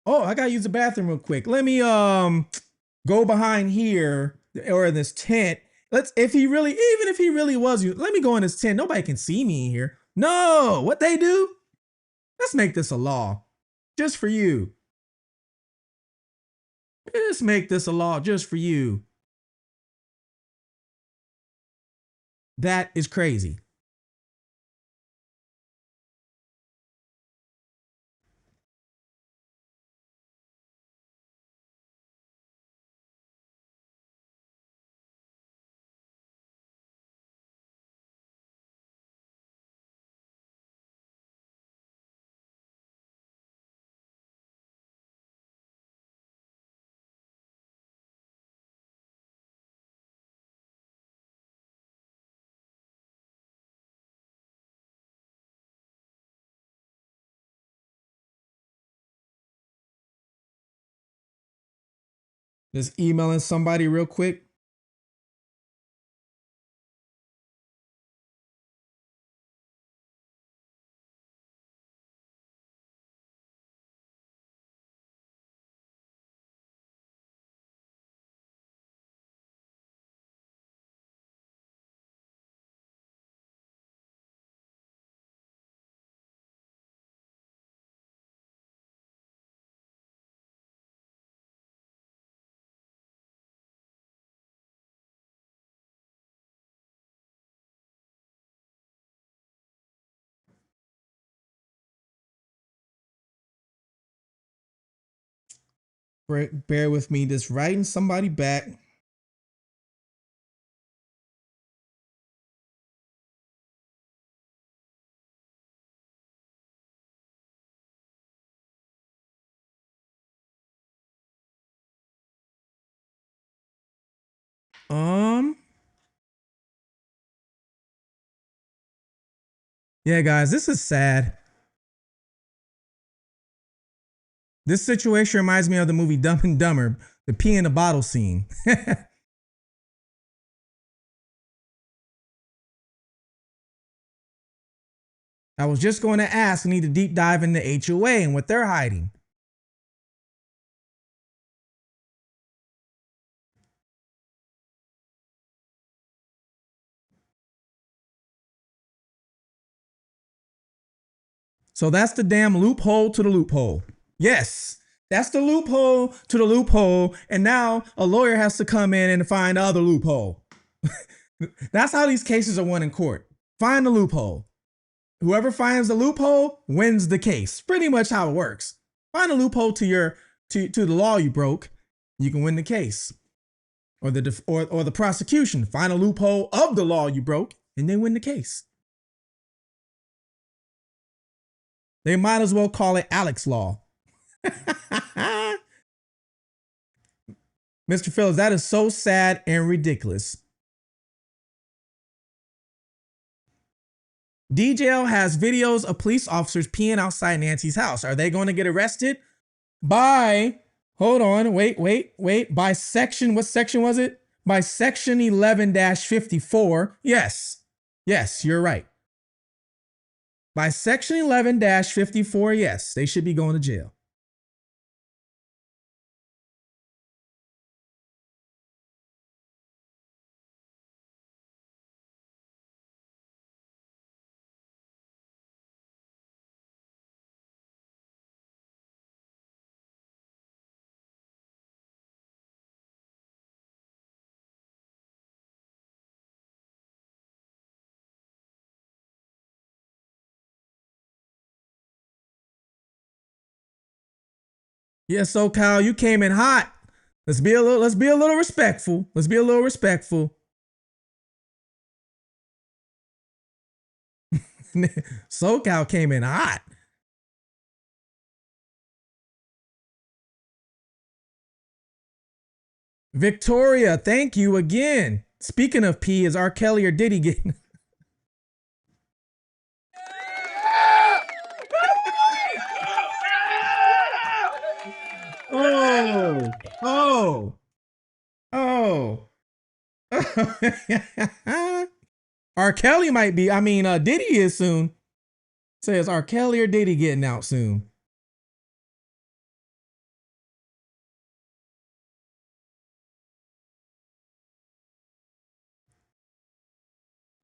oh, I gotta use the bathroom real quick. Let me go behind here or in this tent. Let's if he really, even if he really was, let me go in this tent. Nobody can see me in here. No, what they do? Let's make this a law. Just for you. Let's make this a law just for you. That is crazy. Just emailing somebody real quick. Bear with me, just writing somebody back. Yeah, guys, this is sad. This situation reminds me of the movie Dumb and Dumber, the pee in the bottle scene. I was just going to ask, I need to deep dive into HOA and what they're hiding. So that's the damn loophole to the loophole. Yes, that's the loophole to the loophole. And now a lawyer has to come in and find the other loophole. That's how these cases are won in court. Find the loophole. Whoever finds the loophole wins the case. Pretty much how it works. Find a loophole to the law you broke, you can win the case. Or the prosecution find a loophole of the law you broke, and they win the case. They might as well call it Alex Law. Mr. Phillips, that is so sad and ridiculous. DJL has videos of police officers peeing outside Nancy's house. Are they going to get arrested? By, hold on, wait. By section, what section was it? By section 11-54. Yes, you're right. By section 11-54, yes, they should be going to jail. Yeah, so Kyle, you came in hot. Let's be a little respectful. Let's be a little respectful. SoCal came in hot. Victoria, thank you again. Speaking of P, is R. Kelly or Diddy getting? Oh, oh, oh. R. Kelly might be. I mean, Diddy is soon. Says R. Kelly or Diddy getting out soon.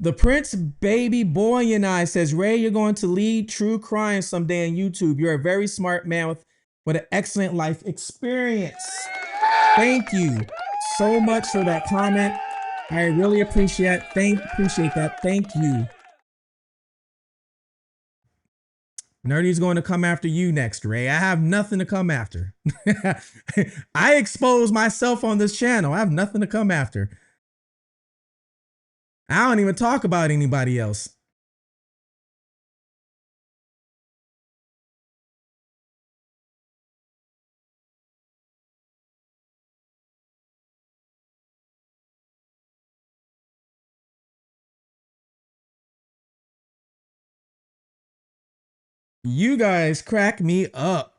The Prince Baby Boy and I says, Ray, you're going to lead true crime someday on YouTube. You're a very smart man with an excellent life experience. Thank you so much for that comment. I really appreciate that. Thank you. Nerdy's going to come after you next, Ray. I have nothing to come after. I expose myself on this channel. I have nothing to come after. I don't even talk about anybody else. You guys crack me up.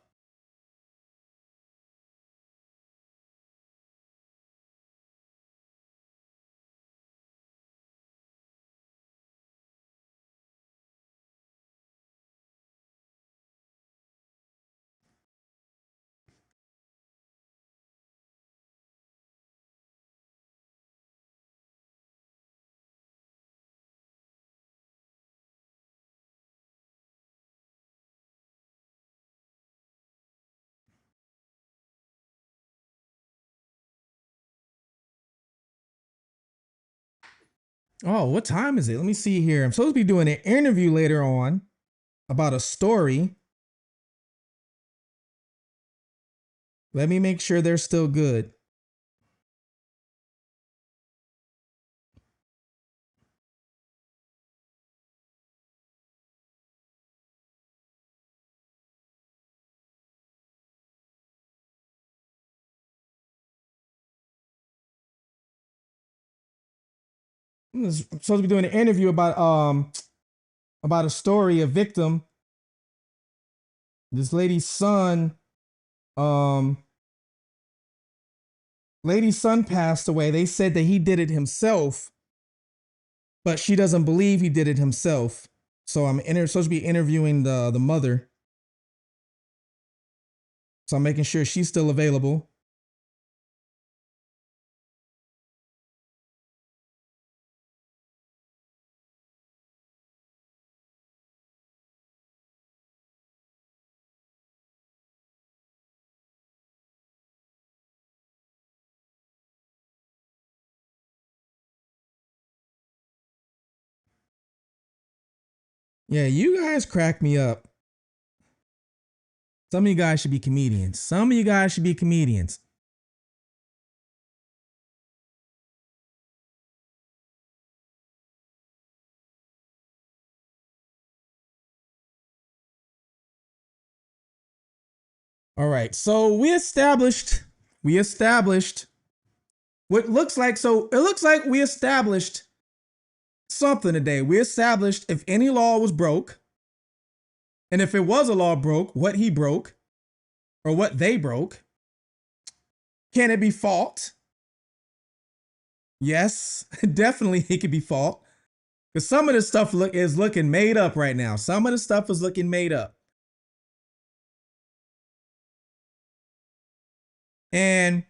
Oh, what time is it? Let me see here. I'm supposed to be doing an interview later on about a story. Let me make sure they're still good. I'm supposed to be doing an interview about a story, a victim. This lady's son passed away. They said that he did it himself, but she doesn't believe he did it himself. So I'm supposed to be interviewing the mother. So I'm making sure she's still available. Yeah, you guys crack me up. Some of you guys should be comedians. All right. So we established What looks like, so it looks like we established something today. We established if any law was broke, and if it was a law broke, what he broke or what they broke. Can it be fault? Yes, definitely it could be fault. Because some of this stuff is looking made up right now. Some of the stuff is looking made up. And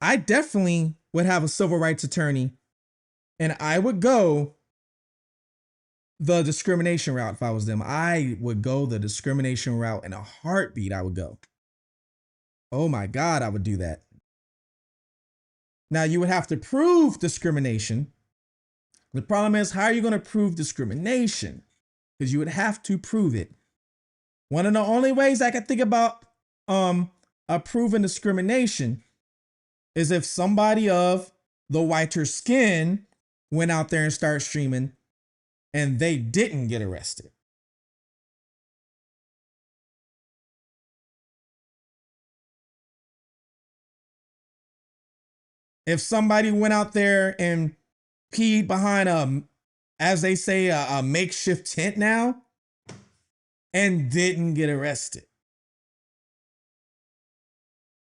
I definitely would have a civil rights attorney, and I would go the discrimination route if I was them. I would go the discrimination route in a heartbeat. I would go. Oh my God, I would do that. Now, you would have to prove discrimination. The problem is, how are you going to prove discrimination? Because you would have to prove it. One of the only ways I can think about proving discrimination is if somebody of the whiter skin went out there and started streaming and they didn't get arrested. If somebody went out there and peed behind as they say, a makeshift tent now and didn't get arrested.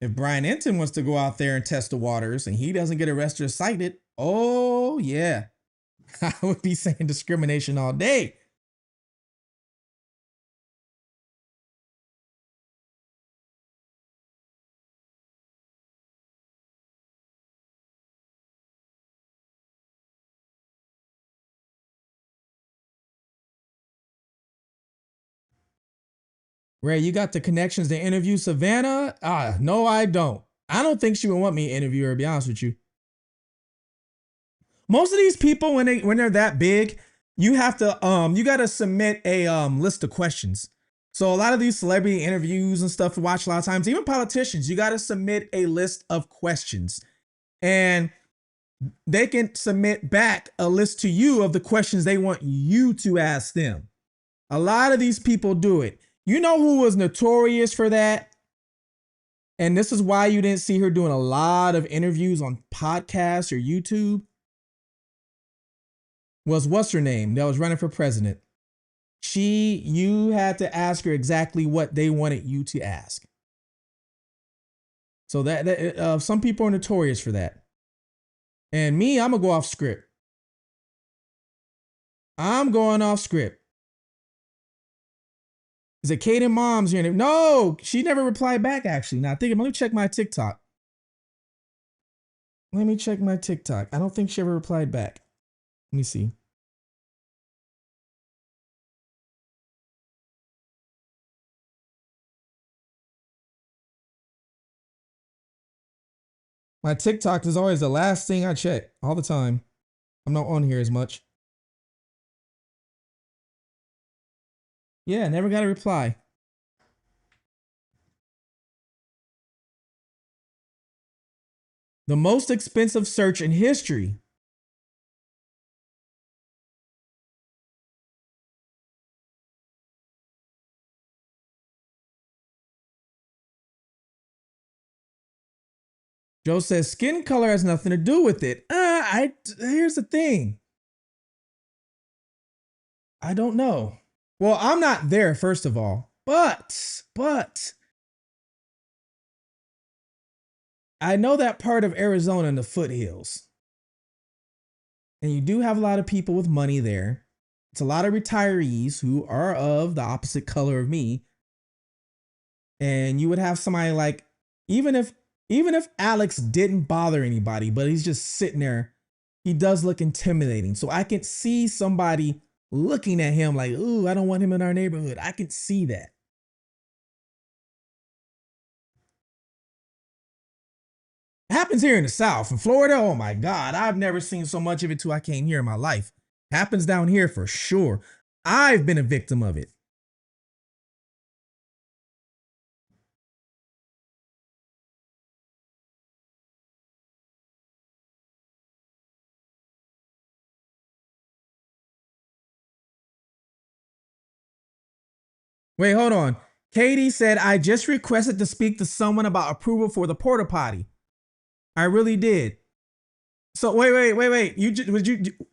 If Brian Enton wants to go out there and test the waters and he doesn't get arrested or cited, oh yeah, I would be saying discrimination all day. Ray, you got the connections to interview Savannah? No, I don't. I don't think she would want me to interview her, to be honest with you. Most of these people, when they're that big, you have to you got to submit a list of questions. So a lot of these celebrity interviews and stuff to watch a lot of times, even politicians, you got to submit a list of questions, and they can submit back a list to you of the questions they want you to ask them. A lot of these people do it. You know who was notorious for that? And this is why you didn't see her doing a lot of interviews on podcasts or YouTube. Was what's her name that was running for president? You had to ask her exactly what they wanted you to ask. So that some people are notorious for that. And me, I'm gonna go off script. I'm going off script. Is it Kaden Mom's your name? No, she never replied back, actually. Now, let me check my TikTok. Let me check my TikTok. I don't think she ever replied back. Let me see. My TikTok is always the last thing I check all the time. I'm not on here as much. Yeah, never got a reply. The most expensive search in history. Joe says skin color has nothing to do with it. Here's the thing. I don't know. Well, I'm not there, first of all, but I know that part of Arizona in the foothills. And you do have a lot of people with money there. It's a lot of retirees who are of the opposite color of me. And you would have somebody like, even if Alex didn't bother anybody, but he's just sitting there, he does look intimidating. So I can see somebody looking at him like, ooh, I don't want him in our neighborhood. I can see that. It happens here in the South. In Florida, oh my God, I've never seen so much of it till I came here in my life. Happens down here for sure. I've been a victim of it. Wait, hold on. Katie said, I just requested to speak to someone about approval for the porta potty. I really did. So wait.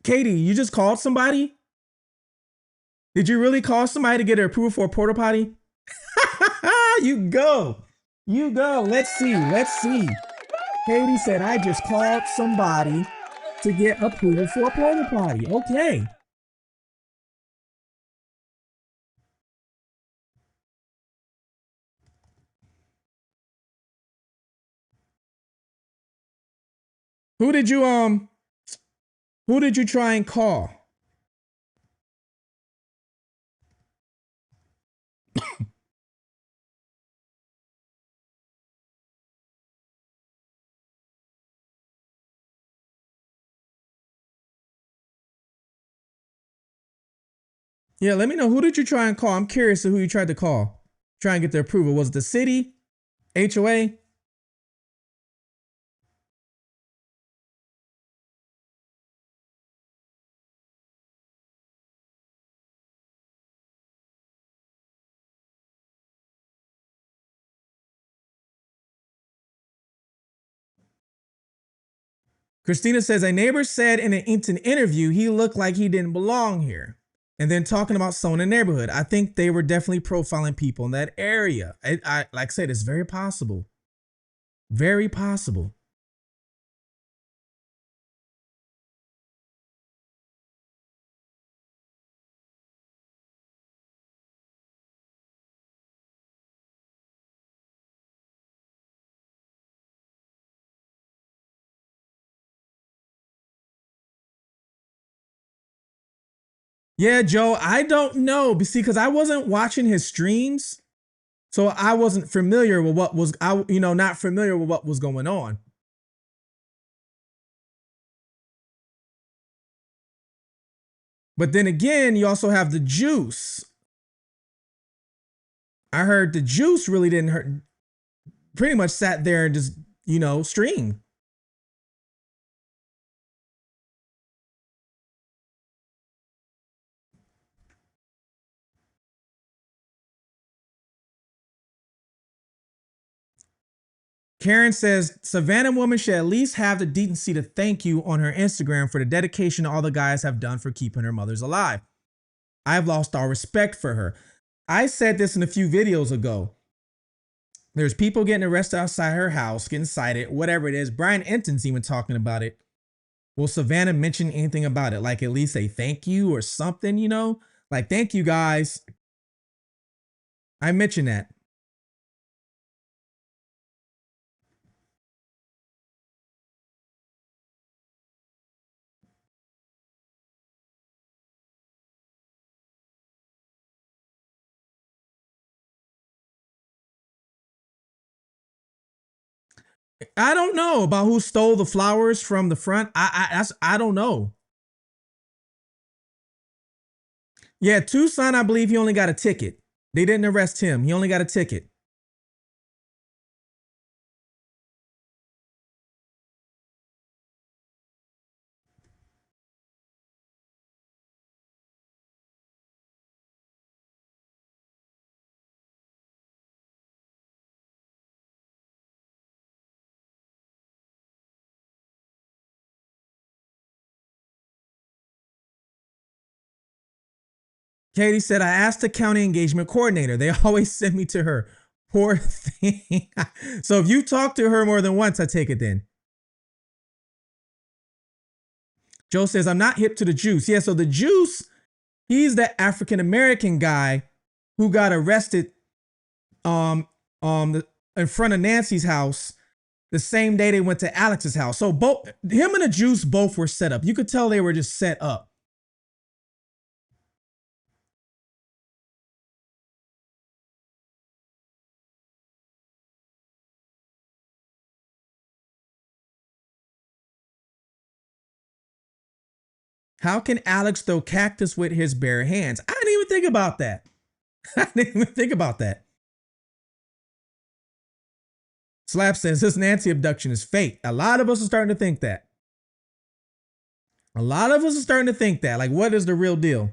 Katie, you just called somebody? Did you really call somebody to get her approval for a porta potty? You go. You go. Let's see. Katie said, I just called somebody to get approval for a porta potty. Okay. Who did you try and call? Yeah, let me know. Who did you try and call? I'm curious to who you tried to call. Try and get their approval. Was it the city? HOA? Christina says a neighbor said in an interview he looked like he didn't belong here. And then talking about someone in the neighborhood. I think they were definitely profiling people in that area. I like I said, it's very possible. Very possible. Yeah, Joe, I don't know. See, because I wasn't watching his streams. So I wasn't familiar with what was not familiar with what was going on. But then again, you also have the juice. I heard the juice really didn't hurt. Pretty much sat there and just, streamed. Karen says Savannah woman should at least have the decency to thank you on her Instagram for the dedication all the guys have done for keeping her mothers alive. I've lost all respect for her. I said this in a few videos ago. There's people getting arrested outside her house, getting cited, whatever it is. Brian Enton's even talking about it. Will Savannah mention anything about it? Like at least say thank you or something, Like, thank you guys. I mentioned that. I don't know about who stole the flowers from the front. I don't know. Yeah, Tucson, I believe he only got a ticket. They didn't arrest him. He only got a ticket. Katie said, I asked the county engagement coordinator. They always send me to her. Poor thing. So if you talk to her more than once, I take it then. Joe says, I'm not hip to the juice. Yeah, so the juice, he's the African American guy who got arrested in front of Nancy's house the same day they went to Alex's house. So both him and the juice both were set up. You could tell they were just set up. How can Alex throw cactus with his bare hands? I didn't even think about that. I didn't even think about that. Slap says this Nancy abduction is fake. A lot of us are starting to think that. A lot of us are starting to think that. Like, what is the real deal?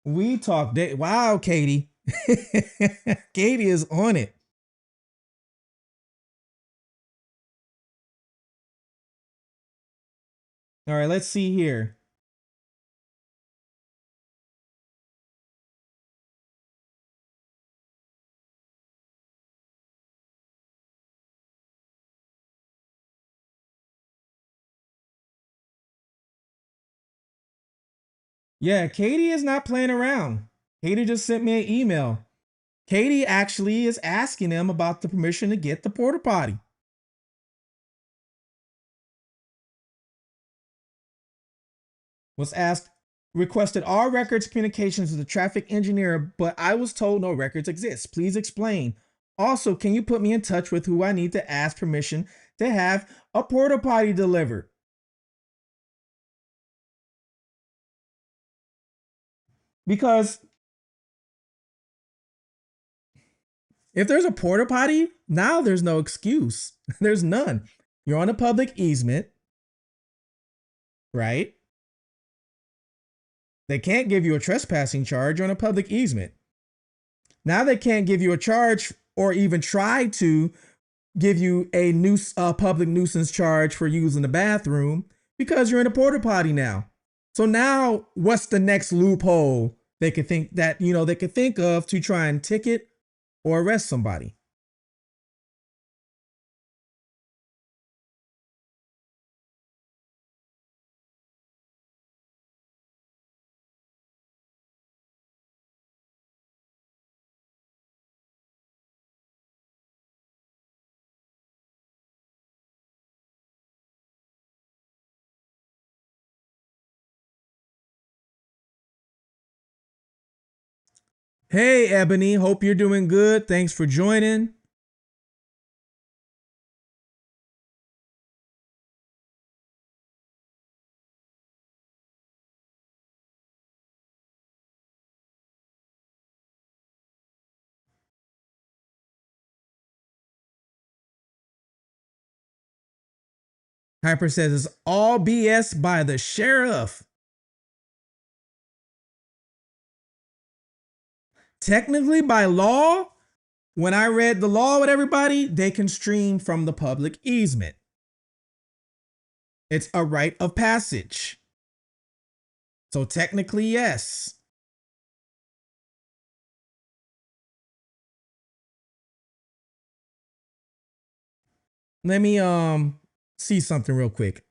We talk. Wow, Katie. Katie is on it. All right, let's see here. Yeah, Katie is not playing around. Katie just sent me an email. Katie actually is asking them about the permission to get the porta potty. Was asked, requested all records communications with the traffic engineer, but I was told no records exist. Please explain. Also, can you put me in touch with who I need to ask permission to have a porta potty delivered? Because if there's a porta potty, now there's no excuse. There's none. You're on a public easement, right? They can't give you a trespassing charge on a public easement. Now they can't give you a charge or even try to give you a public nuisance charge for using the bathroom because you're in a porta potty now. So now what's the next loophole they could think that, they could think of to try and ticket or arrest somebody? Hey, Ebony, hope you're doing good. Thanks for joining. Hyper says it's all BS by the sheriff. Technically, by law, when I read the law with everybody, they can stream from the public easement. It's a rite of passage. So technically, yes. Let me see something real quick.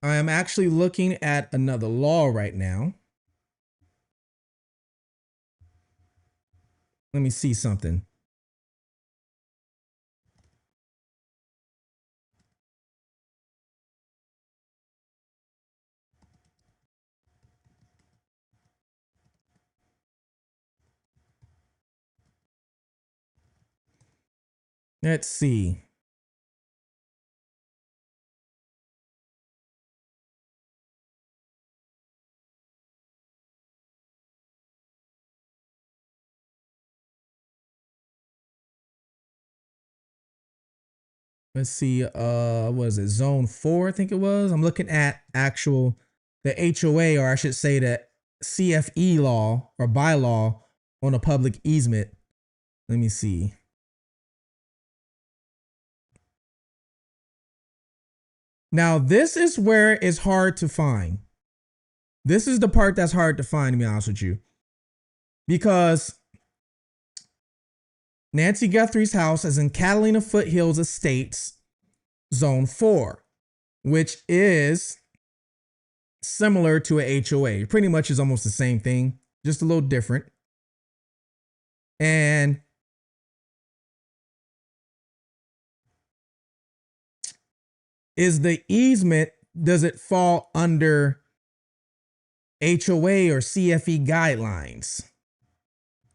I am actually looking at another law right now. Let me see something. Let's see. Let's see. What is it? Zone 4, I think it was. I'm looking at the HOA, or I should say the CFE law or bylaw on a public easement. Let me see. Now, this is where it's hard to find. This is the part that's hard to find, to be honest with you. Because Nancy Guthrie's house is in Catalina Foothills Estates, Zone 4, which is similar to a HOA. Pretty much is almost the same thing, just a little different. And is the easement, does it fall under HOA or CFE guidelines?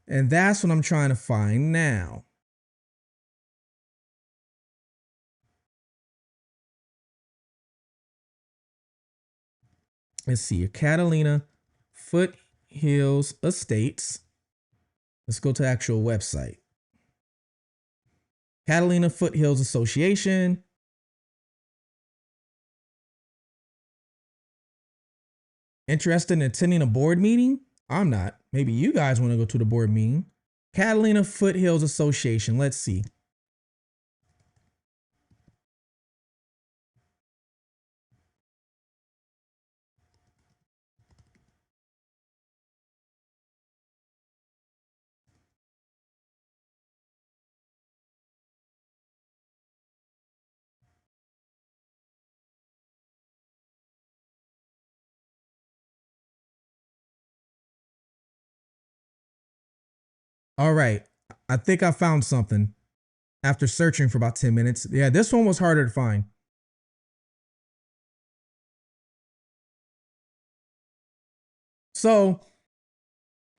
And that's what I'm trying to find now. Let's see, Catalina Foothills Estates. Let's go to the actual website. Catalina Foothills Association. Interested in attending a board meeting? I'm not. Maybe you guys want to go to the board meeting. Catalina Foothills Association. Let's see. All right. I think I found something after searching for about 10 minutes. Yeah, this one was harder to find. So,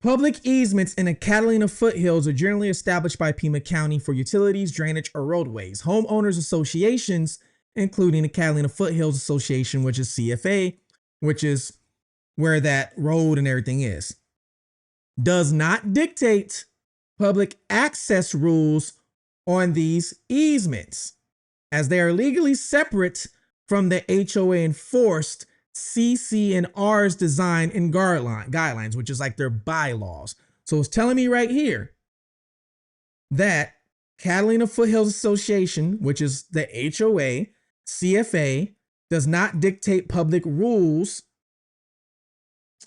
public easements in the Catalina foothills are generally established by Pima County for utilities, drainage, or roadways. Homeowners associations, including the Catalina Foothills Association, which is CFA, which is where that road and everything is, does not dictate public access rules on these easements, as they are legally separate from the HOA enforced CC and R's design and guidelines, which is like their bylaws. So it's telling me right here that Catalina Foothills Association, which is the HOA, CFA, does not dictate public rules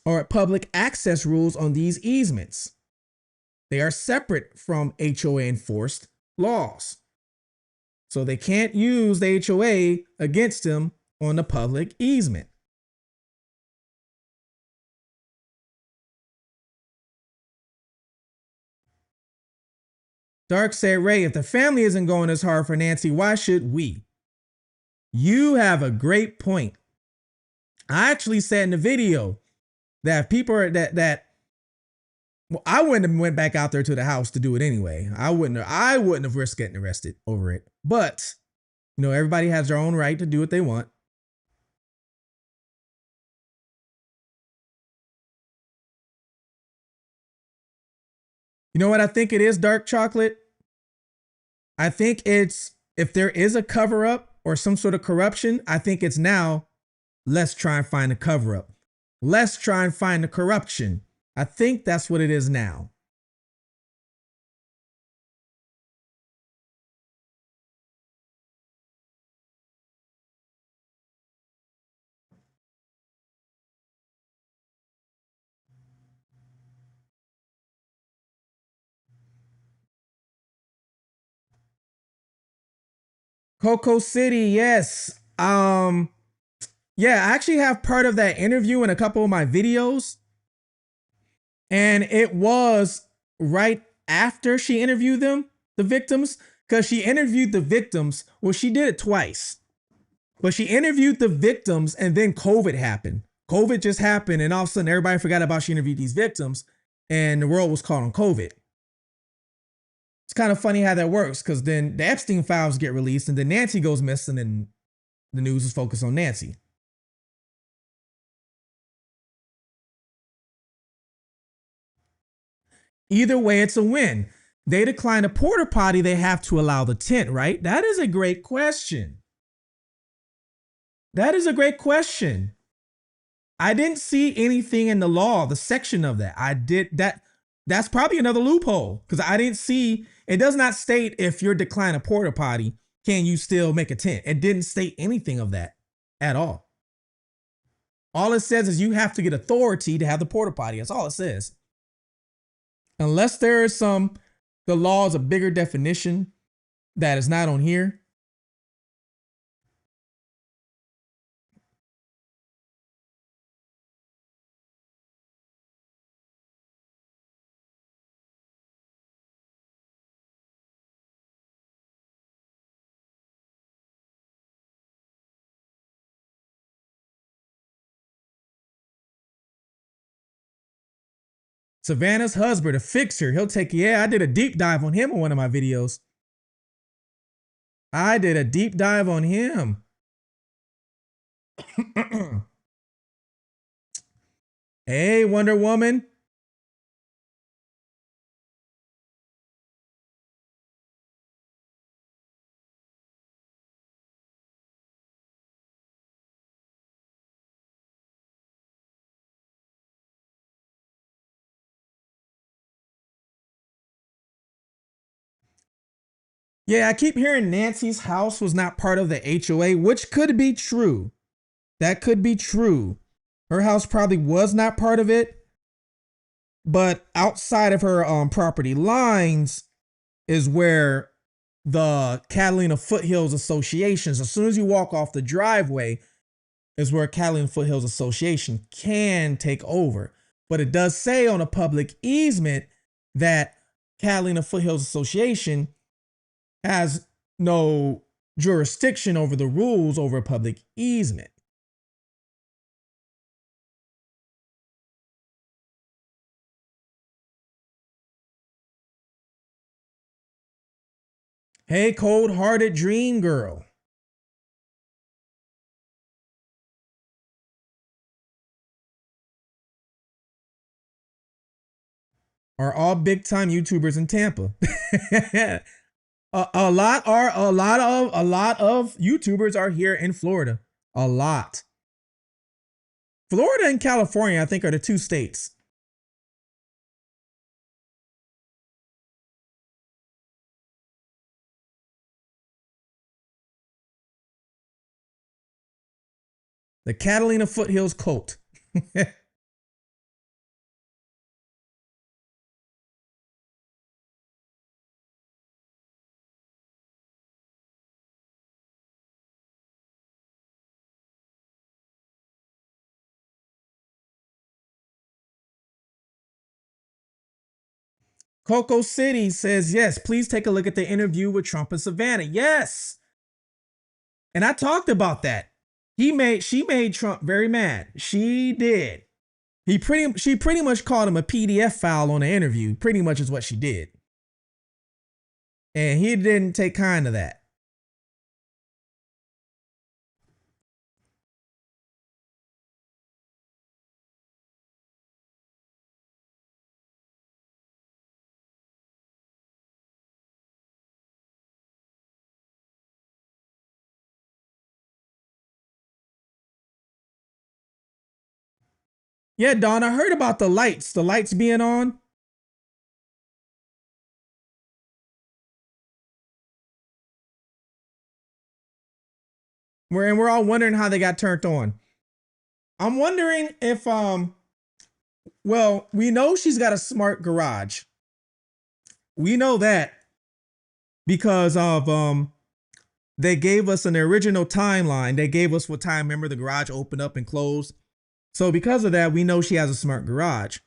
or public access rules on these easements. They are separate from HOA enforced laws. So they can't use the HOA against them on the public easement. Dark said, Ray, if the family isn't going as hard for Nancy, why should we? You have a great point. I actually said in the video that if people are well, I wouldn't have went back out there to the house to do it anyway. I wouldn't have risked getting arrested over it. But, everybody has their own right to do what they want. You know what I think it is, dark chocolate? I think it's, if there is a cover up or some sort of corruption, I think it's now, let's try and find a cover up. Let's try and find the corruption. I think that's what it is now. Coco City, yes. Yeah, I actually have part of that interview in a couple of my videos. And it was right after she interviewed the victims, because she interviewed the victims. Well, she did it twice, but she interviewed the victims and then COVID happened. COVID just happened, and all of a sudden everybody forgot about she interviewed these victims, and the world was caught on COVID. It's kind of funny how that works, because then the Epstein files get released, and then Nancy goes missing, and the news is focused on Nancy. Either way, it's a win. They decline a porta potty, they have to allow the tent, right? That is a great question. That is a great question. I didn't see anything in the law, the section of that. I did that. That's probably another loophole, because I didn't see, it does not state if you're declining a porta potty, can you still make a tent? It didn't state anything of that at all. All it says is you have to get authority to have the porta potty. That's all it says. Unless there is the law is a bigger definition that is not on here. Savannah's husband, a fixer. He'll take, yeah, I did a deep dive on him in one of my videos. I did a deep dive on him. Hey, Wonder Woman. Yeah, I keep hearing Nancy's house was not part of the HOA, which could be true. That could be true. Her house probably was not part of it, but outside of her property lines is where the Catalina Foothills Associations, as soon as you walk off the driveway, is where Catalina Foothills Association can take over. But it does say on a public easement that Catalina Foothills Association has no jurisdiction over the rules over a public easement. Hey, cold-hearted dream girl. Are all big-time YouTubers in Tampa? a lot of YouTubers are here in Florida. A lot. Florida and California, I think, are the two states. The Catalina Foothills cult. Coco City says, yes, please take a look at the interview with Trump and Savannah. Yes. And I talked about that. She made Trump very mad. She did. She pretty much called him a PDF file on the interview. Pretty much is what she did. And he didn't take kind to that. Yeah, Don, I heard about the lights being on. We're all wondering how they got turned on. I'm wondering if well, we know she's got a smart garage. We know that because of they gave us an original timeline. They gave us what time, remember, the garage opened up and closed. So because of that, we know she has a smart garage.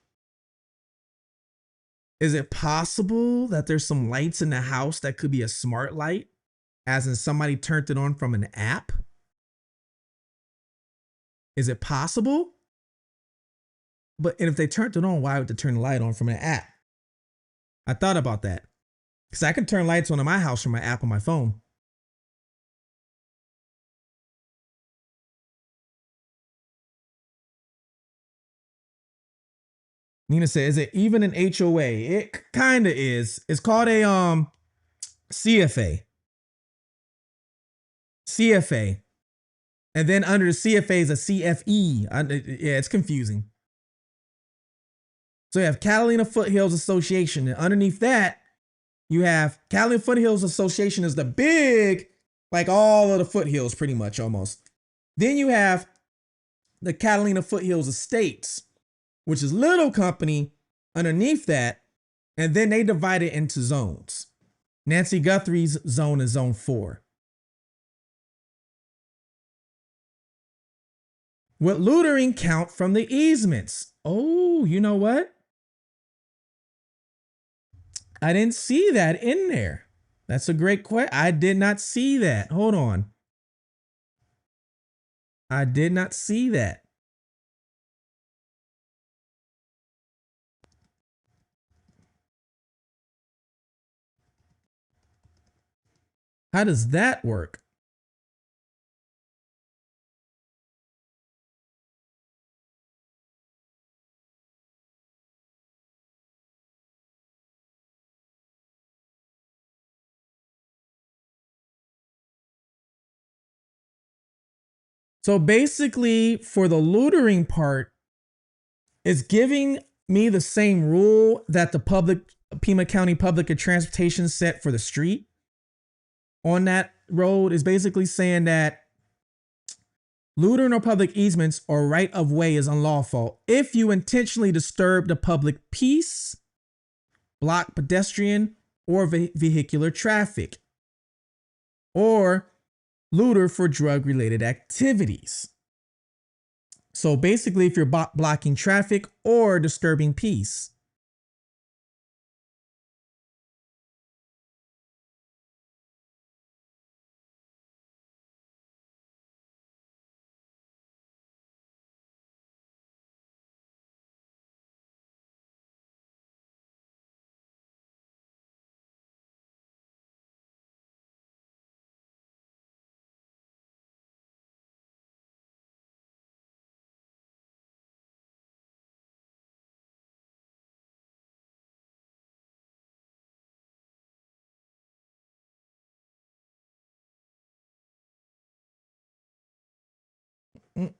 Is it possible that there's some lights in the house that could be a smart light, as in somebody turned it on from an app? Is it possible? But and if they turned it on, why would they turn the light on from an app? I thought about that. Because I can turn lights on in my house from my app on my phone. Nina said, is it even an HOA? It kind of is. It's called a CFA. CFA. And then under the CFA is a CFE. Yeah, it's confusing. So you have Catalina Foothills Association. And underneath that, you have Catalina Foothills Association is the big, like all of the foothills pretty much almost. Then you have the Catalina Foothills Estates, which is little company underneath that. And then they divide it into zones. Nancy Guthrie's zone is zone 4. Would lootering count from the easements? Oh, you know what? I didn't see that in there. That's a great question. I did not see that. Hold on. I did not see that. How does that work? So basically, for the loitering part, it's giving me the same rule that the Pima County Public Transportation set for the street on that road, is basically saying that loitering or public easements or right of way is unlawful if you intentionally disturb the public peace, block pedestrian or vehicular traffic, or loiter for drug related activities. So basically, if you're blocking traffic or disturbing peace.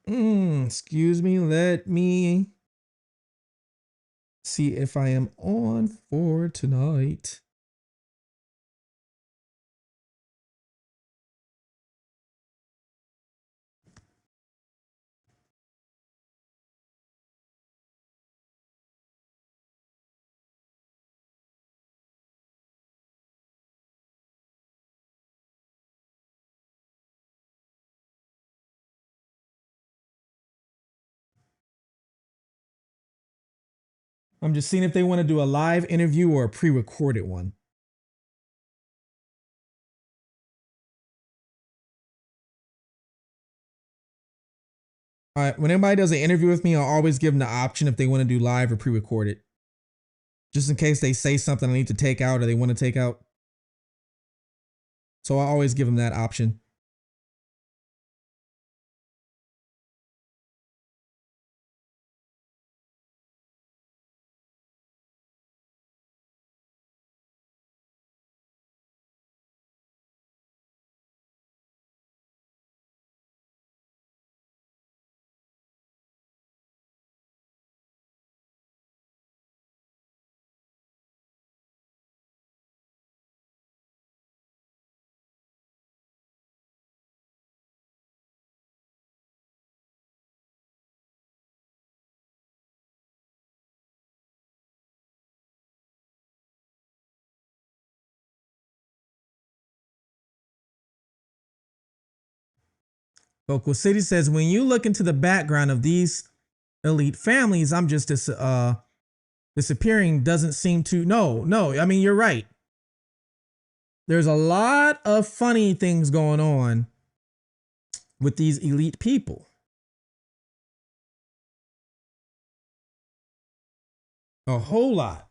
Excuse me, let me see if I am on for tonight. I'm just seeing if they want to do a live interview or a pre-recorded one. All right, when anybody does an interview with me, I'll always give them the option if they want to do live or pre-recorded, just in case they say something I need to take out or they want to take out. So I always give them that option. Local City says, when you look into the background of these elite families, I'm just disappearing doesn't seem to. No. I mean, you're right. There's a lot of funny things going on with these elite people. A whole lot.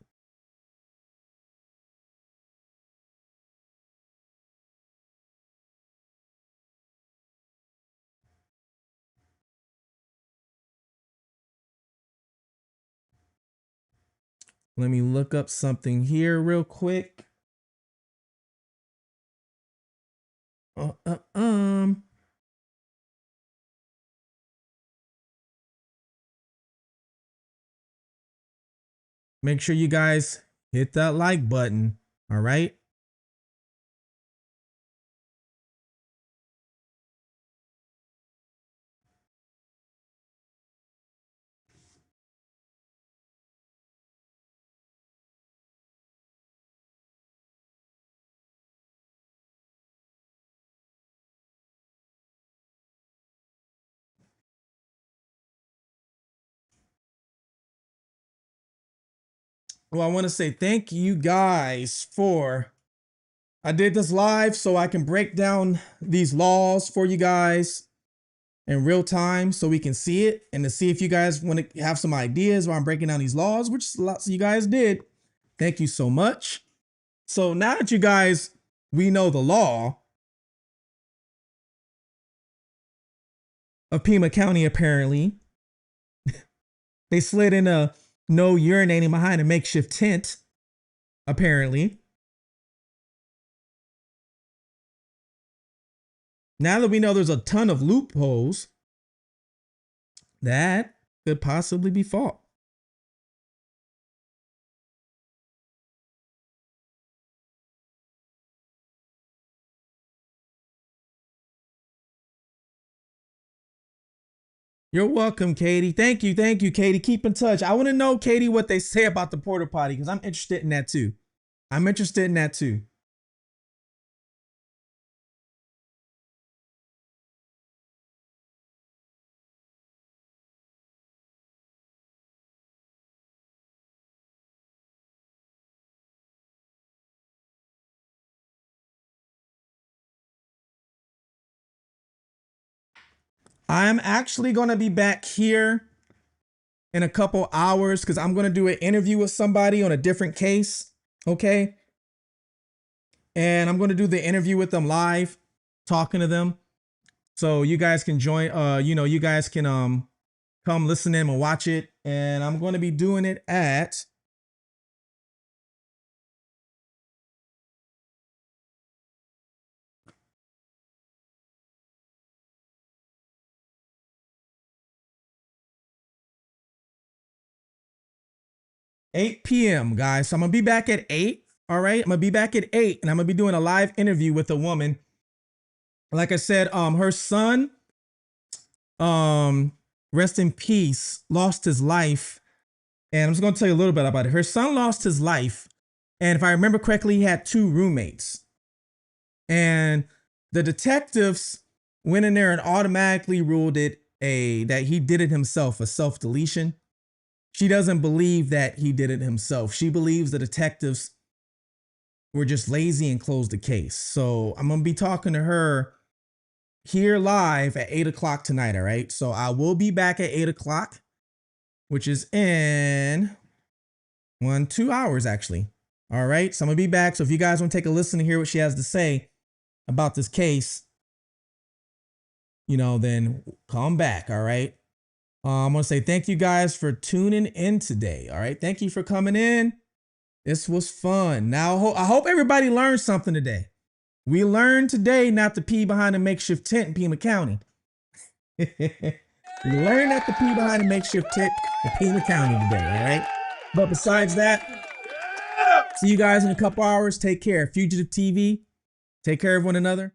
Let me look up something here real quick. Uh, uh, um. Make sure you guys hit that like button. All right. Well, I want to say thank you guys for. I did this live so I can break down these laws for you guys in real time so we can see it and to see if you guys want to have some ideas while I'm breaking down these laws, which lots of you guys did. Thank you so much. So now that you guys, we know the law, of Pima County, apparently. They slid in a no urinating behind a makeshift tent, apparently. Now that we know there's a ton of loopholes, that could possibly be fault. You're welcome, Katie. Thank you, Katie. Keep in touch. I want to know, Katie, what they say about the porta potty because I'm interested in that too. 'I'm actually going to be back here in a couple hours because I'm going to do an interview with somebody on a different case. Okay. And I'm going to do the interview with them live, talking to them. So you guys can join, you guys can come listen in and watch it. And I'm going to be doing it at 8 p.m., guys. So I'm going to be back at 8. All right. I'm going to be back at 8 and I'm going to be doing a live interview with a woman. Like I said, her son, rest in peace, lost his life. And I'm just going to tell you a little bit about it. Her son lost his life. And if I remember correctly, he had 2 roommates. And the detectives went in there and automatically ruled it that he did it himself, a self-deletion. She doesn't believe that he did it himself. She believes the detectives were just lazy and closed the case. So I'm going to be talking to her here live at 8 o'clock tonight. All right. So I will be back at 8 o'clock, which is in 2 hours, actually. All right. So I'm going to be back. So if you guys want to take a listen to hear what she has to say about this case, then come back. All right. I'm going to say thank you guys for tuning in today. All right. Thank you for coming in. This was fun. Now, I hope everybody learned something today. We learned today not to pee behind a makeshift tent in Pima County. We learned not to pee behind a makeshift tent in Pima County today. All right. But besides that, see you guys in a couple hours. Take care. Fugitive TV. Take care of one another.